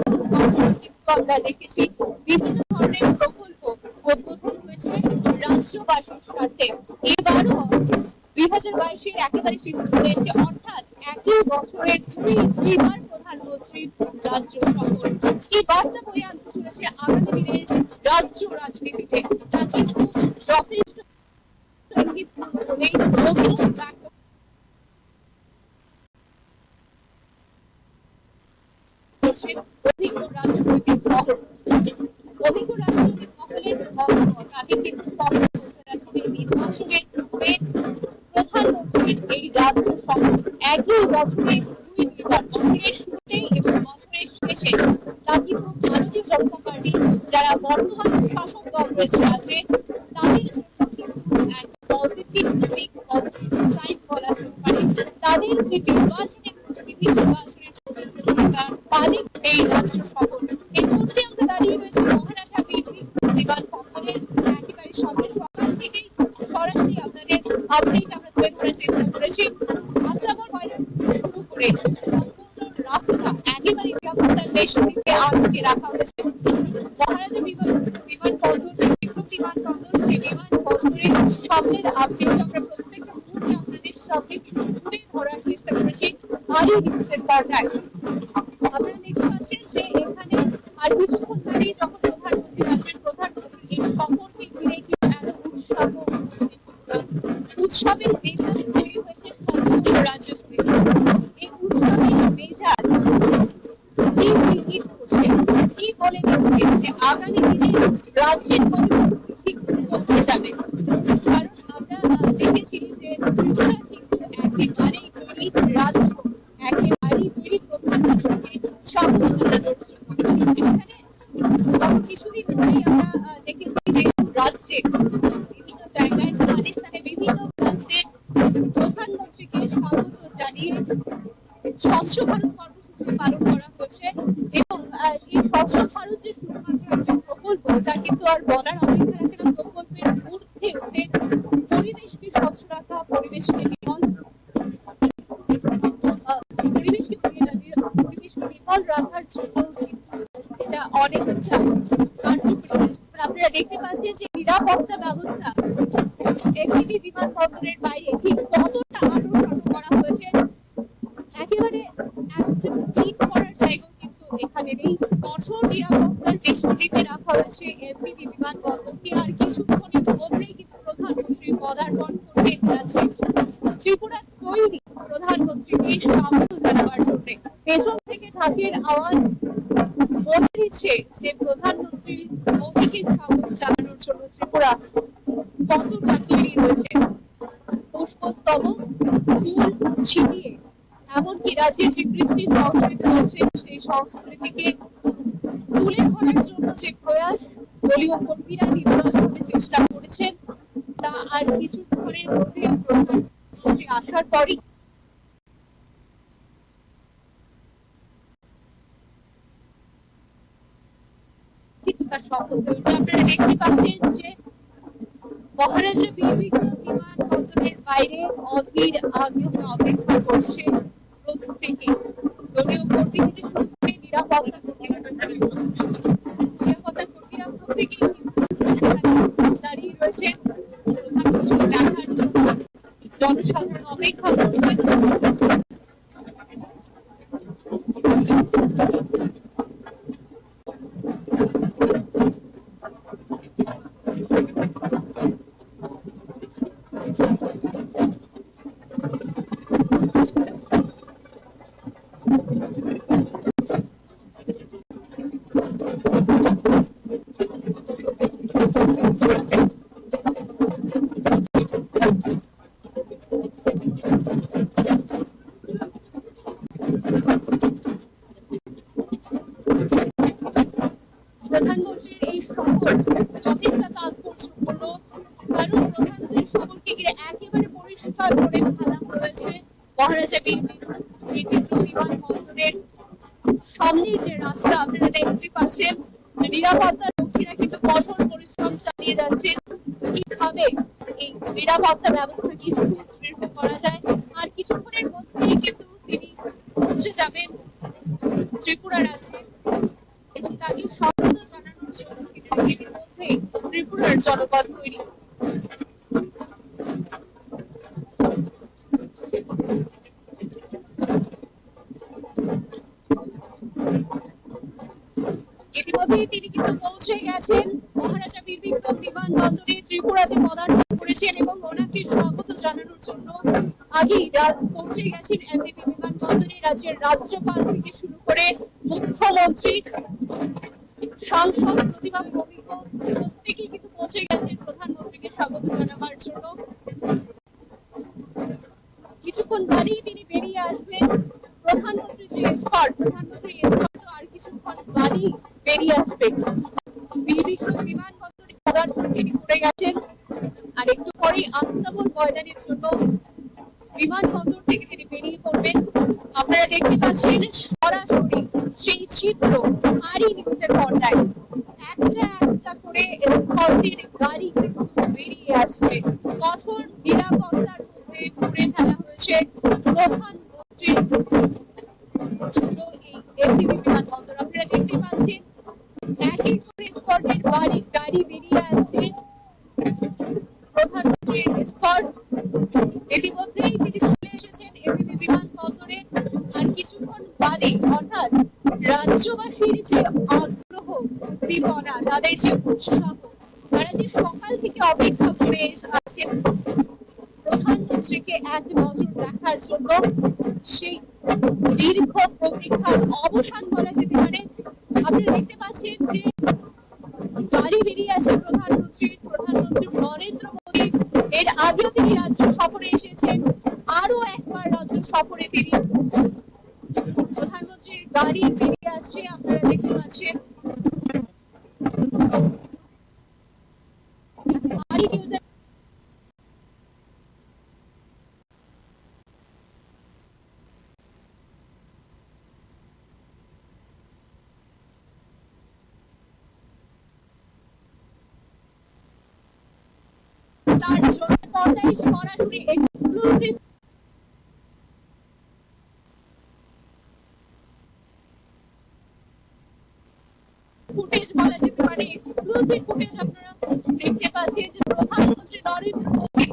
আমরা দেখেছি বিভিন্ন ধরনের প্রকল্প উদ্বোধন হয়েছে রাজ্যবাসীর স্বার্থে। এবারও 2022-এর একেবারে শুরু হয়েছে, অর্থাৎ একই বছরে দুইবার প্রধানমন্ত্রীর রাজ্য সফর। এই বার্তা বয়ে আনতে চলেছে আগামী দিনের রাজ্য রাজনীতিতে, যা কিন্তু যথেষ্ট ইঙ্গিতপূর্ণ বলেই অভিযোগ ব্যক্ত অভিজ্ঞ রাজনৈতিক মহল। অভিজ্ঞ রাজনৈতিক মহলের মতামত তাদের কিন্তু স্পষ্ট বোঝা যাচ্ছে যে নির্বাচনের পূর্বে প্রধানমন্ত্রীর এই রাজ্য সফর একই বছরে দুইবার, বছরের শুরুতেই এবং বছর ভারতীয় জনতা পার্টি যারা বর্তমান শাসক দল রয়েছে রাজ্যে তাদের এক পজিটিভ দিক পজিটিভ সাইড বলা যেতে পারে তাদের যে নির্বাচনের নির্বাচনের তাদের এই রাজ্য সফর এই মুহূর্তে আমরা দাঁড়িয়ে রয়েছে মহারাজা বিমান বন্দরের একেবারে সামনে সকাল থেকেই সরাসরি আপনাদের আপডেট আমরা তুলে ধরার চেষ্টা করেছি আসলামর ময়দান শুরু করে সম্পূর্ণ রাস্তা একেবারে নিরাপত্তার বেষ্টনীতে আটকে রাখা হয়েছে মহারাজা বিমান বন্দর বিমান বন্দর সেই বিমান বন্দরের সামনের আপডেট আমরা প্রত্যেকটা মুহূর্তে আপনাদের সামনে তুলে ধরার চেষ্টা করেছি আরও নিউজের পর্দায় আপনারা দেখতে পাচ্ছেন যে এখানে আর কিছুক্ষণ ধরেই যখন প্রধানমন্ত্রী আসবেন প্রধানমন্ত্রী এই সফরকে ঘিরে কিন্তু একটা উৎসবের মেজাজ তৈরি হয়েছে সমগ্র রাজ্য জুড়ে এই উৎসবের মেজাজ কি ইঙ্গিত করছে কি বলে দিচ্ছে যে আগামী দিনে রাজ্যের পরিবর্তন ঠিক কোথায় যাবে কারণ আমরা দেখেছি যে ত্রিপুরা কিন্তু একেবারেই তৈরি রাজ্য একেবারেই তৈরি প্রধানমন্ত্রীকে স্বাগত জানানোর জন্য এখানে গত কিছুদিন ধরেই আমরা দেখেছি যে রাজ্যে বিভিন্ন জায়গায় স্থানে স্থানে বিভিন্ন প্রান্তের প্রধানমন্ত্রীকে স্বাগত জানিয়ে স্বচ্ছ ভারত কর্মসূচি পালন করা হয়েছে এবং এই স্বচ্ছ ভারত যে শুধুমাত্র একটা প্রকল্প তা কিন্তু আর বলার অপেক্ষা রাখে না প্রকল্পের ঊর্ধ্বে উঠে পরিবেশকে স্বচ্ছ রাখা পরিবেশকে নির্মল রাখার জন্য এটা অনেকটা কার্যকরী আপনারা দেখতে পাচ্ছেন যে নিরাপত্তা ব্যবস্থা এমনি বিমানবন্দরের বাইরে ঠিক কতটা আরো করা হয়েছে একেবারে ঠিক করার জায়গাও কিন্তু এখানে নেই কঠোর নিরাপত্তার বেষ্টনীতে রাখা হয়েছে এমনি বিমানবন্দরকে আর কিছুক্ষণের মধ্যেই কিন্তু প্রধানমন্ত্রী পদার্পণ করতে যাচ্ছে ত্রিপুরা তৈরি প্রধানমন্ত্রীকে স্বাগত জানাবার জন্য পেছন থেকে ঢাকের আওয়াজ বলে দিচ্ছে যে প্রধানমন্ত্রী মোদীকে স্বাগত জানানোর জন্য ত্রিপুরা কতটা তৈরি রয়েছে পুষ্পস্তবক ফুল ছিটিয়ে এমনকি রাজ্যের যে কৃষ্টি সংস্কৃতি রয়েছে সেই সংস্কৃতিকে তুলে ধরার জন্য যে প্রয়াস দলীয় কর্মীরা নির্বাচন করতে চেষ্টা করেছেন তা আর কিছুক্ষণের মধ্যে প্রধানমন্ত্রী আসার পরই আপনারা দেখতে পাচ্ছেন যে মহারাজা বিমান বন্দরের বাইরে অধীর আগ্রহে অপেক্ষা করছে প্রত্যেকে দলীয় কর্মী থেকে শুরু করে নিরাপত্তা কর্মীরা প্রত্যেকেই দাঁড়িয়ে রয়েছে প্রধানমন্ত্রী দেখার জন্য জনসাধারণ অপেক্ষা করছে প্রধানমন্ত্রীর এই সফর যথেষ্ট তাৎপর্যপূর্ণ কারণ প্রধানমন্ত্রীর সফরকে ঘিরে একেবারে পরিষ্কার করে ফেলা হয়েছে মহারাজা বিমানবন্দরের সামনের যে রাস্তা আপনারা দেখতে পাচ্ছেন নিরাপত্তা রক্ষীরা কিন্তু কঠোর পরিশ্রম চালিয়ে যাচ্ছে কিভাবে এই নিরাপত্তা ব্যবস্থাকে সুদৃঢ় করা যায় আর কিছুক্ষণের মধ্যেই কিন্তু তিনি পৌঁছে যাবেন ত্রিপুরা রাজ্যে এবং তাকে স্বাগত জানানোর জন্য ইতিমধ্যে ত্রিপুরার জনগণ তৈরি ইতিমধ্যে তিনি কিন্তু পৌঁছে গেছেন মহারাজা বিমানবন্দরে ত্রিপুরাতে পদার্পণ করেছেন এবং ওনাকে স্বাগত জানানোর জন্য আগেই পৌঁছে গেছেন এমবিপি বিমানবন্দরে রাজ্যের রাজ্যপাল থেকে শুরু করে মুখ্যমন্ত্রী সাংসদ প্রতিভা প্রমুখ প্রত্যেকেই কিন্তু পৌঁছে গেছেন প্রধানমন্ত্রীকে স্বাগত জানাবার জন্য কিছুক্ষণ বাদেই তিনি বেরিয়ে আসবেন প্রধানমন্ত্রী যে স্পট আর কিছুক্ষণ গাড়ি বেরিয়ে আসবে। বিমানবন্দরে তিনি ঘুরে গেছেন, আর একটু পরেই আস্তাবল ময়দানের জন্য বিমানবন্দর থেকে তিনি বেরিয়ে পড়বেন। আপনারা দেখতে পাচ্ছেন সরাসরি সেই চিত্র আরই নিউজের পর্দায়। একটা একটা করে এসকর্টের গাড়ি কিন্তু বেরিয়ে আসছে। কঠোর নিরাপত্তার মধ্যে ঘুরে ফেলা হয়েছে প্রধানমন্ত্রীর জন্য এই এমপিবি বিমানবন্দর। আপনারা দেখতে পাচ্ছেন একই করে এসকর্টের গাড়ি বেরিয়ে আসছে। প্রধানমন্ত্রীর এসকর্ট ইতিমধ্যেই তিনি চলে এসেছেন এমপিবি বিমানবন্দরে। আর কিছুক্ষণ বাদে অর্থাৎ রাজ্যবাসীর যে আগ্রহ উদ্দীপনা, তাদের যে উৎসাহ, তারা যে সকাল থেকে অপেক্ষা করে আছেন প্রধানমন্ত্রীকে এক নজর দেখার জন্য, সেই দীর্ঘ প্রতীক্ষার অবসান বলা যেতে পারে। আপনারা দেখতে পাচ্ছেন যে গাড়ি বেরিয়ে আসে প্রধানমন্ত্রী নরেন্দ্র মোদী। এর আগেও তিনি রাজ্য সফরে এসেছেন, আরো একবার রাজ্য সফরে তিনি প্রধানমন্ত্রীর গাড়ি বেরিয়ে আসছে। আপনারা দেখতে পাচ্ছেন গাড়ি নিউজের তার জন্য পর্দায় সরাসরি এক্সক্লুসিভ ফুটেজ বলা যেতে পারে, এক্সক্লুসিভ ফুটেজ আপনারা দেখতে পাচ্ছেন যে প্রধানমন্ত্রী নরেন্দ্র মোদী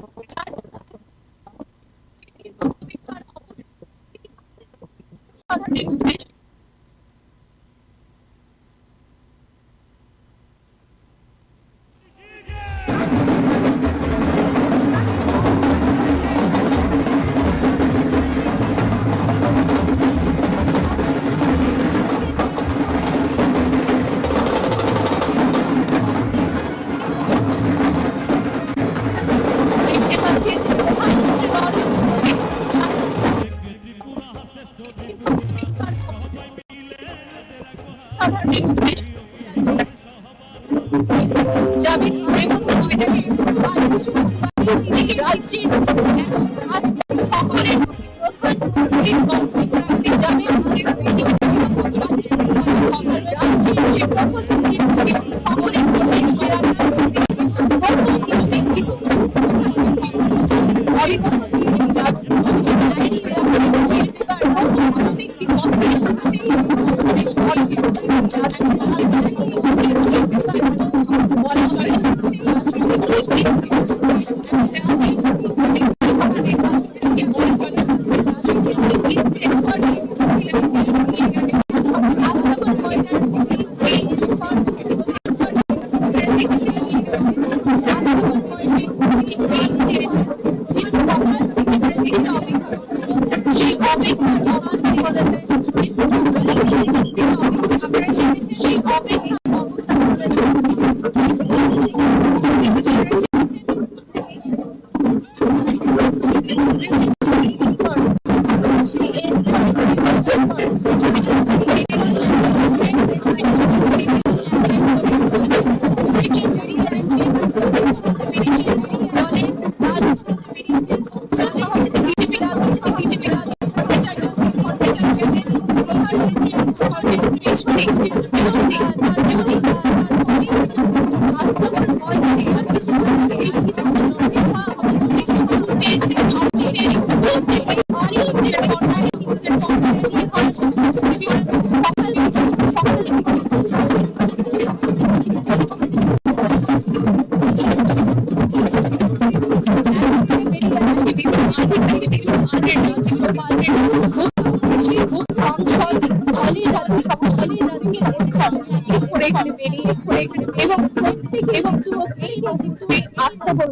আস্তাবল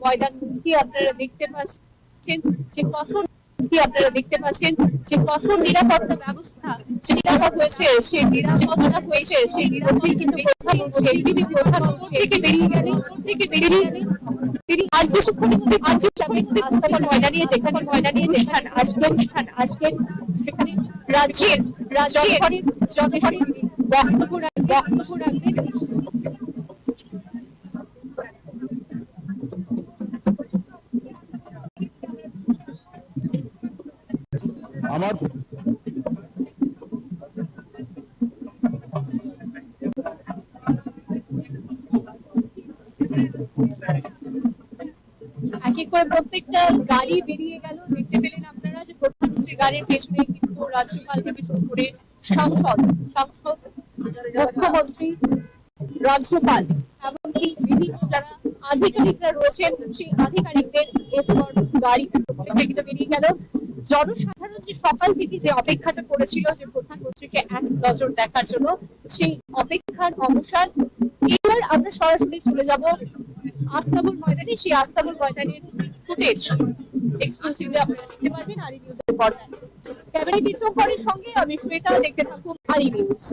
ময়দান কি আপনারা দেখতে পাচ্ছেন যে কঠোর নিরাপত্তা ব্যবস্থা যেটা হয়েছে, সেই নিরাপত্তা হয়েছে, সেই নিরাপত্তা কিন্তু প্রধানমন্ত্রী থেকে বেরিয়ে গেলেন তিনি আর কিছুক্ষণের মধ্যে আস্তাবল ময়দানে যেখানে আজকের সেখানে রাজ্যের জনগণের বক্তব্য রাখবেন। আমার এক এক করে প্রত্যেকটা গাড়ি বেরিয়ে গেল। দেখতে পেলেন আপনারা যে প্রধানমন্ত্রী গাড়ির পেছনে কিন্তু রাজ্যপাল থেকে শুরু করে সাংসদ, মুখ্যমন্ত্রী, রাজ্যপাল এমনকি বিভিন্ন যারা আধিকারিকরা রয়েছেন সেই আধিকারিকদের এসকর্ট গাড়ি প্রত্যেকটা বেরিয়ে গেল। জনসাধারণ যে সকাল থেকে যে অপেক্ষাটা করেছিল যে প্রধানমন্ত্রীকে এক নজর দেখার জন্য, সেই অপেক্ষার অবসান। এবার আমরা সরাসরি চলে যাব আস্তাবল ময়দানে। সেই আস্তাবল ময়দানের ফুটেজ এক্সক্লুসিভলি আপনারা দেখতে পারবেন আরি নিউজের পর্দায়। ক্যামেরা চিত্রকরের সঙ্গে আমি শ্বেতা, দেখতে থাকুন আরি নিউজ।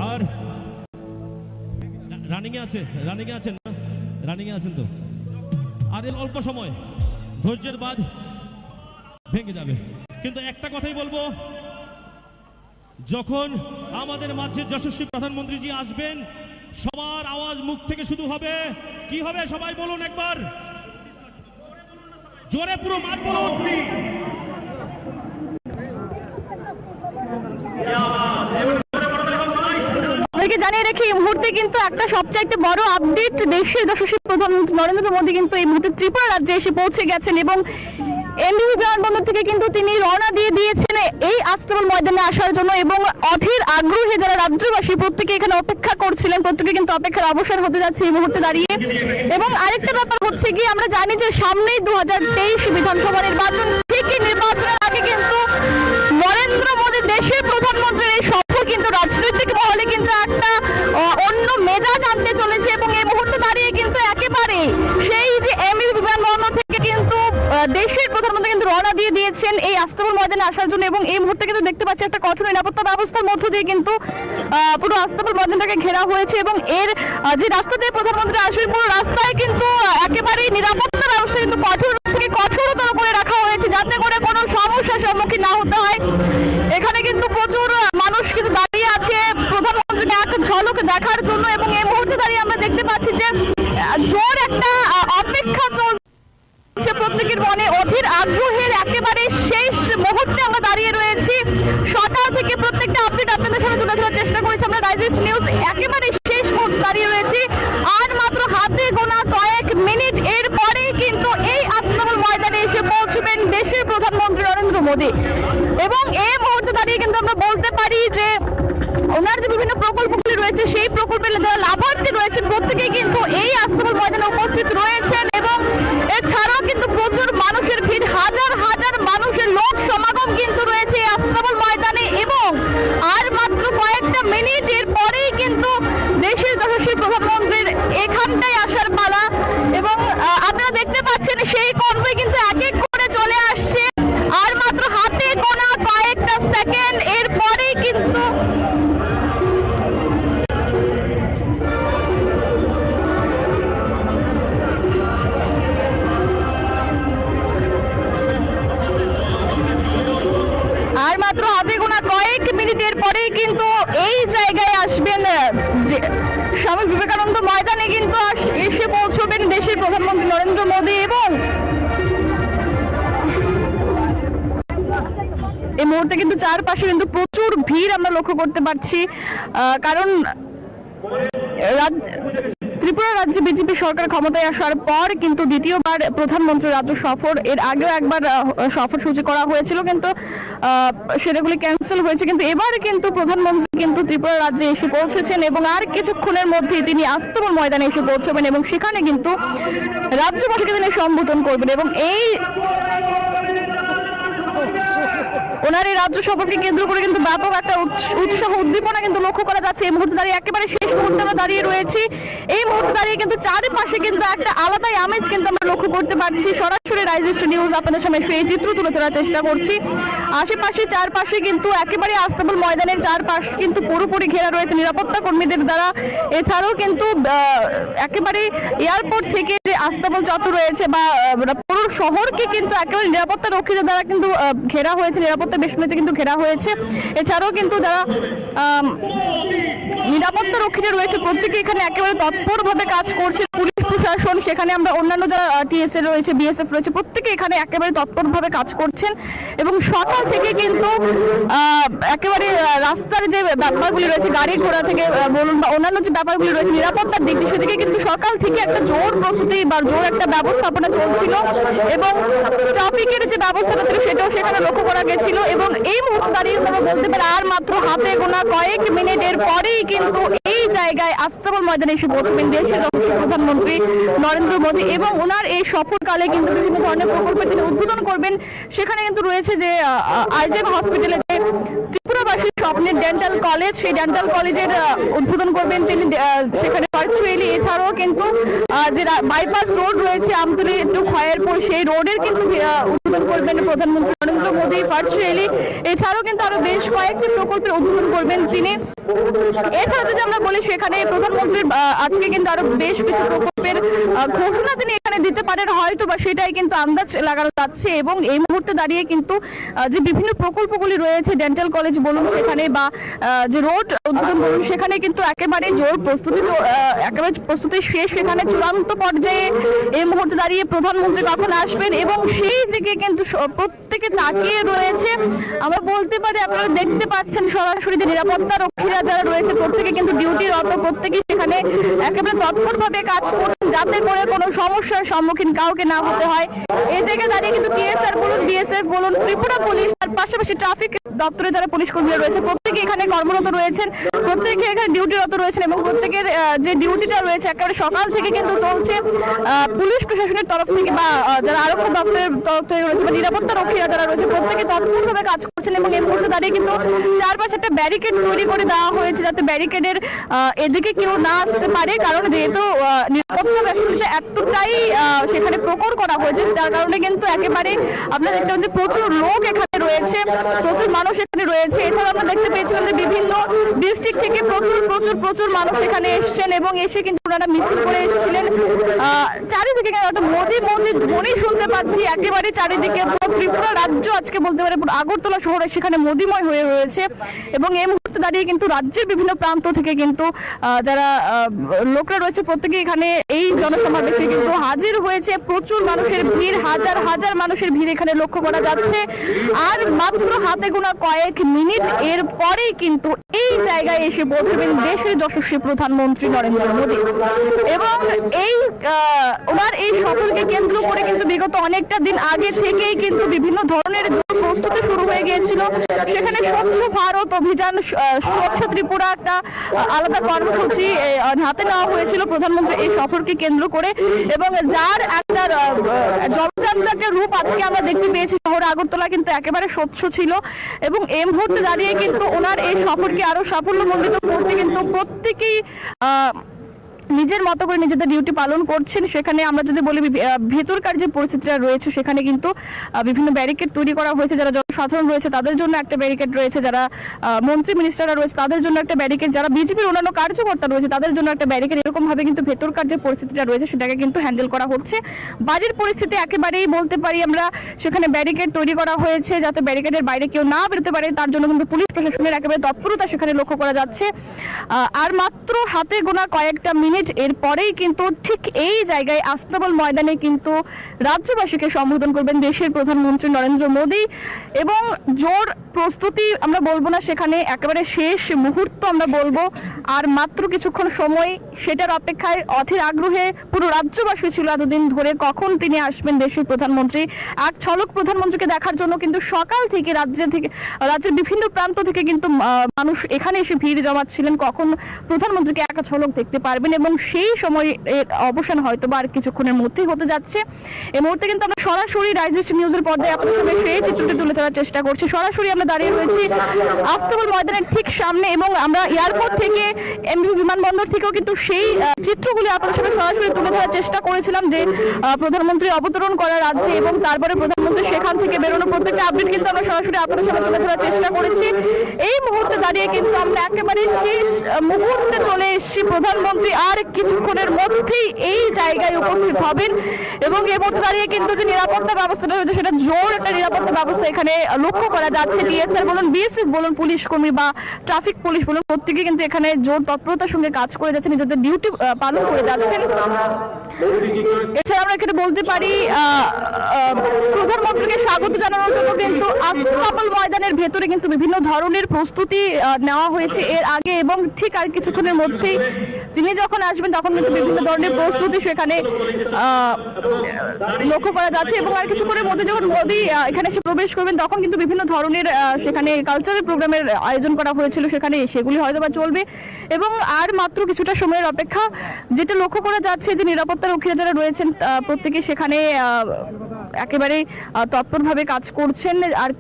আর রানিং এ আছেন না, রানিং এ আছেন তো। আর এর অল্প সময়, ধৈর্যের বাঁধ ভেঙে যাবে। কিন্তু একটা কথাই বলবো, যখন আমাদের মাঝে যশস্বী প্রধানমন্ত্রীজি আসবেন, সবার আওয়াজ মুখ থেকে শুধু হবে, কি হবে সবাই বলুন একবার জোরে, পুরো মাঠ বলুন। জানিয়ে রেখে এই মুহূর্তে কিন্তু একটা সবচাইতে বড় আপডেট, দেশের যশস্বী প্রধানমন্ত্রী নরেন্দ্র মোদী কিন্তু এই মুহূর্তে ত্রিপুরা রাজ্যে এসে পৌঁছে গেছেন এবং এমবিবি বিমানবন্দর থেকে কিন্তু তিনি রওনা দিয়ে দিয়েছেন এই আস্তাবল ময়দানে আসার জন্য এবং অধীর আগ্রহে যারা রাজ্যবাসী প্রত্যেকে এখানে অপেক্ষা করছিলেন, প্রত্যেকে কিন্তু অপেক্ষার অবসর হতে যাচ্ছে এই মুহূর্তে দাঁড়িয়ে। এবং আরেকটা ব্যাপার হচ্ছে কি, আমরা জানি যে সামনেই 2023 বিধানসভা নির্বাচন, ঠিকই নির্বাচনের আগে কিন্তু নরেন্দ্র মোদী দেশের প্রধানমন্ত্রীর এই সফর কিন্তু রাজনৈতিক মহলে কিন্তু একটা অন্য মেজাজ আনতে চলেছে। এবং এই মুহূর্তে দাঁড়িয়ে কিন্তু একেবারে সেই যে এমএ বিমানবন্দর থেকে কিন্তু দেশের প্রধানমন্ত্রী কিন্তু রওনা দিয়ে দিয়েছেন এই আস্তাবল ময়দানে আসার জন্য। এবং এই মুহূর্তে কিন্তু দেখতে পাচ্ছি একটা কঠোর নিরাপত্তা ব্যবস্থার মধ্য দিয়ে কিন্তু পুরো আস্তাবল ময়দানটাকে ঘেরা হয়েছে। এবং এর যে রাস্তা দিয়ে প্রধানমন্ত্রী আসবেন, পুরো রাস্তায় কিন্তু একেবারে নিরাপত্তা ব্যবস্থা কিন্তু কঠোর থেকে কঠোরতর করে রাখা হয়েছে, যাতে করে কোনো সমস্যার সম্মুখীন না হতে হয়। এখানে কিন্তু প্রচুর মানুষ কিন্তু দাঁড়িয়ে আছে প্রধানমন্ত্রীকে এক ঝলক দেখার জন্য। এবং এই মুহূর্তে দাঁড়িয়ে আমরা দেখতে পাচ্ছি যে জোর একটা অপেক্ষা চলছে প্রত্যেকের মনে, অধীর আগ্রহের একেবারে শেষ মুহূর্তে আমরা দাঁড়িয়ে রয়েছি। সকাল থেকে প্রত্যেকটা আপডেট আপনাদের সামনে তুলে ধরার চেষ্টা করেছি আমরা ডাইজেস্ট নিউজ। একেবারে শেষ মুহূর্তে দাঁড়িয়ে রয়েছি, আর মাত্র হাতে গোনা কয়েক মিনিট এর পরেই কিন্তু এই আস্তাবল ময়দানে এসে পৌঁছবেন দেশের প্রধানমন্ত্রী নরেন্দ্র মোদী। এবং এই মুহূর্তে দাঁড়িয়ে কিন্তু আমরা বলতে পারি যে ওনার যে বিভিন্ন প্রকল্পগুলি রয়েছে, সেই প্রকল্পের যারা লাভার্থী রয়েছেন প্রত্যেকেই কিন্তু এই আস্তাবল ময়দানে উপস্থিত রয়েছেন। এবং এছাড়াও কিন্তু প্রচুর মানুষের ভিড়, হাজার হাজার মানুষের লোক সমাগম কিন্তু রয়েছে এই আস্তাবল ময়দানে। এবং আর মাত্র কয়েকটা মিনিটের পরেই কিন্তু দেশের যশস্বী প্রধানমন্ত্রীর এখানটায় আসার পালা। এবং আপনারা দেখতে পাচ্ছেন সেই কনভয় কিন্তু এক এক করে চলে আসছে, আর মাত্র হাতে গোনা কয়েকটা সেকেন্ড এর পরেই কিন্তু কয়েক মিনিটের পরেই কিন্তু এই জায়গায় আসবেন, যে স্বামী বিবেকানন্দ ময়দানে কিন্তু এসে পৌঁছবেন দেশের প্রধানমন্ত্রী নরেন্দ্র মোদী। এবং এই মুহূর্তে কিন্তু চারপাশে কিন্তু প্রচুর ভিড় আমরা লক্ষ্য করতে পারছি, কারণ ত্রিপুরা রাজ্যে বিজেপি সরকার ক্ষমতায় আসার পর কিন্তু দ্বিতীয়বার প্রধানমন্ত্রী রাজ্য সফর, এর আগেও একবার সফরসূচি করা হয়েছিল কিন্তু সেটাগুলি ক্যান্সেল হয়েছে। কিন্তু এবার কিন্তু প্রধানমন্ত্রী কিন্তু ত্রিপুরা রাজ্যে এসে পৌঁছেছেন এবং আর কিছুক্ষণের মধ্যে তিনি আস্তাবল ময়দানে এসে পৌঁছবেন এবং সেখানে কিন্তু রাজ্যবাসীকে তিনি সম্বোধন করবেন। এবং এই ওনার এই রাজ্য সফরকে কেন্দ্র করে কিন্তু ব্যাপক একটা উৎসাহ উদ্দীপনা কিন্তু লক্ষ্য করা যাচ্ছে। এই মুহূর্তে দাঁড়িয়ে একেবারে শেষ মুহূর্তে আমরা দাঁড়িয়ে রয়েছি। এই মুহূর্তে দাঁড়িয়ে কিন্তু চারপাশে কিন্তু একটা আলাদাই আমেজ কিন্তু আমরা লক্ষ্য করতে পারছি। সরাসরি ডাইজেস্ট নিউজ আপনাদের সামনে সেই চিত্র তুলে ধরার চেষ্টা করছি। আশেপাশে চারপাশে কিন্তু একেবারে আস্তাবল ময়দানের চারপাশ কিন্তু পুরোপুরি ঘেরা রয়েছে নিরাপত্তা কর্মীদের দ্বারা। এছাড়াও কিন্তু একেবারে এয়ারপোর্ট থেকে যে আস্তাবল চত্বর রয়েছে বা পুরো শহরকে কিন্তু একেবারে নিরাপত্তা রক্ষীদের দ্বারা কিন্তু ঘেরা হয়েছে, নিরাপত্তা বেষ্টনীতে কিন্তু ঘেরা হয়েছে। এছাড়াও কিন্তু যারা নিরাপত্তা রক্ষীরা রয়েছে প্রত্যেকে এখানে একেবারে তৎপরভাবে কাজ করছে। পুলিশ প্রশাসন, সেখানে আমরা অন্যান্য যারা টিএসএ রয়েছে, বিএসএফ রয়েছে, প্রত্যেকে এখানে একেবারে তৎপরভাবে কাজ করছেন। এবং সকাল থেকে কিন্তু একেবারে রাস্তার যে ব্যাপারগুলি রয়েছে, গাড়ি ঘোড়া থেকে বলুন বা অন্যান্য যে ব্যাপারগুলি রয়েছে নিরাপত্তার দিক দিয়ে, সেদিকে কিন্তু সকাল থেকে একটা জোর প্রস্তুতি বা জোর একটা ব্যবস্থাপনা চলছিল। এবং ট্রাফিকের যে ব্যবস্থাটা ছিল সেটাও সেখানে লক্ষ্য করা গেছিল। এবং এই মুহূর্তে দাঁড়িয়ে আমরা বলতে পারি আর মাত্র হাতে গোনা কয়েক মিনিটের পরেই কিন্তু এই জায়গায় আস্তাবল ময়দানে এসে পৌঁছবেন দেশের প্রধানমন্ত্রী নরেন্দ্র মোদী। এবং ওনার এই সফরকালে কিন্তু বিভিন্ন ধরনের প্রকল্পের তিনি উদ্বোধন করবেন। সেখানে কিন্তু রয়েছে যে আইজেম হসপিটালে যে ত্রিপুরাবাসীর স্বপ্নের ডেন্টাল কলেজ, সেই ডেন্টাল কলেজের উদ্বোধন করবেন তিনি সেখানে ভার্চুয়ালি। এছাড়াও কিন্তু যে বাইপাস রোড রয়েছে আমতলী টু খয়েরপুর, সেই রোডের কিন্তু উদ্বোধন করবেন প্রধানমন্ত্রী নরেন্দ্র মোদী ভার্চুয়ালি। এছাড়াও কিন্তু আরো বেশ কয়েকটি প্রকল্পের উদ্বোধন করবেন তিনি। এছাড়া যদি আমরা বলি, সেখানে প্রধানমন্ত্রীর আজকে কিন্তু আরো বেশ কিছু প্রকল্পের ঘোষণা তিনি এখানে দিতে পারেন হয়তো, বা সেটাই কিন্তু আন্দাজ লাগানো যাচ্ছে। এবং এই মুহূর্তে দাঁড়িয়ে কিন্তু যে বিভিন্ন প্রকল্পগুলি রয়েছে, ডেন্টাল কলেজ বলুন সেখানে বা যে রোড উদ্বোধন বলুন, সেখানে কিন্তু একেবারে জোর প্রস্তুতি, একেবারে প্রস্তুতি শেষ। সেখানে চূড়ান্ত পর্যায়ে এই মুহূর্তে দাঁড়িয়ে প্রধানমন্ত্রী কখন আসবেন এবং সেই দিকে কিন্তু প্রত্যেকে তাকিয়ে রয়েছে। আমরা বলতে পারি আপনারা দেখতে পাচ্ছেন সরাসরি যে নিরাপত্তা রক্ষীরা যারা রয়েছে প্রত্যেকে কিন্তু ডিউটিরত, প্রত্যেকে সেখানে একেবারে তৎপরভাবে কাজ করছেন যাতে করে কোনো সমস্যার সম্মুখীন কাউকে না হতে হয়। এই জায়গায় দাঁড়িয়ে কিন্তু টিএসআর বলুন, বিএসএফ বলুন, ত্রিপুরা পুলিশ, তার পাশাপাশি ট্রাফিক দপ্তরে যারা পুলিশ কর্মীরা রয়েছে প্রত্যেকে এখানে কর্মরত রয়েছেন, প্রত্যেকে এখানে ডিউটিরত রয়েছেন এবং প্রত্যেকের যে ডিউটিটা রয়েছে একেবারে সকাল থেকে কিন্তু চলছে। পুলিশ প্রশাসনের তরফ থেকে বা যারা আরক্ষী দপ্তরের তরফ থেকে রয়েছে বা নিরাপত্তা রক্ষীরা যারা রয়েছে প্রত্যেকে তৎপরভাবে কাজ করছেন এবং এই মুহূর্তে দাঁড়িয়ে কিন্তু চারপাশে একটা ব্যারিকেড তৈরি করে দেওয়া হয়েছে যাতে ব্যারিকেডের এদিকে কেউ না আসতে পারে, কারণ যেহেতু নিরাপত্তা ব্যবস্থা এতটাই সেখানে প্রখর করা হয়েছে যার কারণে কিন্তু একেবারে আপনারা দেখতে পাচ্ছেন প্রচুর লোক এখানে রয়েছে, প্রচুর মানুষ এখানে রয়েছে। এছাড়া আমরা দেখতে পেয়েছিলাম যে বিভিন্ন ডিস্ট্রিক্ট থেকে প্রচুর মানুষ এখানে এসেছেন এবং এসে কিন্তু ওনারা মিছিল করে এসেছিলেন। চারিদিকে একটা মোদি ধ্বনি শুনতে পাচ্ছি একেবারে চারিদিকে। পুরো ত্রিপুরা রাজ্য আজকে বলতে পারে পুরো আগরতলা শহরে সেখানে মোদিময় হয়ে রয়েছে এবং এই মুহূর্তে দাঁড়িয়ে কিন্তু রাজ্যের বিভিন্ন প্রান্ত থেকে কিন্তু যারা লোকরা রয়েছে প্রত্যেকে এখানে এই জনসমাবেশে কিন্তু হাজির হয়েছে। প্রচুর মানুষের ভিড়, হাজার মানুষের ভিড় এখানে লক্ষ্য করা যাচ্ছে। আর মাত্র হাতে গোনা কয়েক মিনিট এর পরেই কিন্তু এই জায়গায় এসে পৌঁছবেন দেশের যশস্বী প্রধানমন্ত্রী নরেন্দ্র মোদী এবং এই ওনার এই সফরকে কেন্দ্র করে কিন্তু বিগত অনেকটা দিন আগে থেকেই কিন্তু বিভিন্ন ধরনের প্রস্তুতি শুরু হয়ে গিয়েছিল। সেখানে স্বচ্ছ ভারত অভিযান, স্বচ্ছ ত্রিপুরা একটা আলাদা কর্মসূচি হাতে নেওয়া হয়েছিল প্রধানমন্ত্রী এই সফরকে কেন্দ্র করে এবং যার একটা জলযাত্রার রূপ আজকে আমরা দেখতে পেয়েছি। শহর আগরতলা কিন্তু একেবারে স্বচ্ছ ছিল এবং এই মুহূর্তে দাঁড়িয়ে কিন্তু ওনার এই সফরকে আরো সাফল্যমণ্ডিত করতে কিন্তু প্রত্যেকেই নিজের মতো করে নিজেদের ডিউটি পালন করছেন। সেখানে আমরা যদি বলি ভেতরকার যে পরিস্থিতিটা রয়েছে সেখানে কিন্তু বিভিন্ন ব্যারিকেড তৈরি করা হয়েছে। যারা জনসাধারণ রয়েছে তাদের জন্য একটা ব্যারিকেড রয়েছে, যারা মন্ত্রী মিনিস্টাররা রয়েছে তাদের জন্য একটা ব্যারিকেড, যারা বিজেপির অন্যান্য কার্যকর্তা রয়েছে তাদের জন্য একটা ব্যারিকেড। এরকম ভাবে কিন্তু ভেতরকার যে পরিস্থিতিটা রয়েছে সেটাকে কিন্তু হ্যান্ডেল করা হচ্ছে। বাইরের পরিস্থিতি একেবারেই বলতে পারি আমরা সেখানে ব্যারিকেড তৈরি করা হয়েছে যাতে ব্যারিকেডের বাইরে কেউ না বেরোতে পারে, তার জন্য কিন্তু পুলিশ প্রশাসনের একেবারে তৎপরতা সেখানে লক্ষ্য করা যাচ্ছে। আর মাত্র হাতে গোনা কয়েকটা মিনিট এরপরেই কিন্তু ঠিক এই জায়গায় আস্তাবল ময়দানে কিন্তু রাজ্যবাসীকে সম্বোধন করবেন দেশের প্রধানমন্ত্রী নরেন্দ্র মোদী এবং জোর প্রস্তুতি আমরা বলবো না, সেখানে একেবারে শেষ মুহূর্ত আমরা বলবো। আর মাত্র কিছুক্ষণ সময় সেটার অপেক্ষায় অধীর আগ্রহে পুরো রাজ্যবাসী ছিল এতদিন ধরে কখন তিনি আসবেন দেশের প্রধানমন্ত্রী। এক ঝলক প্রধানমন্ত্রীকে দেখার জন্য কিন্তু সকাল থেকে রাজ্যের বিভিন্ন প্রান্ত থেকে কিন্তু মানুষ এখানে এসে ভিড় জমাচ্ছিলেন কখন প্রধানমন্ত্রীকে এক ঝলক দেখতে পারবেন এবং সেই সময় অবসান হয়তো বা আর কিছুক্ষণের মধ্যেই হতে যাচ্ছে। এই মুহূর্তে কিন্তু আমরা সরাসরি রাইজিস্ট নিউজের পর্দায় আপনাদের সামনে সেই চিত্রটি তুলে ধরার চেষ্টা করছি। সরাসরি আমরা দাঁড়িয়ে রয়েছি আস্তাবল ময়দানের ঠিক সামনে এবং আমরা এয়ারপোর্ট থেকে এমবি বিমানবন্দর থেকেও কিন্তু সেই চিত্রগুলি আপনাদের সামনে সরাসরি তুলে ধরার চেষ্টা করেছিলাম যে প্রধানমন্ত্রী অবতরণ করা রাজ্যে এবং তারপরে প্রধানমন্ত্রী সেখান থেকে বেরোনো প্রত্যেকটা আপডেট কিন্তু আমরা সরাসরি আপনাদের সামনে তুলে ধরার চেষ্টা করেছি। এই মুহূর্তে দাঁড়িয়ে কিন্তু আমরা একেবারে শেষ মুহূর্তে চলে এসেছি। প্রধানমন্ত্রী আর কিছুক্ষণের মধ্যেই এই জায়গায় উপস্থিত হবেন এবং এর মধ্যে দাঁড়িয়ে কিন্তু যে নিরাপত্তা ব্যবস্থাটা রয়েছে সেটা জোর একটা নিরাপত্তা ব্যবস্থা এখানে লক্ষ্য করা যাচ্ছে। টিএসআর বলুন, বিএসএফ বলুন, পুলিশ কর্মী বা ট্রাফিক পুলিশ বলুন প্রত্যেকে কিন্তু এখানে জোর তৎপরতার সঙ্গে কাজ করে যাচ্ছে, নিজেদের ডিউটি পালন করে যাচ্ছেন। এছাড়া আমরা এখানে বলতে পারি প্রধানমন্ত্রীকে স্বাগত জানানোর জন্য কিন্তু আস্তাবল ময়দানের ভেতরে কিন্তু বিভিন্ন ধরনের প্রস্তুতি নেওয়া হয়েছে এর আগে এবং ঠিক আর কিছুক্ষণের মধ্যেই তিনি যখন আসবেন তখন কিন্তু বিভিন্ন ধরনের প্রস্তুতি সেখানে লক্ষ্য করা যাচ্ছে এবং আর কিছুক্ষণের মধ্যে যখন মোদী এখানে এসে প্রবেশ করবেন তখন কিন্তু বিভিন্ন ধরনের সেখানে কালচারাল প্রোগ্রামের আয়োজন করা হয়েছিল, সেখানে সেগুলি হয়তো বা চলবে এবং আর মাত্র কিছুটা সময়ের অপেক্ষা। যেটা লক্ষ্য করা যাচ্ছে যে নিরাপত্তা রক্ষীরা যারা রয়েছেন প্রত্যেকে সেখানে একেবারে তৎপরভাবে কাজ করছেন। আর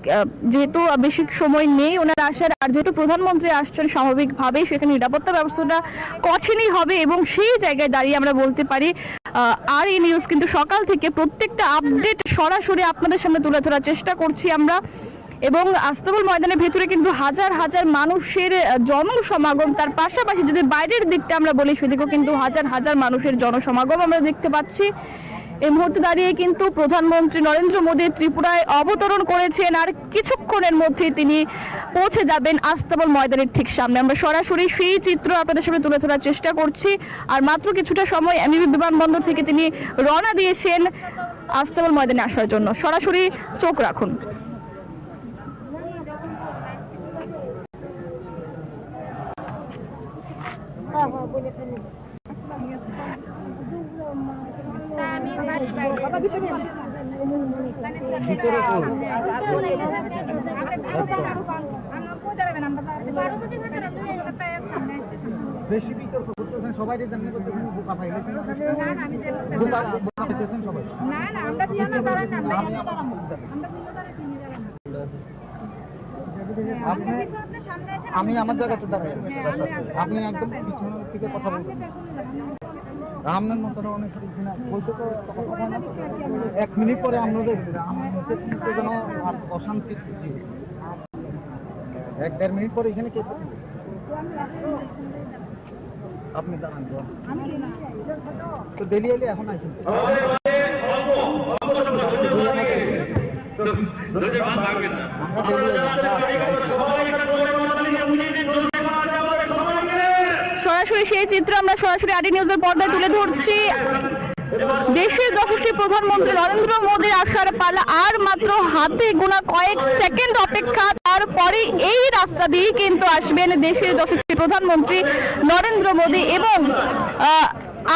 যেহেতু বেশি সময় নেই ওনার আসার, আর যেহেতু প্রধানমন্ত্রী আসছেন স্বাভাবিকভাবেই সেখানে নিরাপত্তা ব্যবস্থাটা কঠিনই হবে এবং সেই জায়গায় দাঁড়িয়ে আমরা বলতে পারি আর এই নিউজ কিন্তু সকাল থেকে প্রত্যেকটা আপডেট সরাসরি আপনাদের সামনে তুলে ধরার চেষ্টা করছি আমরা এবং আস্তাবল ময়দানের ভেতরে কিন্তু হাজার হাজার মানুষের জনসমাগম, তার পাশাপাশি যদি বাইরের দিকটা আমরা বলি সেদিকেও কিন্তু হাজার হাজার মানুষের জনসমাগম আমরা দেখতে পাচ্ছি। এই মুহূর্তে দাঁড়িয়ে কিন্তু প্রধানমন্ত্রী নরেন্দ্র মোদী ত্রিপুরায় অবতরণ করেছেন আর কিছুক্ষণের মধ্যে তিনি পৌঁছে যাবেন আস্তাবল ময়দানের ঠিক সামনে। আমরা সরাসরি সেই চিত্র আপনাদের সামনে তুলে ধরার চেষ্টা করছি। আর মাত্র কিছুটা সময় এমবি বিমানবন্দর থেকে তিনি রওনা দিয়েছেন আস্তাবল ময়দানে আসার জন্য। সরাসরি চোখ রাখুন। বেশি বিতর্ক করতেছেন, সবাই জানেন করতেছেন, বোকা ফাইলে বোকা করতেছেন সবাই। না না, আমরা দিও না, কারণ আমি আমার জায়গাতে দাঁড়াই, আপনি একদম পিছন থেকে কথা বলবেন। রামনার মতন অনেক বলতে তো 1 মিনিট পরে আপনাদের যেন অশান্তি 1-1.5 মিনিট পরে এখানে কে আপনি দাঁড়ান তো ডেলি এলে এখন আসেন। সরাসরি সেই চিত্র আমরা সরাসরি আরডি নিউজের পর্দায় তুলে ধরছি। দেশের যশস্বী প্রধানমন্ত্রী নরেন্দ্র মোদীর আসার পালা আর মাত্র হাতে গোনা কয়েক সেকেন্ড অপেক্ষা, তারপরে এই রাস্তা দিয়ে কিন্তু আসবেন দেশের যশস্বী প্রধানমন্ত্রী নরেন্দ্র মোদী এবং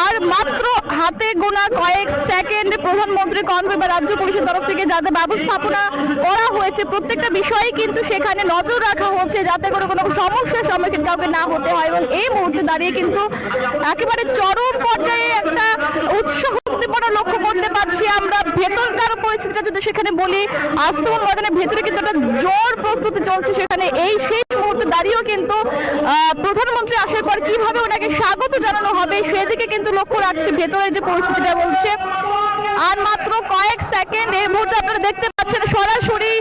আর মাত্র হাতে গোনা কয়েক সেকেন্ড প্রধানমন্ত্রী কনভয় বা রাজ্য পুলিশের তরফ থেকে যাতে ব্যবস্থাপনা করা হয়েছে প্রত্যেকটা বিষয়ে কিন্তু সেখানে নজর রাখা হচ্ছে যাতে করে কোনো সমস্যার সম্মুখীন কাউকে না হতে হয়। এবং এই মুহূর্তে দাঁড়িয়ে কিন্তু একেবারে চরম পর্যায়ে একটা উৎসাহ উদ্দীপনা লক্ষ্য করতে পারছি আমরা। ভেতরকার পরিস্থিতিটা যদি সেখানে বলি, আস্তমন ময়দানের ভেতরে কিন্তু একটা জোর প্রস্তুতি চলছে সেখানে। এই শেষ মুহূর্তে দাঁড়িয়েও কিন্তু প্রধানমন্ত্রী আসার পর কিভাবে ওনাকে স্বাগত জানানো হবে সেদিকে কিন্তু লক্ষ্য রাখছে ভেতরে যে পরিস্থিতিটা বলছে। আর মাত্র কয়েক সেকেন্ড এই মুহূর্তে আপনারা দেখতে পাচ্ছেন সরাসরি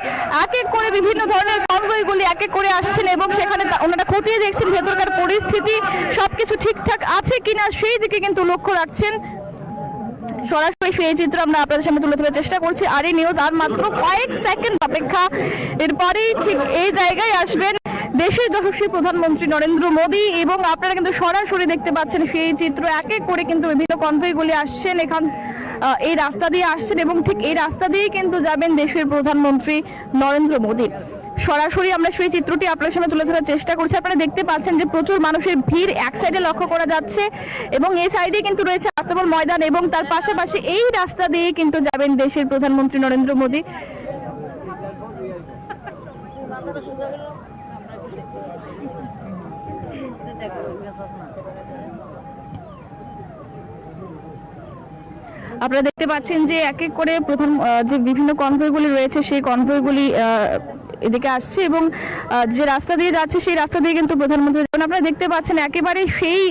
এক এক করে বিভিন্ন ধরনের কনভয়গুলি এক এক করে আসছেন এবং সেখানে ওনারা খতিয়ে দেখছেন ভেতরকার পরিস্থিতি সবকিছু ঠিকঠাক আছে কিনা সেই দিকে কিন্তু লক্ষ্য রাখছেন। সরাসরি সেই চিত্র আমরা আপনাদের সামনে তুলে ধরার চেষ্টা করছি। আর এই নিউজ আর মাত্র কয়েক সেকেন্ড অপেক্ষা, এরপরেই ঠিক এই জায়গায় আসবেন দেশের যশস্বী প্রধানমন্ত্রী নরেন্দ্র মোদী এবং আপনারা কিন্তু সরাসরি দেখতে পাচ্ছেন সেই চিত্র। এক এক করে কিন্তু বিভিন্ন কনভয়গুলি আসছেন এখান এই রাস্তা দিয়ে আসছেন এবং ঠিক এই রাস্তা দিয়েই কিন্তু যাবেন দেশের প্রধানমন্ত্রী নরেন্দ্র মোদী। সরাসরি আমরা সেই চিত্রটি আপনার সামনে তুলে ধরার চেষ্টা করছি। আপনারা দেখতে পাচ্ছেন যে প্রচুর মানুষের ভিড় এক সাইডে লক্ষ্য করা যাচ্ছে এবং এই সাইডে কিন্তু রয়েছে আস্তাবল ময়দান এবং তার পাশাপাশি এই রাস্তা দিয়ে কিন্তু যাবেন দেশের প্রধানমন্ত্রী নরেন্দ্র মোদী। আপনারা দেখতে পাচ্ছেন যে এক এক করে প্রধান যে বিভিন্ন কনভয়গুলি রয়েছে সেই কনভয়গুলি এদিকে আসছে এবং যে রাস্তা দিয়ে যাচ্ছে সেই রাস্তা দিয়ে কিন্তু প্রধানমন্ত্রী আপনারা দেখতে পাচ্ছেন একেবারে সেই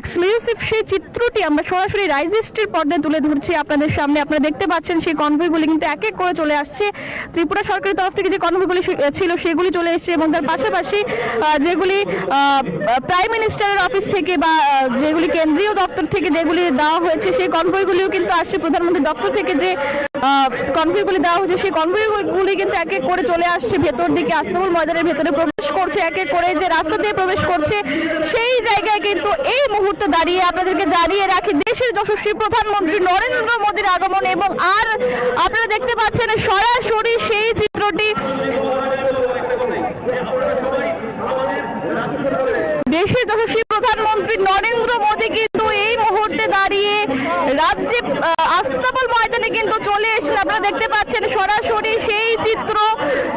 এক্সক্লুসিভ সেই চিত্রটি আমরা সরাসরি রাইজিস্টের পর্দায় তুলে ধরছি আপনাদের সামনে। আপনারা দেখতে পাচ্ছেন সেই কনভয়গুলি কিন্তু এক এক করে চলে আসছে। ত্রিপুরা সরকারের তরফ থেকে যে কনভয়গুলি ছিল সেগুলি চলে এসেছে এবং তার পাশাপাশি যেগুলি প্রাইম মিনিস্টারের অফিস থেকে বা যেগুলি কেন্দ্রীয় দপ্তর থেকে যেগুলি দেওয়া হয়েছে সেই কনভয়গুলিও কিন্তু আসছে। প্রধানমন্ত্রী দপ্তর থেকে যে কনভয়গুলি দেওয়া হয়েছে সেই কনভয়গুলি কিন্তু এক এক করে চলে আসছে ভেতর দিকে আস্তাবল ময়দানের ভেতরে প্রবেশ করছে। এক এক করে যে রাস্তা দিয়ে প্রবেশ করছে সেই জায়গায় কিন্তু এই মুহূর্তে দাঁড়িয়ে আপনাদেরকে জানিয়ে রাখি দেশের যশস্বী প্রধানমন্ত্রী নরেন্দ্র মোদীর আগমন এবং আর আপনারা দেখতে পাচ্ছেন সরাসরি সেই চিত্রটি। দেশের যশস্বী প্রধানমন্ত্রী নরেন্দ্র মোদী কিন্তু এই মুহূর্তে দাঁড়িয়ে রাজ্যে আস্তাবল ময়দানে কিন্তু চলে এসেছেন। আপনারা দেখতে পাচ্ছেন সরাসরি সেই চিত্র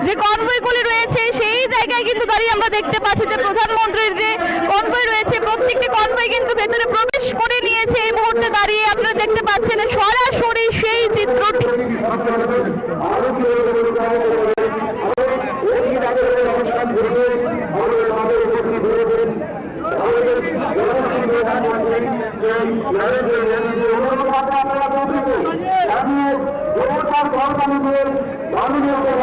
যে কনভয়গুলি রয়েছে সেই জায়গায় কিন্তু দাঁড়িয়ে আমরা দেখতে পাচ্ছি যে প্রধানমন্ত্রীর যে কনভয় রয়েছে প্রত্যেকটি কনভয় কিন্তু ভেতরে প্রবেশ করে নিয়েছে। এই মুহূর্তে দাঁড়িয়ে আপনারা দেখতে পাচ্ছেন সরাসরি সেই চিত্রটি।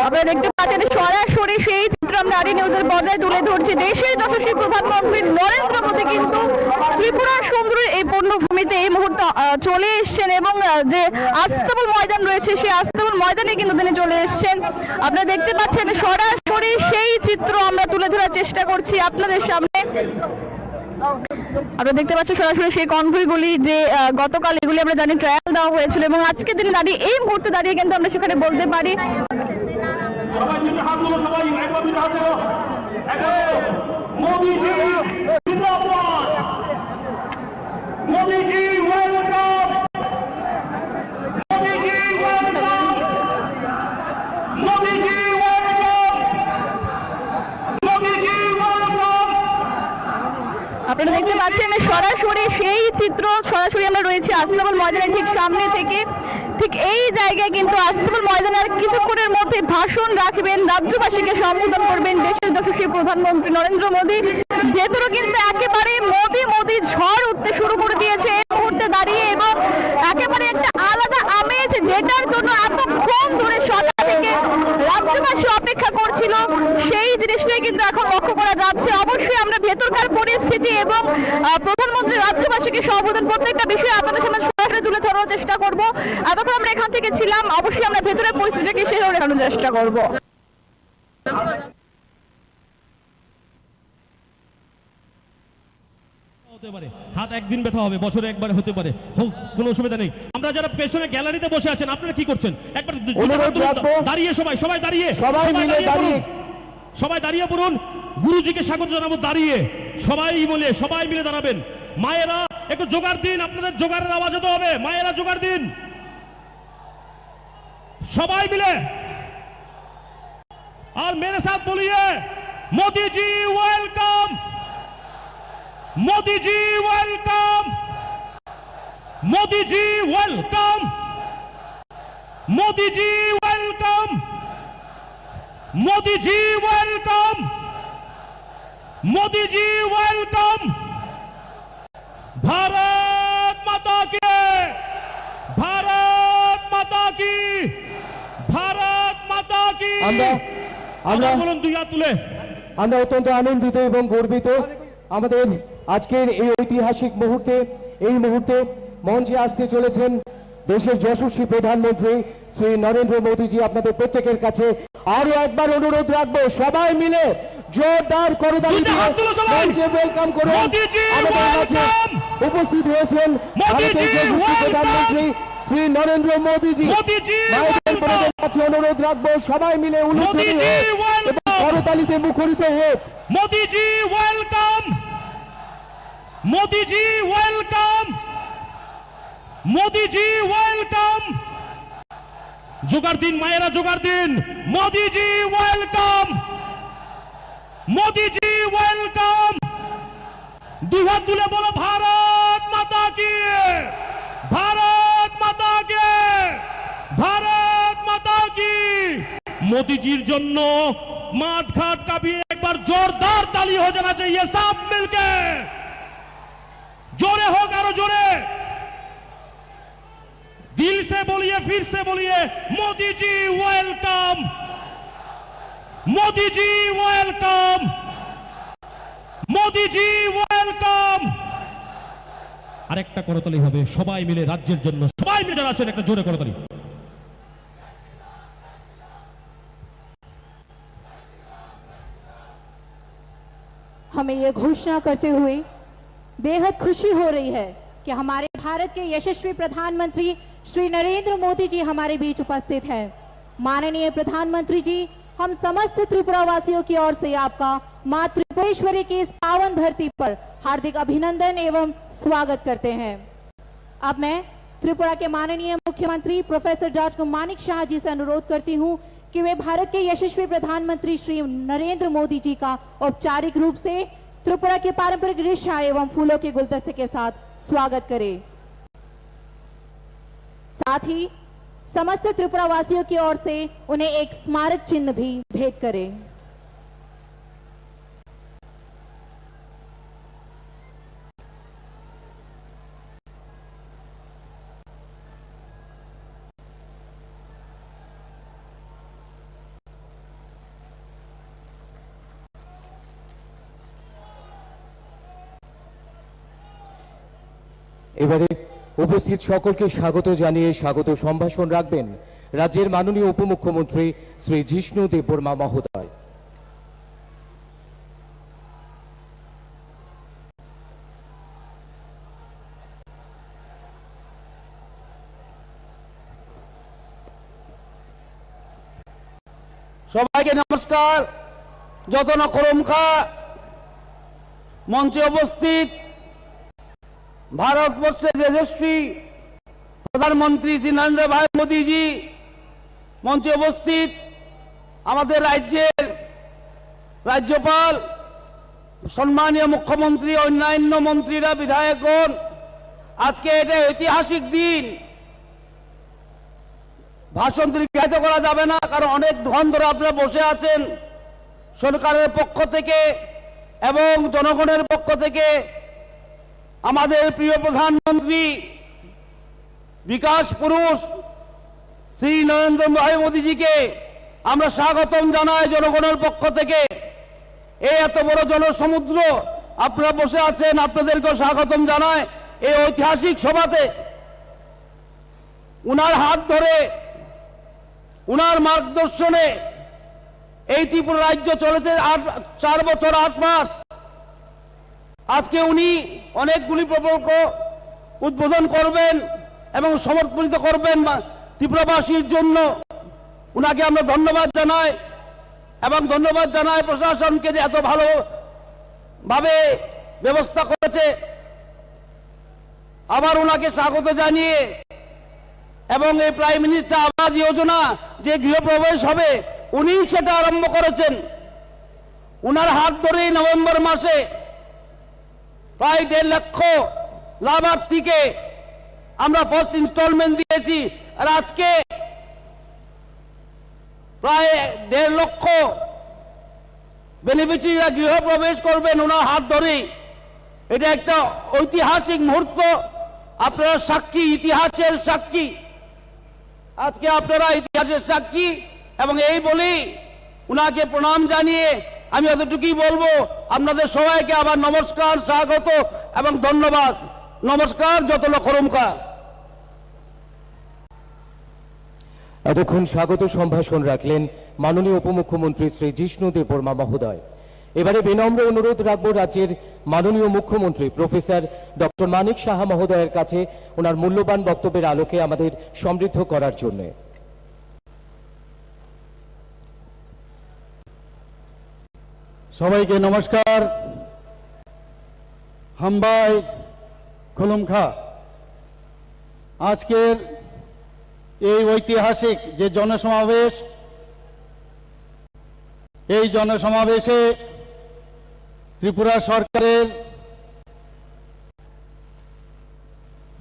আপনারা দেখতে পাচ্ছেন সরাসরি সেই চিত্র আমরা আরডি নিউজের পর্দায় তুলে ধরছি। দেশের যশস্বী প্রধানমন্ত্রী নরেন্দ্র মোদী কিন্তু ত্রিপুরার সুন্দরী এই পূর্ণভূমিতে এই মুহূর্তে চলে এসেছেন এবং যে আস্তাবল ময়দান রয়েছে সেই আস্তাবল ময়দানে কিন্তু তিনি চলে এসেছেন। আপনারা দেখতে পাচ্ছেন সরাসরি সেই চিত্র আমরা তুলে ধরার চেষ্টা করছি আপনাদের সামনে। আপনারা দেখতে পাচ্ছেন সরাসরি সেই কনভয়গুলি যে গতকাল এগুলি আমরা জানি ট্রায়াল দেওয়া হয়েছিল এবং আজকে দিনে দাঁড়িয়ে এই মুহূর্তে দাঁড়িয়ে কিন্তু আমরা সেখানে বলতে পারি আপনারা দেখতে পাচ্ছেন সরাসরি সেই চিত্র, সরাসরি আমরা রয়েছি আস্তাবল ময়দানের ঠিক সামনে থেকে। ঠিক এই জায়গায় কিন্তু আস্তাবল ময়দানে আর কিছুক্ষণের মধ্যে ভাষণ রাখবেন, রাজ্যবাসীকে সম্বোধন করবেন দেশের যশস্বী প্রধানমন্ত্রী নরেন্দ্র মোদী। ভেতরে কিন্তু একেবারে মোদী মোদী ঝড় উঠতে শুরু করে দিয়েছে এই মুহূর্তে দাঁড়িয়ে, এবং একেবারে একটা আলাদা আমেজ, যেটার জন্য এতক্ষণ ধরে সকাল থেকে রাজ্যবাসী অপেক্ষা করছিল, সেই জিনিসটাই কিন্তু এখন লক্ষ্য করা যাচ্ছে। অবশ্যই আমরা ভেতরকার পরিস্থিতি এবং প্রধানমন্ত্রী রাজ্যবাসীকে সম্বোধন প্রত্যেকটা বিষয়ে আপনাদের সামনে সরাসরি তুলে ধরার চেষ্টা করব। এতক্ষণ আমরা এখান থেকে ছিলাম, অবশ্যই আমরা ভেতরের পরিস্থিতিকে সেভাবে দেখানোর চেষ্টা করব। হতে পারে, হাত একদিন ব্যথা হবে, বছরে একবার হতে পারে, কোনো অসুবিধা নেই। আমরা যারা পেছনে গ্যালারিতে বসে আছেন, আপনারা কি করছেন? একবার দাঁড়িয়ে সবাই দাঁড়িয়ে সবাই দাঁড়িয়ে পড়ুন। গুরুজিকে স্বাগত জানাবো দাঁড়িয়ে, সবাই মিলে দাঁড়াবেন। মায়েরা একটু জোগাড় দিন, আপনাদের জোগাড়ের আওয়াজ হতে হবে। মায়েরা জোগাড় দিন, সবাই মিলে। আর মেরে সাথ বলিয়ে মোদি জি welcome, Modi ji welcome, Modi ji welcome, Modi ji welcome, Modi ji welcome, Modi ji welcome. Bharat माता की, भारत माता की, भारत माता की। আমরা বলুন দুই হাত তুলে। আমরা অত্যন্ত আনন্দিত এবং গর্বিত আমাদের আজকের এই ঐতিহাসিক মুহূর্তে। এই মুহূর্তে মঞ্চে আসতে চলেছেন দেশের যশস্বী প্রধানমন্ত্রী শ্রী নরেন্দ্র মোদীজি। আপনাদের প্রত্যেকের কাছে আরো একবার অনুরোধ রাখবো, সবাই মিলে জোরদার করতালি দিয়ে মঞ্চে ওয়েলকাম করুন। আমাদের কাছে উপস্থিত হয়েছেন ভারতের যশস্বী প্রধানমন্ত্রী শ্রী নরেন্দ্র মোদীজি। মায়েদের কাছে অনুরোধ রাখবো, সবাই মিলে উলুধ্বনি এবং করতালিতে মুখরিত হোক। Modi ji welcome, Modi ji welcome, Modi ji welcome. जोगाड़ दिन मायरा, जोगाड़ दिन। Modi ji welcome, Modi ji welcome. दुहा तुले बोलो भारत माता की, भारत माता की, भारत माता की। मोदी जी জন্য माठ घाट का भी एक बार जोरदार ताली हो जाना चाहिए। सब मिलके जोरे हो, गारो जोरे, दिल से बोलिए, फिर से बोलिए, Modi ji welcome, Modi ji welcome, Modi ji welcome. আরেকটা করতালি হবে সবাই মিলে রাজ্যের জন্য, সবাই মিলে যারা আছেন একটা জোরে করতালি। हमें ये घोषणा करते हुए बेहद खुशी हो रही है कि हमारे भारत के यशस्वी प्रधानमंत्री श्री नरेंद्र मोदी जी हमारे बीच उपस्थित हैं। माननीय प्रधानमंत्री जी, हम समस्त त्रिपुरा वासियों की ओर से आपका मां त्रिपुरेश्वरी की इस पावन धरती पर हार्दिक अभिनंदन एवं स्वागत करते हैं। अब मैं त्रिपुरा के माननीय मुख्यमंत्री प्रोफेसर डॉक्टर मानिक शाह जी से अनुरोध करती हूँ कि वे भारत के यशस्वी प्रधानमंत्री श्री नरेंद्र मोदी जी का औपचारिक रूप से त्रिपुरा के पारंपरिक रिक्शा एवं फूलों के गुलदस्ते के साथ स्वागत करें। साथ ही समस्त त्रिपुरा वासियों की ओर से उन्हें एक स्मारक चिन्ह भी भेंट करें। এবারে উপস্থিত সকলকে স্বাগত জানিয়ে স্বাগত সম্ভাষণ রাখবেন রাজ্যের মাননীয় উপমুখ্যমন্ত্রী শ্রী জিষ্ণু দেববর্মা মহোদয়। সবাইকে নমস্কার। যতন করমখা মঞ্চে উপস্থিত ভারতবর্ষের যশস্বী প্রধানমন্ত্রী শ্রী নরেন্দ্র ভাই মোদীজি, মঞ্চে উপস্থিত আমাদের রাজ্যের রাজ্যপাল সম্মানীয় মুখ্যমন্ত্রী, অন্যান্য মন্ত্রীরা, বিধায়কগণ, আজকে এটা ঐতিহাসিক দিন। ভাষণ দীর্ঘায়িত করা যাবে না, কারণ অনেক ধন ধরে আপনারা বসে আছেন। সরকারের পক্ষ থেকে এবং জনগণের পক্ষ থেকে আমাদের প্রিয় প্রধানমন্ত্রী, বিকাশ পুরুষ শ্রী নরেন্দ্র ভাই মোদীজিকে আমরা স্বাগতম জানাই জনগণের পক্ষ থেকে। এই এত বড় জনসমুদ্র আপনারা বসে আছেন, আপনাদেরকেও স্বাগতম জানায় এই ঐতিহাসিক সভাতে। উনার হাত ধরে, উনার মার্গদর্শনে এই ত্রিপুরা রাজ্য চলেছে 4 বছর 8 মাস। আজকে উনি অনেকগুলি প্রকল্প উদ্বোধন করবেন এবং সমর্পিত করবেন ত্রিপুরাবাসীর জন্য। উনাকে আমরা ধন্যবাদ জানাই এবং ধন্যবাদ জানাই প্রশাসনকে যে এত ভালোভাবে ব্যবস্থা করেছে। আবার ওনাকে স্বাগত জানিয়ে এবং এই প্রাইম মিনিস্টার আবাস যোজনা যে গৃহপ্রবেশ হবে, উনি সেটা আরম্ভ করেছেন। উনার হাত ধরেই নভেম্বর মাসে প্রায় 1.5 লক্ষ লাভার্থীকে আমরা ফার্স্ট ইনস্টলমেন্ট দিয়েছি। আর আজকে প্রায় 1.5 লক্ষ বেনিফিশিয়ারিরা গৃহপ্রবেশ করবেন ওনার হাত ধরেই। এটা একটা ঐতিহাসিক মুহূর্ত। আপনারা সাক্ষী, ইতিহাসের সাক্ষী। আজকে আপনারা ইতিহাসের সাক্ষী এবং এই বলেই উনাকে প্রণাম জানিয়ে আমি এতটুকুই বলবো, আপনাদের সবাইকে আবার নমস্কার, স্বাগত এবং ধন্যবাদ। নমস্কার, যত লক্ষরমকা। এতক্ষণ স্বাগত সম্ভাষণ রাখলেন মাননীয় উপমুখ্যমন্ত্রী শ্রী জিষ্ণু দেববর্মা মহোদয়। এবারে বিনম্র অনুরোধ রাখবো রাজ্যের মাননীয় মুখ্যমন্ত্রী প্রফেসর ডক্টর মানিক সাহা মহোদয়ের কাছে ওনার মূল্যবান বক্তব্যের আলোকে আমাদের সমৃদ্ধ করার জন্য। সবাইকে নমস্কার। হামবাই খুলুমখা। আজকের এই ঐতিহাসিক যে জনসমাবেশ, এই জনসমাবেশে ত্রিপুরা সরকারের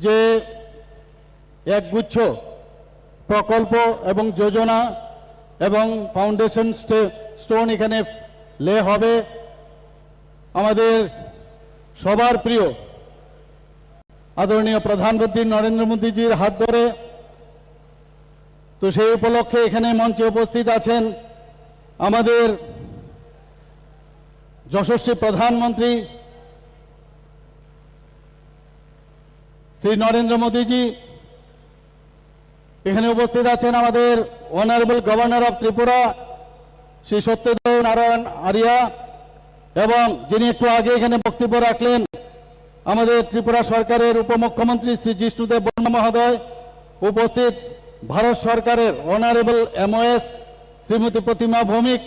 যে একগুচ্ছ প্রকল্প এবং যোজনা এবং ফাউন্ডেশন স্টোন এখানে লে হবে। আমাদের সবার প্রিয় আদরণীয় প্রধানমন্ত্রী নরেন্দ্র মোদীজির হাত ধরে। তো সেই উপলক্ষে এখানে মঞ্চে উপস্থিত আছেন আমাদের যশস্বী প্রধানমন্ত্রী শ্রী নরেন্দ্র মোদীজি। এখানে উপস্থিত আছেন আমাদের honourable governor of Tripura Shri Satyadev Narayan Arya, এবং যিনি একটু আগে এখানে বক্তব্য রাখলেন আমাদের ত্রিপুরা সরকারের উপমুখ্যমন্ত্রী শ্রী জিষ্ণু দেববর্মা মহোদয়। উপস্থিত ভারত সরকারের অনারেবল MOS শ্রীমতী প্রতিমা ভৌমিক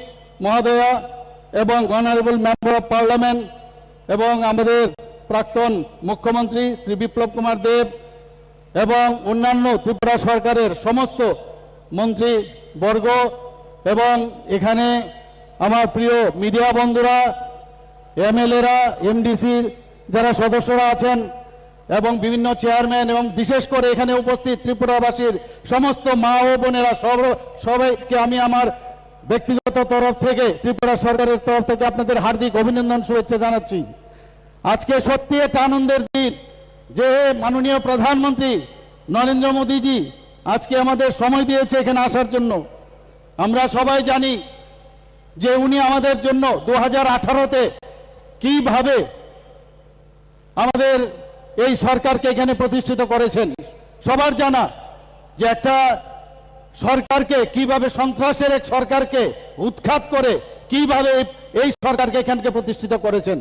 মহোদয়া এবং অনারেবল মেম্বার অফ পার্লামেন্ট এবং আমাদের প্রাক্তন মুখ্যমন্ত্রী শ্রী বিপ্লব কুমার দেব এবং অন্যান্য ত্রিপুরা সরকারের সমস্ত মন্ত্রীবর্গ এবং এখানে আমার প্রিয় মিডিয়া বন্ধুরা, MLA-রা, MDC-র যারা সদস্যরা আছেন এবং বিভিন্ন চেয়ারম্যান এবং বিশেষ করে এখানে উপস্থিত ত্রিপুরাবাসীর সমস্ত মা ও বোনেরা, সবাইকে আমি আমার ব্যক্তিগত তরফ থেকে, ত্রিপুরা সরকারের তরফ থেকে আপনাদের হার্দিক অভিনন্দন, শুভেচ্ছা জানাচ্ছি। আজকে সত্যি একটা আনন্দের দিন যে মাননীয় প্রধানমন্ত্রী নরেন্দ্র মোদীজি আজকে আমাদের সময় দিয়েছে এখানে আসার জন্য। আমরা সবাই জানি যে উনি আমাদের জন্য 2018-তে কিভাবে আমাদের এই সরকারকে এখানে প্রতিষ্ঠিত করেছেন। সবার জানা যে একটা সরকারকে কিভাবে, সন্ত্রাসের এক সরকারকে উৎখাত করে কিভাবে এই সরকারকে এখানকে প্রতিষ্ঠিত করেছেন।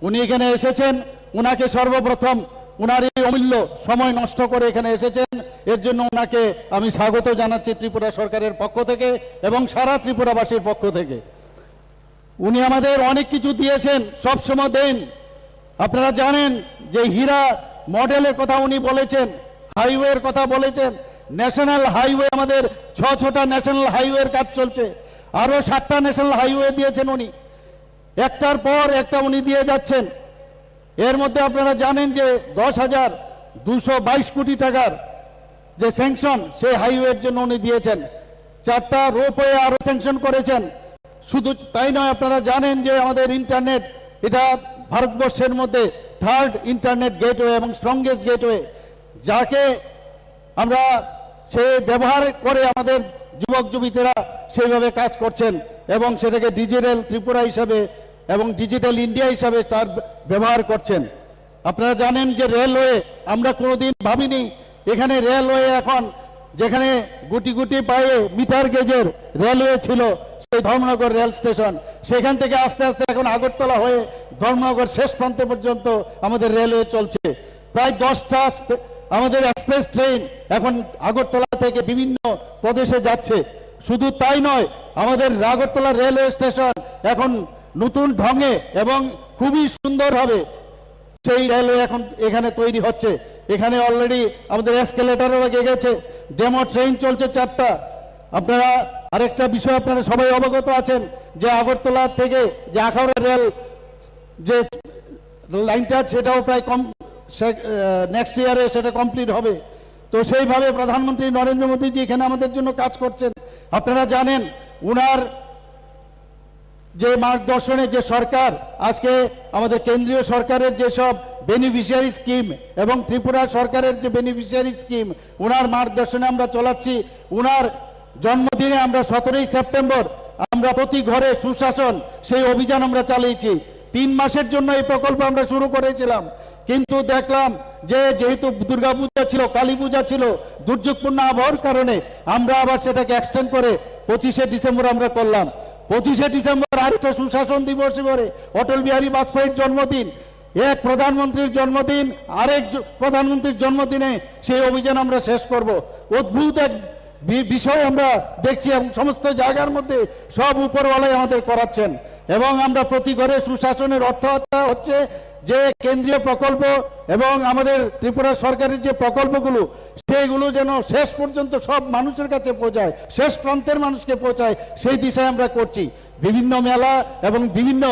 উনি এখানে এসেছেন, উনাকে সর্বপ্রথম উনার এই অমূল্য সময় নষ্ট করে এখানে এসেছেন, এর জন্য ওনাকে আমি স্বাগত জানাচ্ছি ত্রিপুরা সরকারের পক্ষ থেকে এবং সারা ত্রিপুরাবাসীর পক্ষ থেকে। উনি আমাদের অনেক কিছু দিয়েছেন, সবসময় দেন। আপনারা জানেন যে হীরা মডেলের কথা উনি বলেছেন, হাইওয়ের কথা বলেছেন, ন্যাশনাল হাইওয়ে, আমাদের 6টা ন্যাশনাল হাইওয়ের কাজ চলছে, আরো 7টা ন্যাশনাল হাইওয়ে দিয়েছেন উনি। একটার পর একটা উনি দিয়ে যাচ্ছেন। এর মধ্যে আপনারা জানেন যে 10,222 কোটি টাকার যে স্যাংশন সেই হাইওয়ের জন্য উনি দিয়েছেন। 4টা রোপওয়ে আরো স্যাংশন করেছেন। শুধু তাই নয়, আপনারা জানেন যে আমাদের ইন্টারনেট এটা ভারতবর্ষের মধ্যে 3rd ইন্টারনেট গেটওয়ে এবং স্ট্রংগেস্ট গেটওয়ে, যাকে আমরা সে ব্যবহার করে আমাদের যুবক যুবতীরা সেইভাবে কাজ করছেন এবং সেটাকে ডিজিটাল ত্রিপুরা হিসাবে এবং ডিজিটাল ইন্ডিয়া হিসাবে তার ব্যবহার করছেন। আপনারা জানেন যে রেলওয়ে আমরা কোনোদিন ভাবিনি, এখানে রেলওয়ে এখন যেখানে গুটি গুটি পায়ে মিটার গেজের রেলওয়ে ছিল সেই ধর্মনগর রেল স্টেশন, সেখান থেকে আস্তে আস্তে এখন আগরতলা হয়ে ধর্মনগর শেষ প্রান্ত পর্যন্ত আমাদের রেলওয়ে চলছে। প্রায় 10টা আমাদের এক্সপ্রেস ট্রেন এখন আগরতলা থেকে বিভিন্ন প্রদেশে যাচ্ছে। শুধু তাই নয়, আমাদের আগরতলা রেলওয়ে স্টেশন এখন নতুন ঢঙে এবং খুবই সুন্দরভাবে সেই রেলওয়ে এখন এখানে তৈরি হচ্ছে। এখানে অলরেডি আমাদের এসকেলেটরও লেগে গেছে, ডেমো ট্রেন চলছে 4টা। আপনারা আরেকটা বিষয় আপনারা সবাই অবগত আছেন যে আগরতলা থেকে যে আখাউড়া রেল যে লাইনটা সেটাও প্রায় নেক্সট ইয়ারে সেটা কমপ্লিট হবে। তো সেইভাবে প্রধানমন্ত্রী নরেন্দ্র মোদীজি এখানে আমাদের জন্য কাজ করছেন। আপনারা জানেন উনার যে মার্গদর্শনে যে সরকার আজকে আমাদের কেন্দ্রীয় সরকারের যেসব বেনিফিশিয়ারি স্কিম এবং ত্রিপুরা সরকারের যে বেনিফিশিয়ারি স্কিম উনার মার্গদর্শনে আমরা চলাচ্ছি। উনার জন্মদিনে আমরা 17ই সেপ্টেম্বর আমরা প্রতি ঘরে সুশাসন সেই অভিযান আমরা চালিয়েছি। 3 মাসের জন্য এই প্রকল্প আমরা শুরু করেছিলাম, কিন্তু দেখলাম যে যেহেতু দুর্গাপূজা ছিল, কালী পূজা ছিল, দুর্যোগপূর্ণ আবহাওয়ার কারণে আমরা আবার সেটাকে এক্সটেন্ড করে 25শে ডিসেম্বর আমরা করলাম। 25শে ডিসেম্বর আরেকটা সুশাসন দিবস করে অটল বিহারী বাজপেয়ীর জন্মদিন, এক প্রধানমন্ত্রীর জন্মদিন, আরেক প্রধানমন্ত্রীর জন্মদিনে সেই অভিযান আমরা শেষ করব। অদ্ভুত এক বিষয় আমরা দেখছি এবং সমস্ত জায়গার মধ্যে সব উপরওয়ালাই আমাদের করাচ্ছেন এবং আমরা প্রতি ঘরে সুশাসনের অর্থ হচ্ছে যে কেন্দ্রীয় প্রকল্প এবং আমাদের ত্রিপুরা সরকারের যে প্রকল্পগুলো সেইগুলো যেন শেষ পর্যন্ত সব মানুষের কাছে পৌঁছায়, শেষ প্রান্তের মানুষকে পৌঁছায়, সেই দিশায় আমরা করছি। বিভিন্ন মেলা এবং বিভিন্ন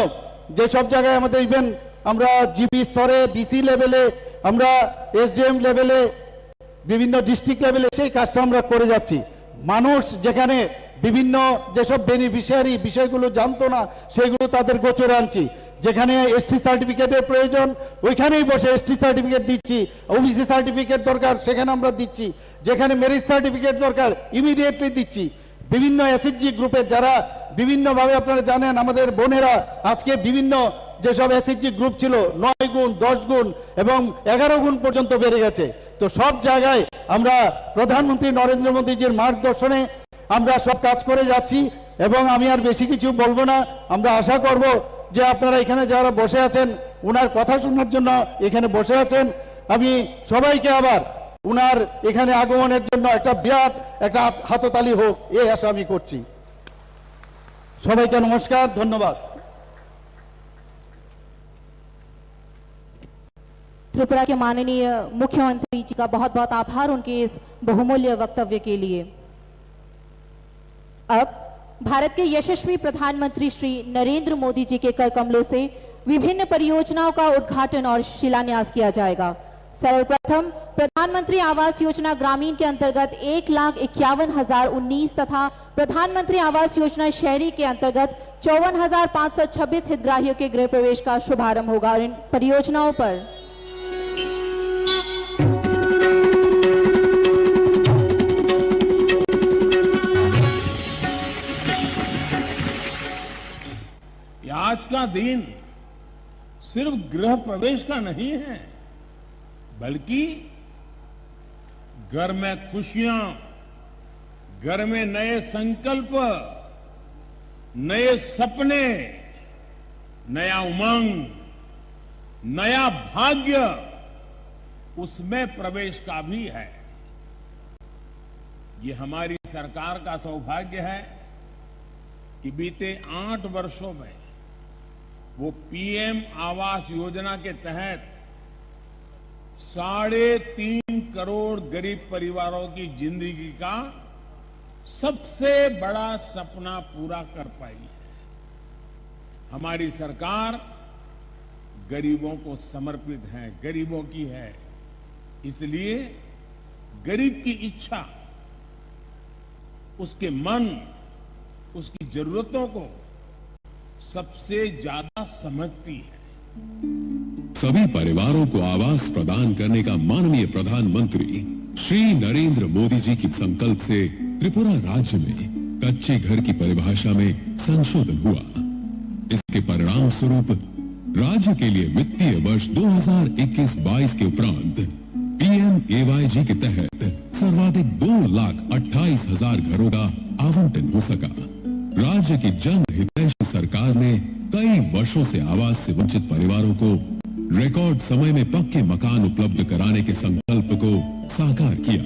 যেসব জায়গায় আমাদের ইভেন আমরা জিপি স্তরে, ডিসি লেভেলে, আমরা এসডিএম লেভেলে, বিভিন্ন ডিস্ট্রিক্ট লেভেলে সেই কাজটা আমরা করে যাচ্ছি। মানুষ যেখানে বিভিন্ন যেসব বেনিফিশিয়ারি বিষয়গুলো জানতো না সেগুলো তাদের গোচরে আনছি। যেখানে এসটি সার্টিফিকেটের প্রয়োজন ওইখানেই বসে এসটি সার্টিফিকেট দিচ্ছি, ওবিসি সার্টিফিকেট দরকার সেখানে আমরা দিচ্ছি, যেখানে মেরিট সার্টিফিকেট দরকার ইমিডিয়েটলি দিচ্ছি। বিভিন্ন এসএইচজি গ্রুপের যারা বিভিন্নভাবে আপনারা জানেন আমাদের বোনেরা আজকে বিভিন্ন যেসব এসএইচজি গ্রুপ ছিল 9 গুণ, 10 গুণ এবং 11 গুণ পর্যন্ত বেড়ে গেছে। তো সব জায়গায় আমরা প্রধানমন্ত্রী নরেন্দ্র মোদীজির মার্গদর্শনে আমরা সব কাজ করে যাচ্ছি এবং আমি আর বেশি কিছু বলবো না। আমরা আশা করব যে আপনারা এখানে যারা বসে আছেন উনার কথা শোনার জন্য এখানে বসে আছেন, আমি সবাইকে আবার উনার এখানে আগমনের জন্য একটা বিরাট একটা হাততালি হোক এই আশা আমি করছি। সবাইকে নমস্কার, ধন্যবাদ। त्रिपुरा के माननीय मुख्यमंत्री जी का बहुत बहुत आभार उनके इस बहुमूल्य वक्तव्य के लिए। अब भारत के यशस्वी प्रधानमंत्री श्री नरेंद्र मोदी जी के कर कमलों से विभिन्न परियोजनाओं का उद्घाटन और शिलान्यास किया जाएगा। सर्वप्रथम प्रधानमंत्री आवास योजना ग्रामीण के अंतर्गत 1,51,019 तथा प्रधानमंत्री आवास योजना शहरी के अंतर्गत 54,526 हितग्राहियों के गृह प्रवेश का शुभारंभ होगा और इन परियोजनाओं पर आज का दिन सिर्फ गृह प्रवेश का नहीं है, बल्कि घर में खुशियां, घर में नए संकल्प, नए सपने, नया उमंग, नया भाग्य उसमें प्रवेश का भी है। ये हमारी सरकार का सौभाग्य है कि बीते 8 वर्षों में वो पीएम आवास योजना के तहत 3.5 करोड़ गरीब परिवारों की जिंदगी का सबसे बड़ा सपना पूरा कर पाई है। हमारी सरकार गरीबों को समर्पित है, गरीबों की है। इसलिए गरीब की इच्छा, उसके मन, उसकी जरूरतों को सबसे ज्यादा समझती है। सभी परिवारों को आवास प्रदान करने का माननीय प्रधानमंत्री श्री नरेंद्र मोदी जी की संकल्प से त्रिपुरा राज्य में कच्चे घर की परिभाषा में संशोधन हुआ। इसके परिणाम स्वरूप राज्य के लिए वित्तीय वर्ष 2021-22 के उपरांत PMAYG के तहत सर्वाधिक 2,28,000 घरों का आवंटन हो सका। राज्य की जनहितैषी सरकार ने कई वर्षों से आवास से वंचित परिवारों को रिकॉर्ड समय में पक्के मकान उपलब्ध कराने के संकल्प को साकार किया।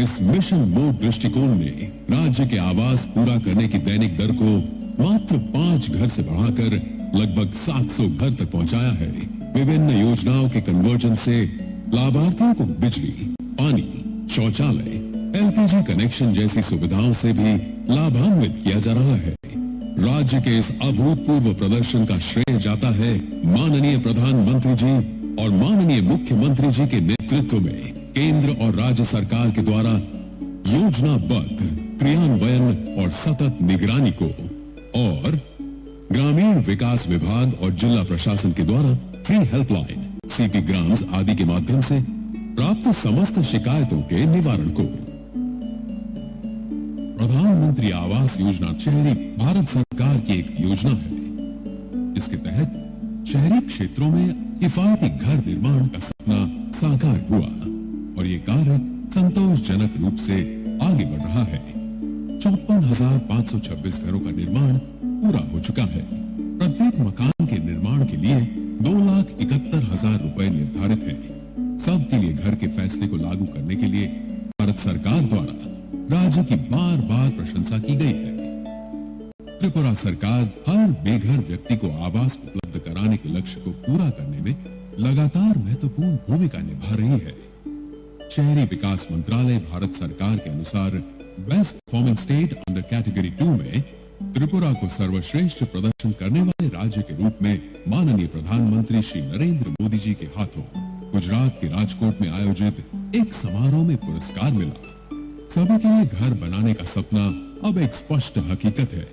इस मिशन मोड दृष्टिकोण ने राज्य के आवास पूरा करने की दैनिक दर को मात्र 5 घर से बढ़ाकर लगभग 700 घर तक पहुंचाया है। विभिन्न योजनाओं के कन्वर्जन से लाभार्थियों को बिजली, पानी, शौचालय, LPG कनेक्शन जैसी सुविधाओं से भी लाभान्वित किया जा रहा है। राज्य के इस अभूतपूर्व प्रदर्शन का श्रेय जाता है माननीय प्रधानमंत्री जी और माननीय मुख्यमंत्री जी के नेतृत्व में केंद्र और राज्य सरकार के द्वारा योजनाबद्ध क्रियान्वयन और सतत निगरानी को, और ग्रामीण विकास विभाग और जिला प्रशासन के द्वारा फ्री हेल्पलाइन, CP ग्राम्स आदि के माध्यम से प्राप्त समस्त शिकायतों के निवारण को। प्रधानमंत्री आवास योजना शहरी भारत सरकार की एक योजना है। इसके तहत शहरी क्षेत्रों में किफायती घर निर्माण का सपना साकार हुआ और ये कार्य संतोषजनक रूप से आगे बढ़ रहा है। 54,526 घरों का निर्माण पूरा हो चुका है। प्रत्येक मकान के निर्माण के लिए 2,71,000 रुपए निर्धारित है। सबके लिए घर के फैसले को लागू करने के लिए भारत सरकार द्वारा राज्य की बार बार प्रशंसा की गई है। त्रिपुरा सरकार हर बेघर व्यक्ति को आवास उपलब्ध कराने के लक्ष्य को पूरा करने में लगातार महत्वपूर्ण भूमिका निभा रही है। शहरी विकास मंत्रालय भारत सरकार के अनुसार best performing state under category 2 में त्रिपुरा को सर्वश्रेष्ठ प्रदर्शन करने वाले राज्य के रूप में माननीय प्रधानमंत्री श्री नरेंद्र मोदी जी के हाथों गुजरात के राजकोट में आयोजित एक समारोह में पुरस्कार मिला। सभी के लिए घर बनाने का सपना अब एक स्पष्ट हकीकत है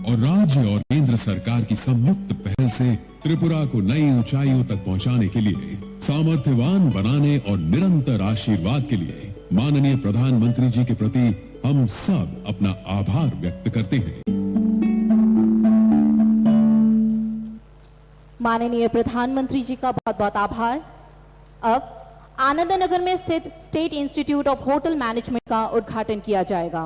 और राज्य और केंद्र सरकार की संयुक्त पहल से त्रिपुरा को नई ऊंचाइयों तक पहुंचाने के लिए, सामर्थ्यवान बनाने और निरंतर आशीर्वाद के लिए माननीय प्रधानमंत्री जी के प्रति हम सब अपना आभार व्यक्त करते हैं। माननीय प्रधानमंत्री जी का बहुत बहुत आभार। अब आनंद नगर में स्थित state institute of hotel management का उद्घाटन किया जाएगा।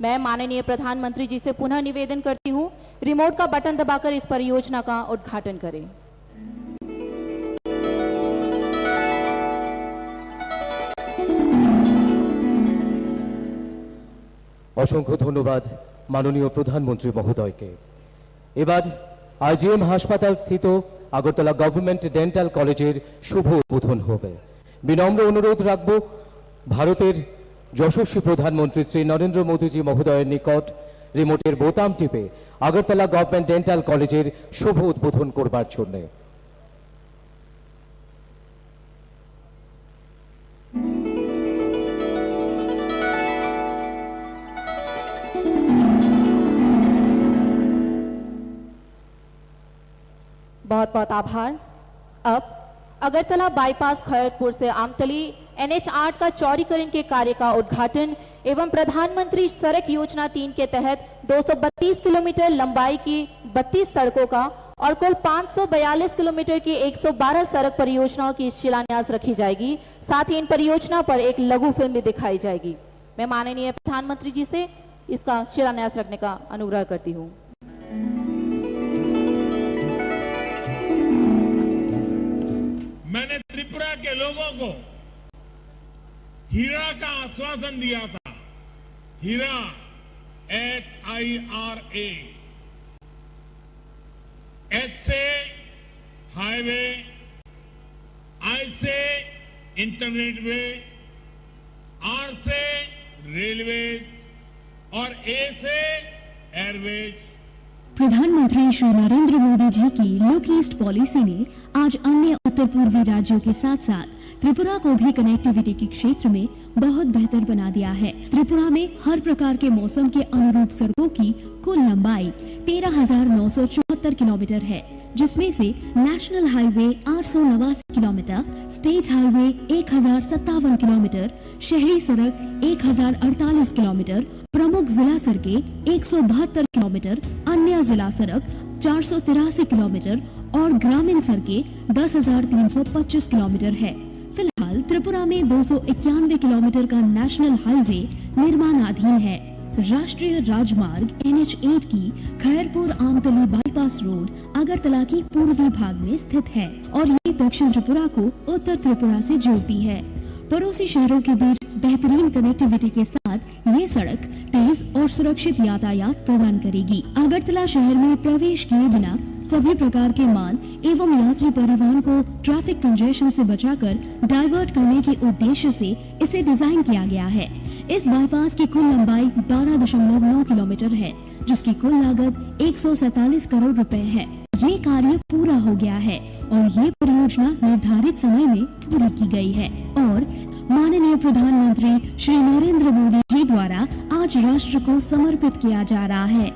मैं माननीय प्रधानमंत्री जी से पुनः निवेदन करती हूं, रिमोट का बटन दबाकर इस परियोजना का उद्घाटन करें। অসংখ্য ধন্যবাদ মাননীয় প্রধানমন্ত্রী মহোদয়কে। এবার IGM হাসপাতাল স্থিত আগরতলা গভর্নমেন্ট ডেন্টাল কলেজের শুভ উদ্বোধন হবে। বিনম্র অনুরোধ রাখব ভারতের যশস্বী প্রধানমন্ত্রী শ্রী নরেন্দ্র মোদীজি মহোদয়ের নিকট রিমোটের বোতাম টিপে আগরতলা গভর্নমেন্ট ডেন্টাল কলেজের শুভ উদ্বোধন করবার জন্য। बहुत बहुत आभार। अब अगरतला बाईपास खैरपुर से आमतली NH8 का चौड़ीकरण के कार्य का उद्घाटन एवं प्रधानमंत्री सड़क योजना 3 के तहत 232 किलोमीटर लंबाई की 32 सड़कों का और कुल 542 किलोमीटर की 112 सड़क परियोजनाओं की शिलान्यास रखी जाएगी। साथ ही इन परियोजना पर एक लघु फिल्म भी दिखाई जाएगी। मैं माननीय प्रधानमंत्री जी से इसका शिलान्यास रखने का अनुरोध करती हूँ। मैंने त्रिपुरा के लोगों को हीरा का आश्वासन दिया था। हीरा HIRA, H से हाईवे, I से इंटरनेट वे, R से रेलवे और A से एयरवेज। प्रधानमंत्री श्री नरेंद्र मोदी जी की लुक ईस्ट पॉलिसी ने आज अन्य उत्तर पूर्वी राज्यों के साथ साथ त्रिपुरा को भी कनेक्टिविटी के क्षेत्र में बहुत बेहतर बना दिया है। त्रिपुरा में हर प्रकार के मौसम के अनुरूप सड़कों की कुल लंबाई 13,974 किलोमीटर है, जिसमें से national highway 889 kilometre, state highway 1057 kilometre, शहरी सड़क 1048 किलोमीटर, प्रमुख जिला सड़कें 172 किलोमीटर, अन्य जिला सड़क 483 किलोमीटर और ग्रामीण सड़कें 10,325 किलोमीटर है। फिलहाल त्रिपुरा में 291 किलोमीटर का नेशनल हाईवे निर्माणाधीन है। राष्ट्रीय राजमार्ग NH8 की खैरपुर आमतली बाईपास रोड अगरतला की पूर्वी भाग में स्थित है और ये दक्षिण त्रिपुरा को उत्तर त्रिपुरा से जोड़ती है। पड़ोसी शहरों के बीच बेहतरीन कनेक्टिविटी के साथ ये सड़क तेज और सुरक्षित यातायात प्रदान करेगी। अगरतला शहर में प्रवेश किए बिना सभी प्रकार के माल एवं यात्री परिवहन को ट्रैफिक कंजेशन से बचाकर डाइवर्ट करने के उद्देश्य से इसे डिजाइन किया गया है। इस बाईपास की कुल लंबाई 12.9 किलोमीटर है, जिसकी कुल लागत 147 करोड़ रुपए है। ये कार्य पूरा हो गया है और ये परियोजना निर्धारित समय में पूरी की गई है और माननीय प्रधानमंत्री श्री नरेंद्र मोदी जी द्वारा आज राष्ट्र को समर्पित किया जा रहा है।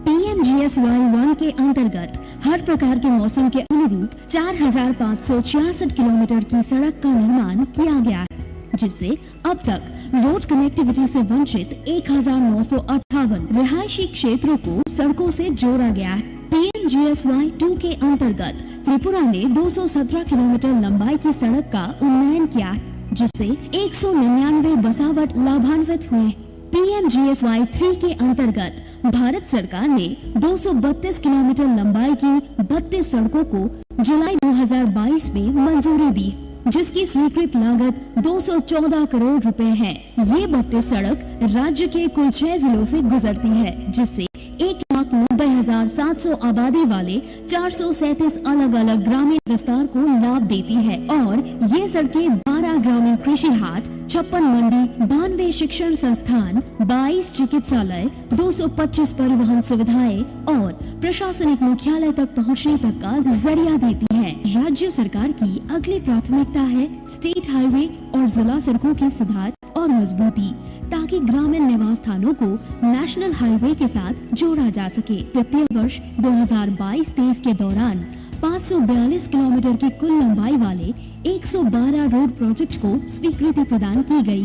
PMGSY 1 के अंतर्गत हर प्रकार के मौसम के अनुरूप 4,566 किलोमीटर की सड़क का निर्माण किया गया है, जिससे अब तक रोड कनेक्टिविटी से वंचित 1,958 रिहायशी क्षेत्रों को सड़कों से जोड़ा गया है। PMGSY 2 के अंतर्गत त्रिपुरा ने 217 किलोमीटर लंबाई की सड़क का उन्नयन किया है, जिससे 199 बसावट लाभान्वित हुए। PMGSY 3 के अंतर्गत भारत सरकार ने 232 किलोमीटर लंबाई की 32 सड़कों को जुलाई 2022 में मंजूरी दी, जिसकी स्वीकृत लागत 214 करोड़ रुपए है। ये 32 सड़क राज्य के कुल 6 जिलों से गुजरती है, जिससे 1,90,700 आबादी वाले 437 अलग अलग ग्रामीण विस्तार को लाभ देती है और ये सड़कें 12 ग्रामीण कृषि हाट, 56 मंडी, 92 शिक्षण संस्थान, 22 चिकित्सालय, 225 परिवहन सुविधाएं और प्रशासनिक मुख्यालय तक पहुंचने तक का जरिया देती है। राज्य सरकार की अगली प्राथमिकता है स्टेट हाईवे और जिला सड़कों के सुधार और मजबूती, ताकि ग्रामीण निवास स्थानों को नेशनल हाईवे के साथ जोड़ा जा सके। वित्तीय वर्ष 2022-23 के दौरान 542 किलोमीटर की कुल लंबाई वाले 112 रोड प्रोजेक्ट को स्वीकृति प्रदान की गई,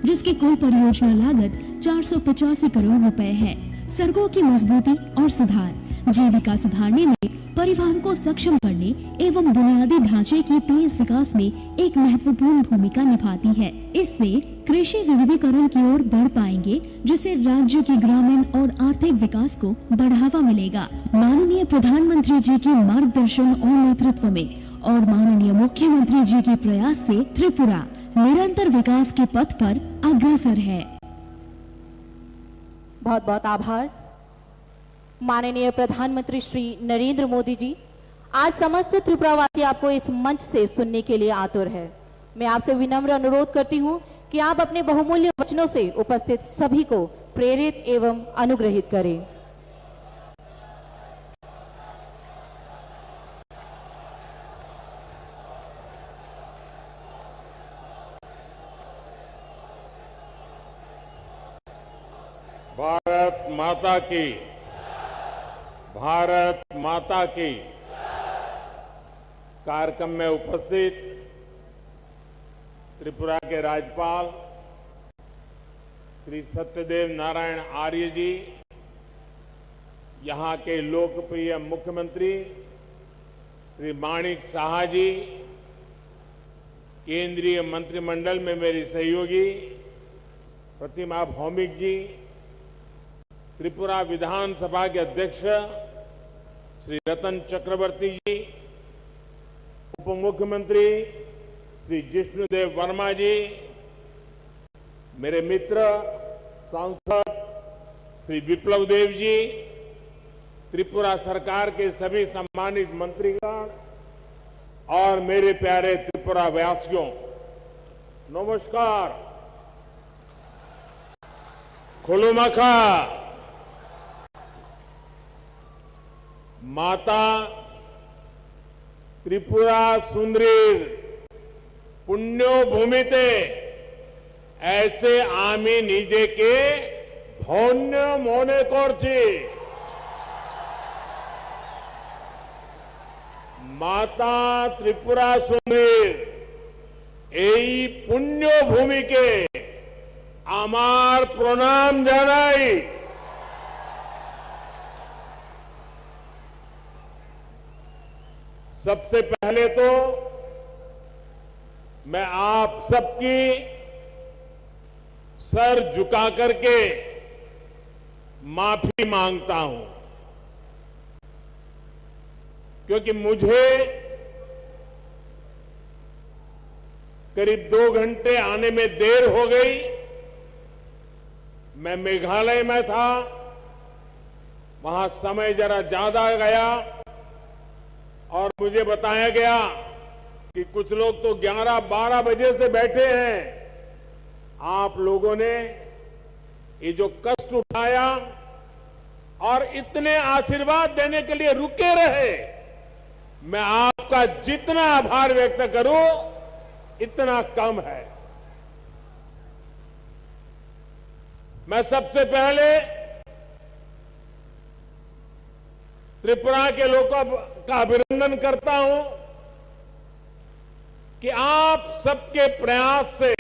जिसकी कुल परियोजना लागत 485 करोड़ रुपए है। सड़कों की मजबूती और सुधार जीविका सुधारने में, परिवहन को सक्षम करने एवं बुनियादी ढांचे की तेज विकास में एक महत्वपूर्ण भूमिका निभाती है। इससे कृषि विविधीकरण की ओर बढ़ पाएंगे, जिससे राज्य के ग्रामीण और आर्थिक विकास को बढ़ावा मिलेगा। माननीय प्रधानमंत्री जी के मार्गदर्शन और नेतृत्व में और माननीय मुख्यमंत्री जी के प्रयास से त्रिपुरा निरंतर विकास के पथ पर अग्रसर है। बहुत बहुत आभार। माननीय प्रधानमंत्री श्री नरेंद्र मोदी जी, आज समस्त त्रिपुरावासी आपको इस मंच से सुनने के लिए आतुर है। मैं आपसे विनम्र अनुरोध करती हूं कि आप अपने बहुमूल्य वचनों से उपस्थित सभी को प्रेरित एवं अनुग्रहित करें। भारत माता की, भारत माता की। कार्यक्रम में उपस्थित त्रिपुरा के राज्यपाल श्री सत्यदेव नारायण आर्य जी, यहाँ के लोकप्रिय मुख्यमंत्री श्री माणिक साहा जी, केंद्रीय मंत्रिमंडल में मेरी सहयोगी प्रतिमा भौमिक जी, त्रिपुरा विधानसभा के अध्यक्ष श्री रतन चक्रवर्ती जी, उप मुख्यमंत्री श्री जिष्णुदेव वर्मा जी, मेरे मित्र सांसद श्री विप्लव देव जी, त्रिपुरा सरकार के सभी सम्मानित मंत्रीगण और मेरे प्यारे त्रिपुरा वासियों, नमस्कार। खुलुमखा। माता त्रिपुरा सुंदरीर पुण्यो भूमिते ऐसे आमी निजे के धन्य मने करছি माता त्रिपुरा सुंदरीर এই পুণ্য ভূমিকে আমার প্রণাম জানাই। सबसे पहले तो मैं आप सबकी सर झुका करके माफी मांगता हूं, क्योंकि मुझे करीब 2 घंटे आने में देर हो गई। मैं मेघालय में था, वहां समय जरा ज्यादा गया और मुझे बताया गया कि कुछ लोग तो 11-12 बजे से बैठे हैं। आप लोगों ने ये जो कष्ट उठाया और इतने आशीर्वाद देने के लिए रुके रहे, मैं आपका जितना आभार व्यक्त करूं इतना कम है। मैं सबसे पहले त्रिपुरा के लोगों का अभिनंदन करता हूं कि आप सबके प्रयास से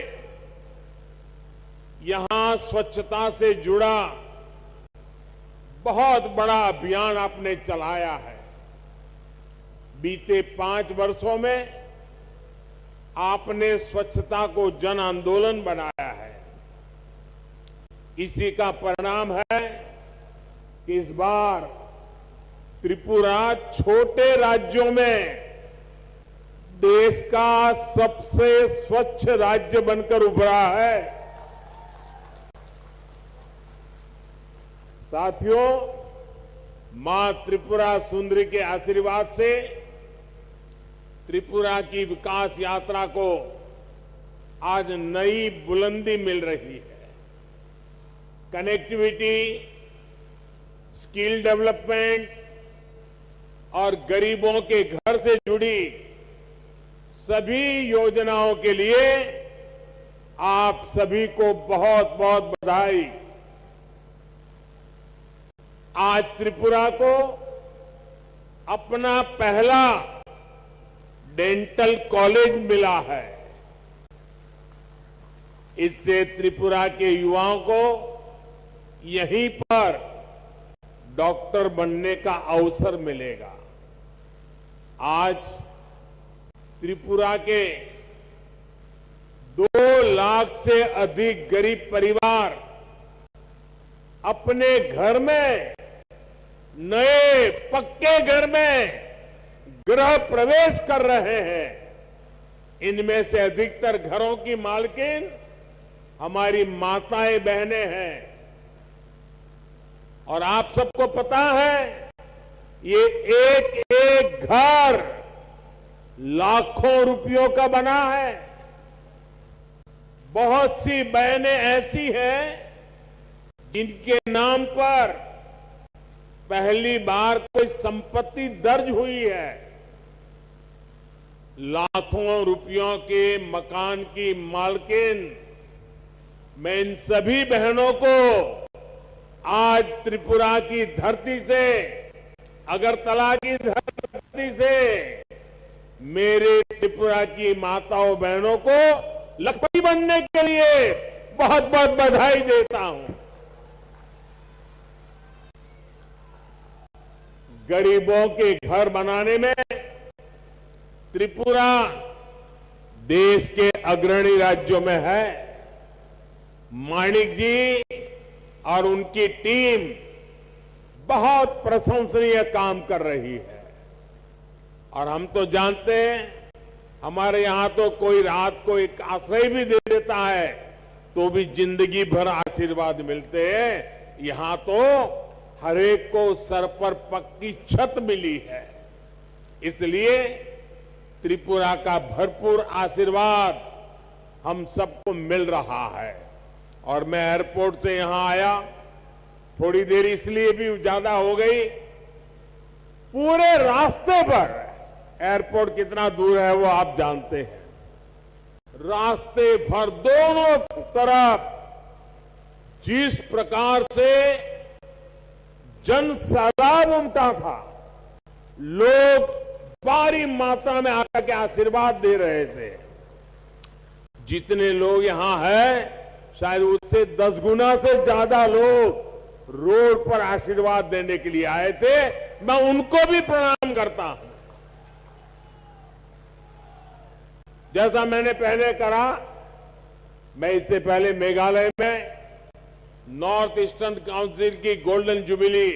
यहां स्वच्छता से जुड़ा बहुत बड़ा अभियान आपने चलाया है। बीते 5 वर्षों में आपने स्वच्छता को जन आंदोलन बनाया है। इसी का परिणाम है कि इस बार त्रिपुरा छोटे राज्यों में देश का सबसे स्वच्छ राज्य बनकर उभरा है। साथियों, मां त्रिपुरा सुंदरी के आशीर्वाद से त्रिपुरा की विकास यात्रा को आज नई बुलंदी मिल रही है। कनेक्टिविटी, स्किल डेवलपमेंट और गरीबों के घर से जुड़ी सभी योजनाओं के लिए आप सभी को बहुत बहुत बधाई। आज त्रिपुरा को अपना पहला डेंटल कॉलेज मिला है। इससे त्रिपुरा के युवाओं को यहीं पर डॉक्टर बनने का अवसर मिलेगा। आज त्रिपुरा के 2 लाख से अधिक गरीब परिवार अपने घर में, नए पक्के घर में गृह प्रवेश कर रहे हैं। इनमें से अधिकतर घरों की मालकिन हमारी माताएं बहनें हैं। और आप सबको पता है, ये एक घर लाखों रुपयों का बना है। बहुत सी बहनें ऐसी हैं जिनके नाम पर पहली बार कोई संपत्ति दर्ज हुई है। लाखों रुपयों के मकान की मालकिन मैं इन सभी बहनों को आज त्रिपुरा की धरती से, अगरतला की धरती से मेरे त्रिपुरा की माताओं बहनों को लखपति बनने के लिए बहुत बहुत बधाई देता हूं। गरीबों के घर बनाने में त्रिपुरा देश के अग्रणी राज्यों में है। माणिक जी और उनकी टीम बहुत प्रशंसनीय काम कर रही है। और हम तो जानते हैं, हमारे यहां तो कोई रात को एक आश्रय भी दे देता है तो भी जिंदगी भर आशीर्वाद मिलते हैं। यहां तो हर एक को सर पर पक्की छत मिली है। इसलिए त्रिपुरा का भरपूर आशीर्वाद हम सबको मिल रहा है। और मैं एयरपोर्ट से यहां आया, थोड़ी देर इसलिए भी ज्यादा हो गई पूरे रास्ते पर, एयरपोर्ट कितना दूर है वो आप जानते हैं, रास्ते भर दोनों तरफ जिस प्रकार से जन सैलाब उमटा था, लोग भारी मात्रा में आकर के आशीर्वाद दे रहे थे। जितने लोग यहां हैं, शायद उससे 10 गुना से ज्यादा लोग रोड पर आशीर्वाद देने के लिए आए थे। मैं उनको भी प्रणाम करता हूं। जैसा मैंने पहले करा, मैं इससे पहले मेघालय में नॉर्थ ईस्टर्न काउंसिल की गोल्डन जुबिली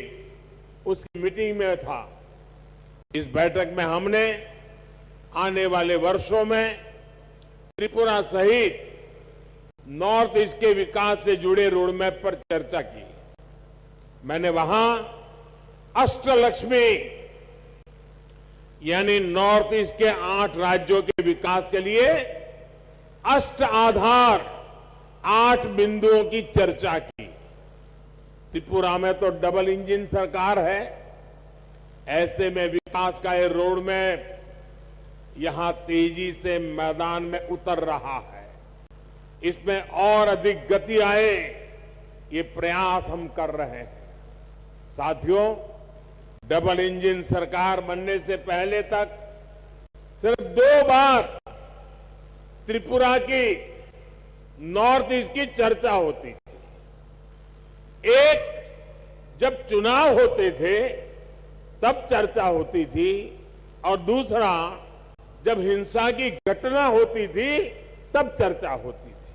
उसकी मीटिंग में था। इस बैठक में हमने आने वाले वर्षों में त्रिपुरा सहित नॉर्थ ईस्ट के विकास से जुड़े रोडमैप पर चर्चा की। मैंने वहां अष्टलक्ष्मी यानी नॉर्थ ईस्ट के 8 राज्यों के विकास के लिए अष्ट आधार 8 बिंदुओं की चर्चा की। त्रिपुरा में तो डबल इंजन सरकार है, ऐसे में विकास का ये रोड मैप यहां तेजी से मैदान में उतर रहा है। इसमें और अधिक गति आए, ये प्रयास हम कर रहे हैं। साथियों, डबल इंजन सरकार बनने से पहले तक सिर्फ 2 बार त्रिपुरा की नॉर्थ ईस्ट की चर्चा होती थी। एक जब चुनाव होते थे तब चर्चा होती थी, और दूसरा जब हिंसा की घटना होती थी तब चर्चा होती थी।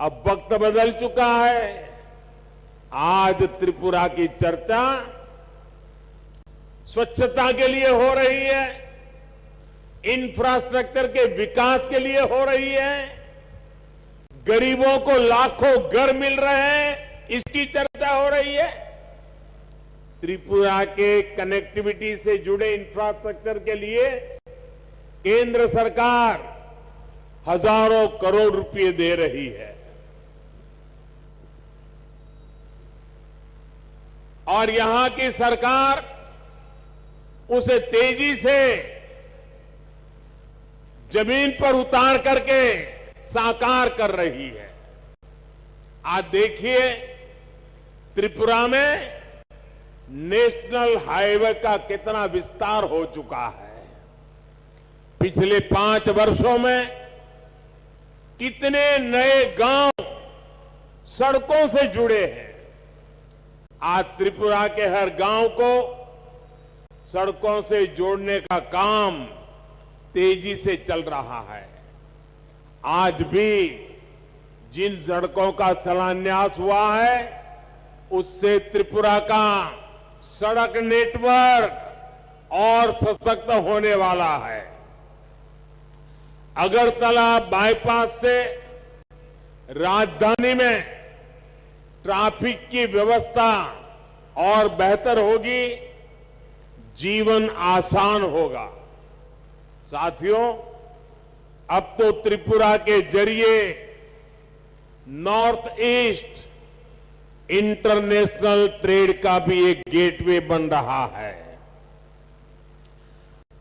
अब वक्त बदल चुका है। आज त्रिपुरा की चर्चा स्वच्छता के लिए हो रही है, इंफ्रास्ट्रक्चर के विकास के लिए हो रही है, गरीबों को लाखों घर मिल रहे हैं, इसकी चर्चा हो रही है। त्रिपुरा के कनेक्टिविटी से जुड़े इंफ्रास्ट्रक्चर के लिए केंद्र सरकार हजारों करोड़ रुपए दे रही है, और यहां की सरकार उसे तेजी से जमीन पर उतार करके साकार कर रही है। आज देखिए, त्रिपुरा में नेशनल हाईवे का कितना विस्तार हो चुका है। पिछले 5 वर्षों में कितने नए गांव सड़कों से जुड़े हैं। आज त्रिपुरा के हर गांव को सड़कों से जोड़ने का काम तेजी से चल रहा है। आज भी जिन सड़कों का शिलान्यास हुआ है, उससे त्रिपुरा का सड़क नेटवर्क और सशक्त होने वाला है। अगरतला बाईपास से राजधानी में ट्रैफिक की व्यवस्था और बेहतर होगी, जीवन आसान होगा। साथियों, अब तो त्रिपुरा के जरिए नॉर्थ ईस्ट इंटरनेशनल ट्रेड का भी एक गेटवे बन रहा है।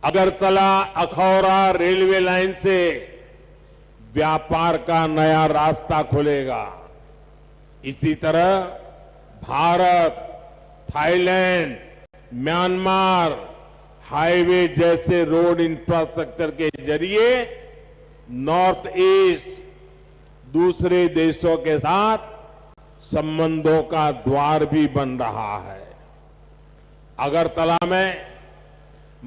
अगरतला अखौरा रेलवे लाइन से व्यापार का नया रास्ता खुलेगा। इसी तरह भारत, थाईलैंड, म्यांमार हाईवे जैसे रोड इंफ्रास्ट्रक्चर के जरिए नॉर्थ ईस्ट दूसरे देशों के साथ संबंधों का द्वार भी बन रहा है। अगरतला में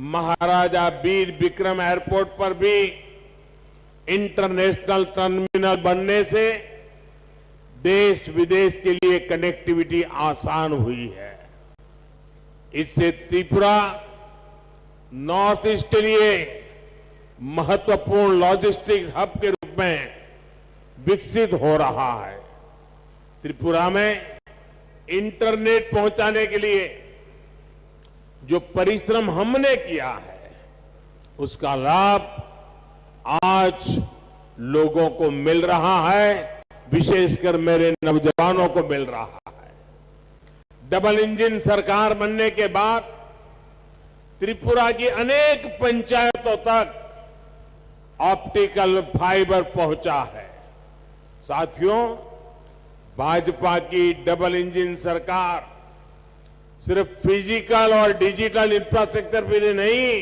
महाराजा वीर विक्रम एयरपोर्ट पर भी इंटरनेशनल टर्मिनल बनने से देश विदेश के लिए कनेक्टिविटी आसान हुई है। इससे त्रिपुरा नॉर्थ ईस्ट के लिए महत्वपूर्ण लॉजिस्टिक्स हब के रूप में विकसित हो रहा है। त्रिपुरा में इंटरनेट पहुंचाने के लिए जो परिश्रम हमने किया है, उसका लाभ आज लोगों को मिल रहा है, विशेषकर मेरे नौजवानों को मिल रहा है। डबल इंजन सरकार बनने के बाद त्रिपुरा की अनेक पंचायतों तक ऑप्टिकल फाइबर पहुंचा है। साथियों, भाजपा की डबल इंजन सरकार सिर्फ फिजिकल और डिजिटल इंफ्रास्ट्रक्चर पे नहीं,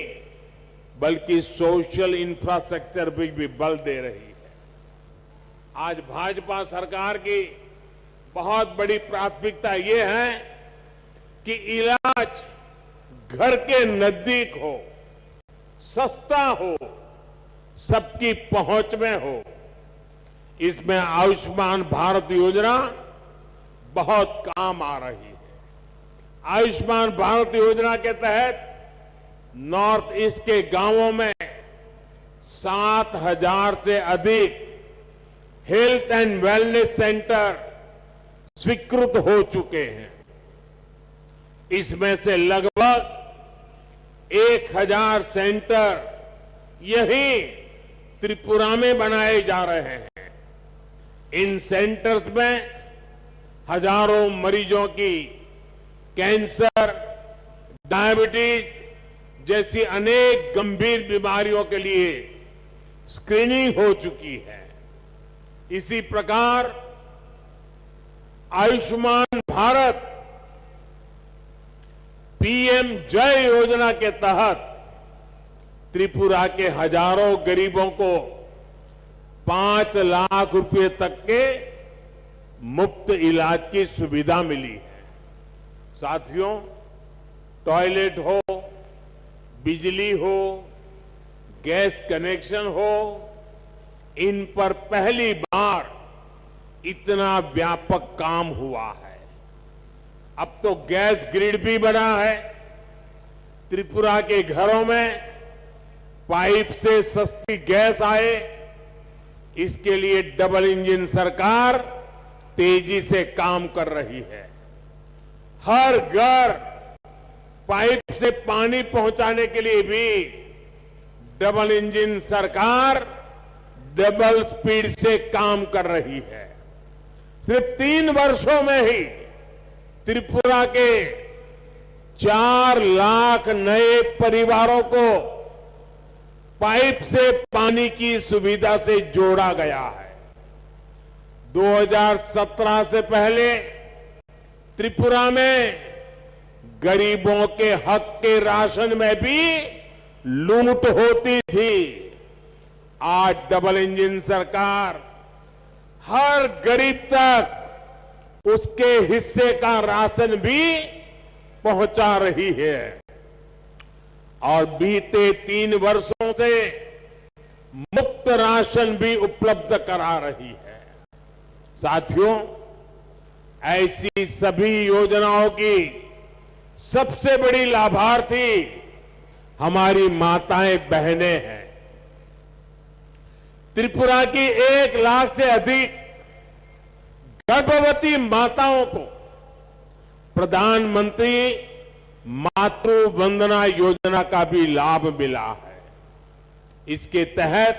बल्कि सोशल इंफ्रास्ट्रक्चर पे भी बल दे रही है। आज भाजपा सरकार की बहुत बड़ी प्राथमिकता ये है कि इलाज घर के नजदीक हो, सस्ता हो, सबकी पहुंच में हो। इसमें आयुष्मान भारत योजना बहुत काम आ रही है। आयुष्मान भारत योजना के तहत नॉर्थ ईस्ट के गांवों में 7,000 से अधिक हेल्थ एंड वेलनेस सेंटर स्वीकृत हो चुके हैं। इसमें से लगभग 1,000 सेंटर यही त्रिपुरा में बनाए जा रहे हैं। इन सेंटर्स में हजारों मरीजों की कैंसर, डायबिटीज जैसी अनेक गंभीर बीमारियों के लिए स्क्रीनिंग हो चुकी है। इसी प्रकार आयुष्मान भारत पीएम जय योजना के तहत त्रिपुरा के हजारों गरीबों को 5 लाख रुपए तक के मुफ्त इलाज की सुविधा मिली है। साथियों, टॉयलेट हो, बिजली हो, गैस कनेक्शन हो, इन पर पहली बार इतना व्यापक काम हुआ है। अब तो गैस ग्रिड भी बना है। त्रिपुरा के घरों में पाइप से सस्ती गैस आए, इसके लिए डबल इंजन सरकार तेजी से काम कर रही है। हर घर पाइप से पानी पहुंचाने के लिए भी डबल इंजन सरकार डबल स्पीड से काम कर रही है। सिर्फ 3 वर्षों में ही त्रिपुरा के 4 लाख नए परिवारों को पाइप से पानी की सुविधा से जोड़ा गया है। 2017 से पहले त्रिपुरा में गरीबों के हक के राशन में भी लूट होती थी। आज डबल इंजन सरकार हर गरीब तक उसके हिस्से का राशन भी पहुंचा रही है और बीते 3 वर्षों से मुफ्त राशन भी उपलब्ध करा रही है। साथियों, ऐसी सभी योजनाओं की सबसे बड़ी लाभार्थी हमारी माताएं बहनें हैं। त्रिपुरा की 1 लाख से अधिक गर्भवती माताओं को प्रधानमंत्री मातृ वंदना योजना का भी लाभ मिला है। इसके तहत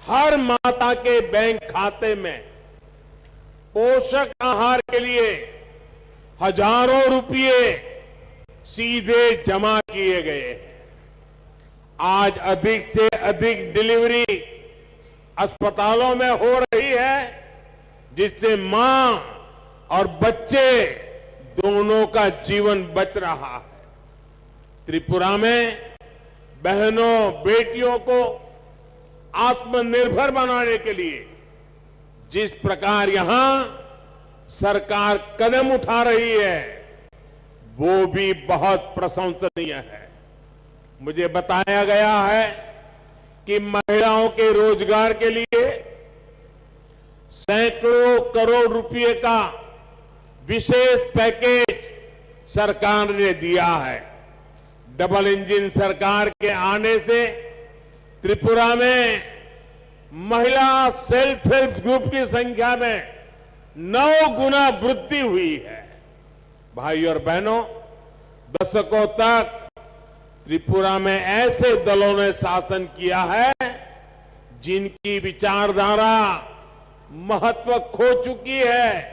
हर माता के बैंक खाते में पोषक आहार के लिए हजारों रुपये सीधे जमा किए गए हैं। आज अधिक से अधिक डिलीवरी अस्पतालों में हो रही है, जिससे मां और बच्चे दोनों का जीवन बच रहा है। त्रिपुरा में बहनों बेटियों को आत्मनिर्भर बनाने के लिए जिस प्रकार यहां सरकार कदम उठा रही है, वो भी बहुत प्रशंसनीय है। मुझे बताया गया है कि महिलाओं के रोजगार के लिए सैकड़ों करोड़ रुपए का विशेष पैकेज सरकार ने दिया है। डबल इंजन सरकार के आने से त्रिपुरा में महिला सेल्फ हेल्प ग्रुप की संख्या में 9 गुना वृद्धि हुई है। भाई और बहनों, दशकों तक त्रिपुरा में ऐसे दलों ने शासन किया है जिनकी विचारधारा महत्व खो चुकी है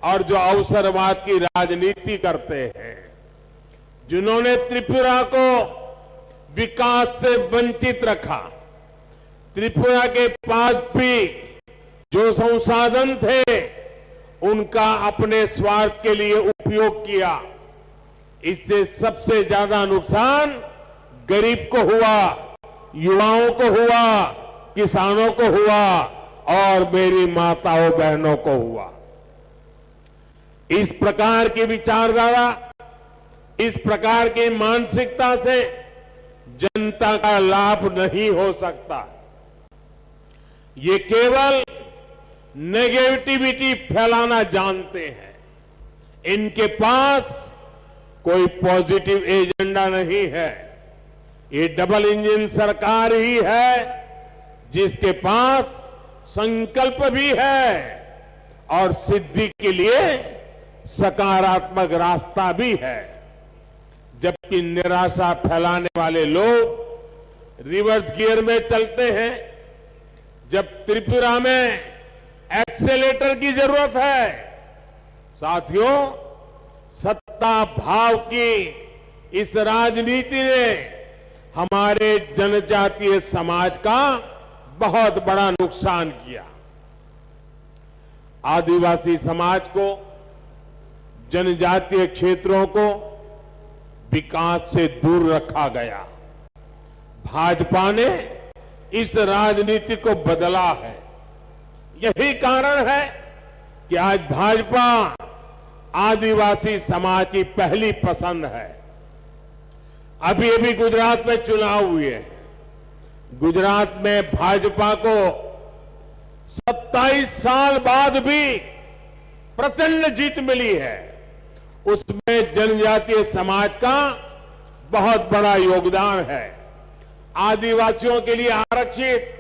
और जो अवसरवाद की राजनीति करते हैं। जिन्होंने त्रिपुरा को विकास से वंचित रखा, त्रिपुरा के पास भी जो संसाधन थे उनका अपने स्वार्थ के लिए उपयोग किया। इससे सबसे ज्यादा नुकसान गरीब को हुआ, युवाओं को हुआ, किसानों को हुआ और मेरी माताओं बहनों को हुआ। इस प्रकार की विचारधारा, इस प्रकार की मानसिकता से जनता का लाभ नहीं हो सकता। ये केवल नेगेटिविटी फैलाना जानते हैं। इनके पास कोई पॉजिटिव एजेंडा नहीं है। ये डबल इंजन सरकार ही है जिसके पास संकल्प भी है और सिद्धि के लिए सकारात्मक रास्ता भी है। जबकि निराशा फैलाने वाले लोग रिवर्स गियर में चलते हैं। जब त्रिपुरा में एक्सेलेटर की जरूरत है, साथियों, सत्ता भाव की इस राजनीति ने हमारे जनजातीय समाज का बहुत बड़ा नुकसान किया। आदिवासी समाज को, जनजातीय क्षेत्रों को विकास से दूर रखा गया। भाजपा ने इस राजनीति को बदला है। यही कारण है कि आज भाजपा आदिवासी समाज की पहली पसंद है। अभी अभी गुजरात में चुनाव हुए हैं। गुजरात में भाजपा को 27 साल बाद भी प्रचंड जीत मिली है। उसमें जनजातीय समाज का बहुत बड़ा योगदान है। आदिवासियों के लिए आरक्षित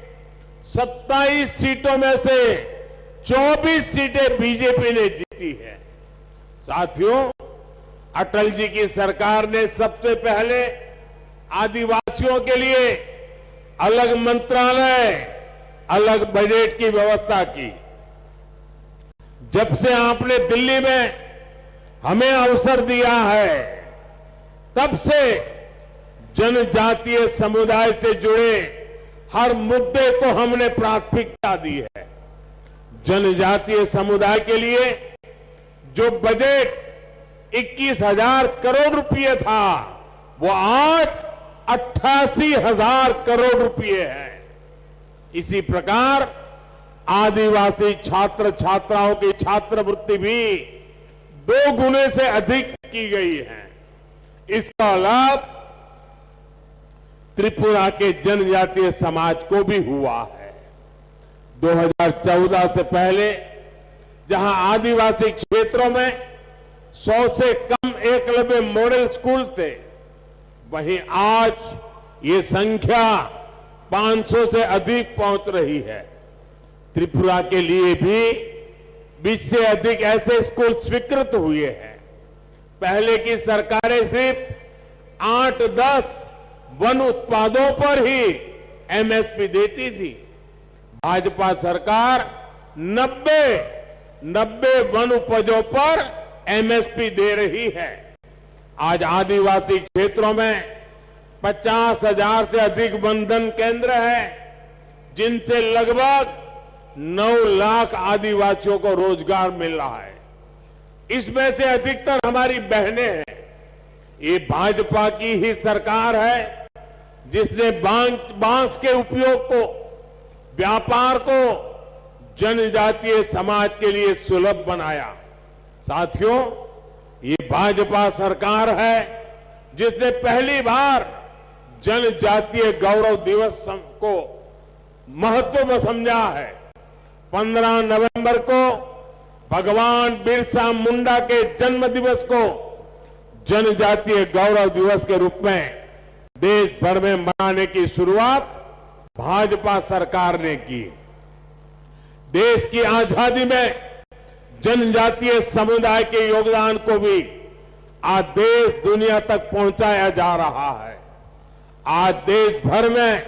27 सीटों में से 24 सीटें बीजेपी ने जीती है। साथियों, अटल जी की सरकार ने सबसे पहले आदिवासियों के लिए अलग मंत्रालय, अलग बजट की व्यवस्था की। जब से आपने दिल्ली में हमें अवसर दिया है, तब से जनजातीय समुदाय से जुड़े हर मुद्दे को हमने प्राथमिकता दी है। जनजातीय समुदाय के लिए जो बजट 21,000 करोड़ रुपए था, वो आज 88,000 करोड़ रुपए है। इसी प्रकार आदिवासी छात्र छात्राओं की छात्रवृत्ति भी 2 गुने से अधिक की गई है। इसका लाभ त्रिपुरा के जनजातीय समाज को भी हुआ है। 2014 से पहले जहां आदिवासी क्षेत्रों में 100 से कम एकलव्य मॉडल स्कूल थे, वहीं आज ये संख्या 500 से अधिक पहुंच रही है। त्रिपुरा के लिए भी 20 से अधिक ऐसे स्कूल स्वीकृत हुए हैं। पहले की सरकारें सिर्फ 8-10 वन उत्पादों पर ही एमएसपी देती थी। भाजपा सरकार 90 वन उपजों पर एमएसपी दे रही है। आज आदिवासी क्षेत्रों में 50,000 से अधिक वनधन केंद्र हैं, जिनसे लगभग 9 लाख आदिवासियों को रोजगार मिल रहा है। इसमें से अधिकतर हमारी बहनें हैं। ये भाजपा की ही सरकार है जिसने बांस के उपयोग को, व्यापार को जनजातीय समाज के लिए सुलभ बनाया। साथियों, ये भाजपा सरकार है जिसने पहली बार जनजातीय गौरव दिवस को महत्व समझा है। 15 नवंबर को भगवान बिरसा मुंडा के जन्म दिवस को जनजातीय गौरव दिवस के रूप में देश भर में मनाने की शुरुआत भाजपा सरकार ने की। देश की आजादी में जनजातीय समुदाय के योगदान को भी आज देश दुनिया तक पहुंचाया जा रहा है। आज देश भर में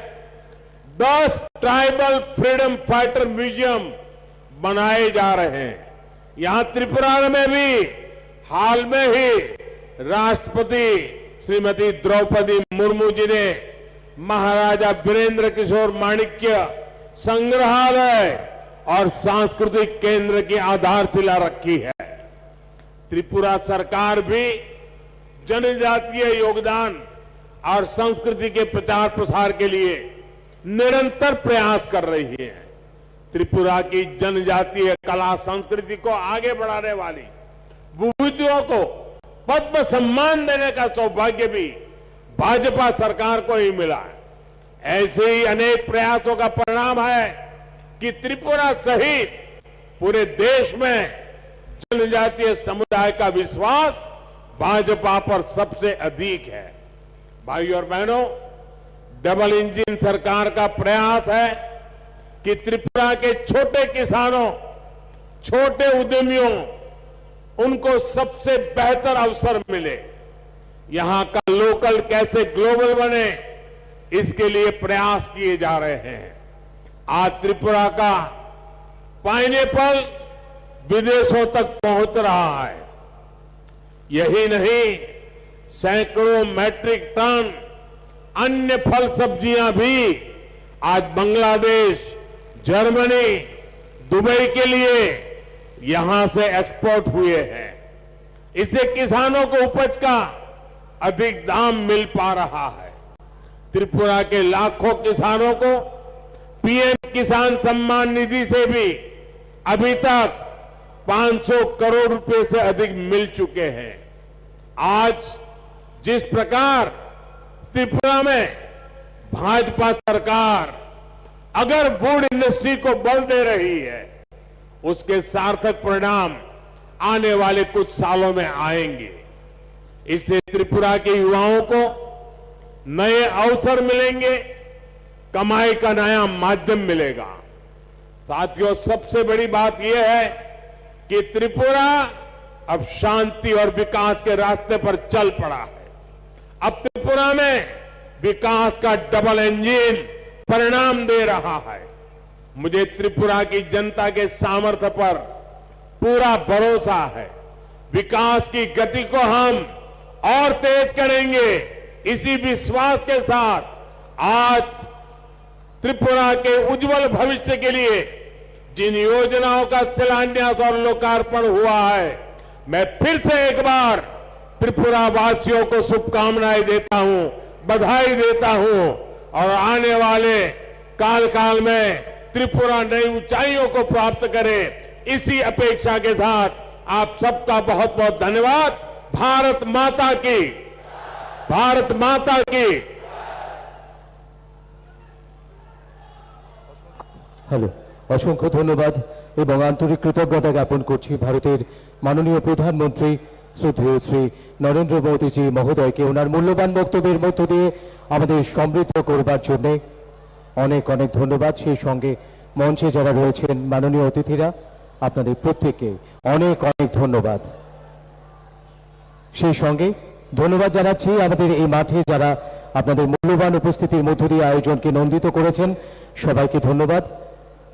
10 ट्राइबल फ्रीडम फाइटर म्यूजियम बनाए जा रहे हैं। यहां त्रिपुरा में भी हाल में ही राष्ट्रपति श्रीमती द्रौपदी मुर्मू जी ने महाराजा वीरेंद्र किशोर माणिक्य संग्रहालय और सांस्कृतिक केंद्र की आधारशिला रखी है। त्रिपुरा सरकार भी जनजातीय योगदान और संस्कृति के प्रचार प्रसार के लिए निरंतर प्रयास कर रही है। त्रिपुरा की जनजातीय कला संस्कृति को आगे बढ़ाने वाली विभूतियों को पद्म सम्मान देने का सौभाग्य भी भाजपा सरकार को ही मिला है। ऐसे ही अनेक प्रयासों का परिणाम है कि त्रिपुरा सहित पूरे देश में जनजातीय समुदाय का विश्वास भाजपा पर सबसे अधिक है। भाइयों और बहनों, डबल इंजन सरकार का प्रयास है कि त्रिपुरा के छोटे किसानों, छोटे उद्यमियों, उनको सबसे बेहतर अवसर मिले। यहां का लोकल कैसे ग्लोबल बने, इसके लिए प्रयास किए जा रहे हैं। आज त्रिपुरा का पाइनएप्पल विदेशों तक पहुंच रहा है। यही नहीं, सैकड़ों मैट्रिक टन अन्य फल सब्जियां भी आज बांग्लादेश, जर्मनी, दुबई के लिए यहां से एक्सपोर्ट हुए हैं। इससे किसानों को उपज का अधिक दाम मिल पा रहा है। त्रिपुरा के लाखों किसानों को पीएम किसान सम्मान निधि से भी अभी तक 500 करोड़ रुपए से अधिक मिल चुके हैं। आज जिस प्रकार त्रिपुरा में भाजपा सरकार अगर वुड इंडस्ट्री को बल दे रही है, उसके सार्थक परिणाम आने वाले कुछ सालों में आएंगे। इससे त्रिपुरा के युवाओं को नए अवसर मिलेंगे, कमाई का नया माध्यम मिलेगा। साथियों, सबसे बड़ी बात यह है कि त्रिपुरा अब शांति और विकास के रास्ते पर चल पड़ा है। अब त्रिपुरा में विकास का डबल इंजन परिणाम दे रहा है। मुझे त्रिपुरा की जनता के सामर्थ्य पर पूरा भरोसा है। विकास की गति को हम और तेज करेंगे। इसी विश्वास के साथ आज त्रिपुरा के उज्जवल भविष्य के लिए जिन योजनाओं का शिलान्यास और लोकार्पण हुआ है, मैं फिर से एक बार त्रिपुरा वासियों को शुभकामनाएं देता हूं, बधाई देता हूं और आने वाले काल में त्रिपुरा नई ऊंचाइयों को प्राप्त करे, इसी अपेक्षा के साथ आप सबका बहुत बहुत धन्यवाद। भारत माता की, भारत माता की। হ্যালো, অসংখ্য ধন্যবাদ এবং আন্তরিক কৃতজ্ঞতা জ্ঞাপন করছি ভারতের মাননীয় প্রধানমন্ত্রী শ্রদ্ধেয় শ্রী নরেন্দ্র মোদীজি মহোদয়কে ওনার মূল্যবান বক্তব্যের মধ্য দিয়ে আমাদের সমৃদ্ধ করবার জন্য অনেক অনেক ধন্যবাদ। সেই সঙ্গে মঞ্চে যারা রয়েছেন মাননীয় অতিথিরা, আপনাদের প্রত্যেককে অনেক অনেক ধন্যবাদ। সেই সঙ্গে ধন্যবাদ জানাচ্ছি আমাদের এই মাঠে যারা আপনাদের মূল্যবান উপস্থিতির মধ্য দিয়ে আয়োজনকে নন্দিত করেছেন, সবাইকে ধন্যবাদ।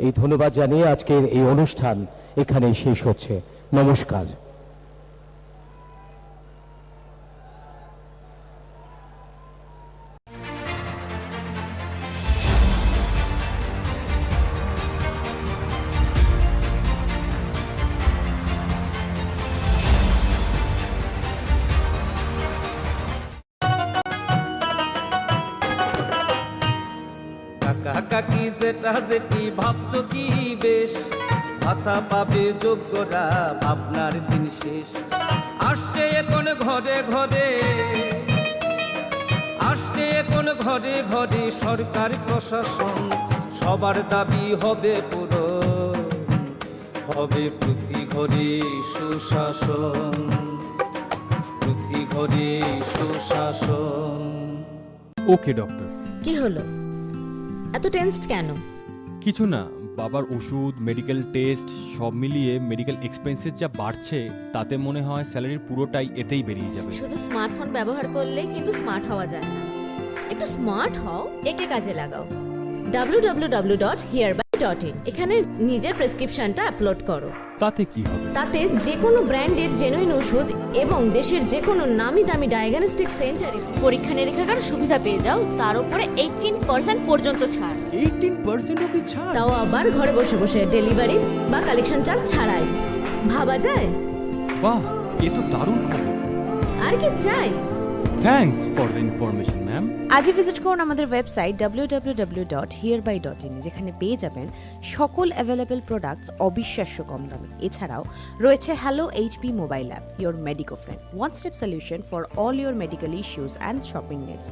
এই ধন্যবাদ জানিয়ে আজকের এই অনুষ্ঠান এখানেই শেষ হচ্ছে। নমস্কার। কাকি যেটা যেটি ভাবছো কি বেশ, ভাতা পাবে যোগ্যরা, ভাবনার দিন শেষ। আসছে এখন ঘরে ঘরে, আসছে এখন ঘরে ঘরে সরকার প্রশাসন, সবার দাবি হবে পূরণ, হবে প্রতি ঘরে সুশাসন, প্রতি ঘরে সুশাসন। ওকে ডক্টর। কি হলো, এত টেনসড কেন? কিছু না, বাবার ওষুধ, মেডিকেল টেস্ট সব মিলিয়ে মেডিকেল এক্সপেন্সেস যা বাড়ছে, তাতে মনে হয় স্যালারির পুরোটাই এতেই বেরিয়ে যাবে। শুধু স্মার্টফোন ব্যবহার করলে কিন্তু স্মার্ট হওয়া যায় না। একটু স্মার্ট হও, একে কাজে লাগাও। www.hereby.in এখানে নিজের প্রেসক্রিপশনটা আপলোড করো। তাতে কি হবে? তাতে যে কোনো ব্র্যান্ডের জেনুইন ওষুধ এবং দেশের যে কোনো নামি দামি ডায়াগনস্টিক সেন্টারে পরীক্ষা নিরীক্ষার সুবিধা পেয়ে যাও, তার উপরে 18% পর্যন্ত ছাড়। 18% অবধি ছাড়? তাও আবার ঘরে বসে বসে, ডেলিভারি বা কালেকশন চার্জ ছাড়াই। ভাবা যায়? বাহ, এ তো দারুণ খবর। আর কি চাই? Thanks for the information ma'am. আজই ভিজিট করুন আমাদের ওয়েবসাইট www.hereby.in, যেখানে পেয়ে যাবেন সকল অ্যাভেলেবল প্রোডাক্টস অবিশ্বাস্য কম দামে। এছাড়াও রয়েছে hello HP mobile app, your medico friend, one step solution for all your medical issues and shopping needs.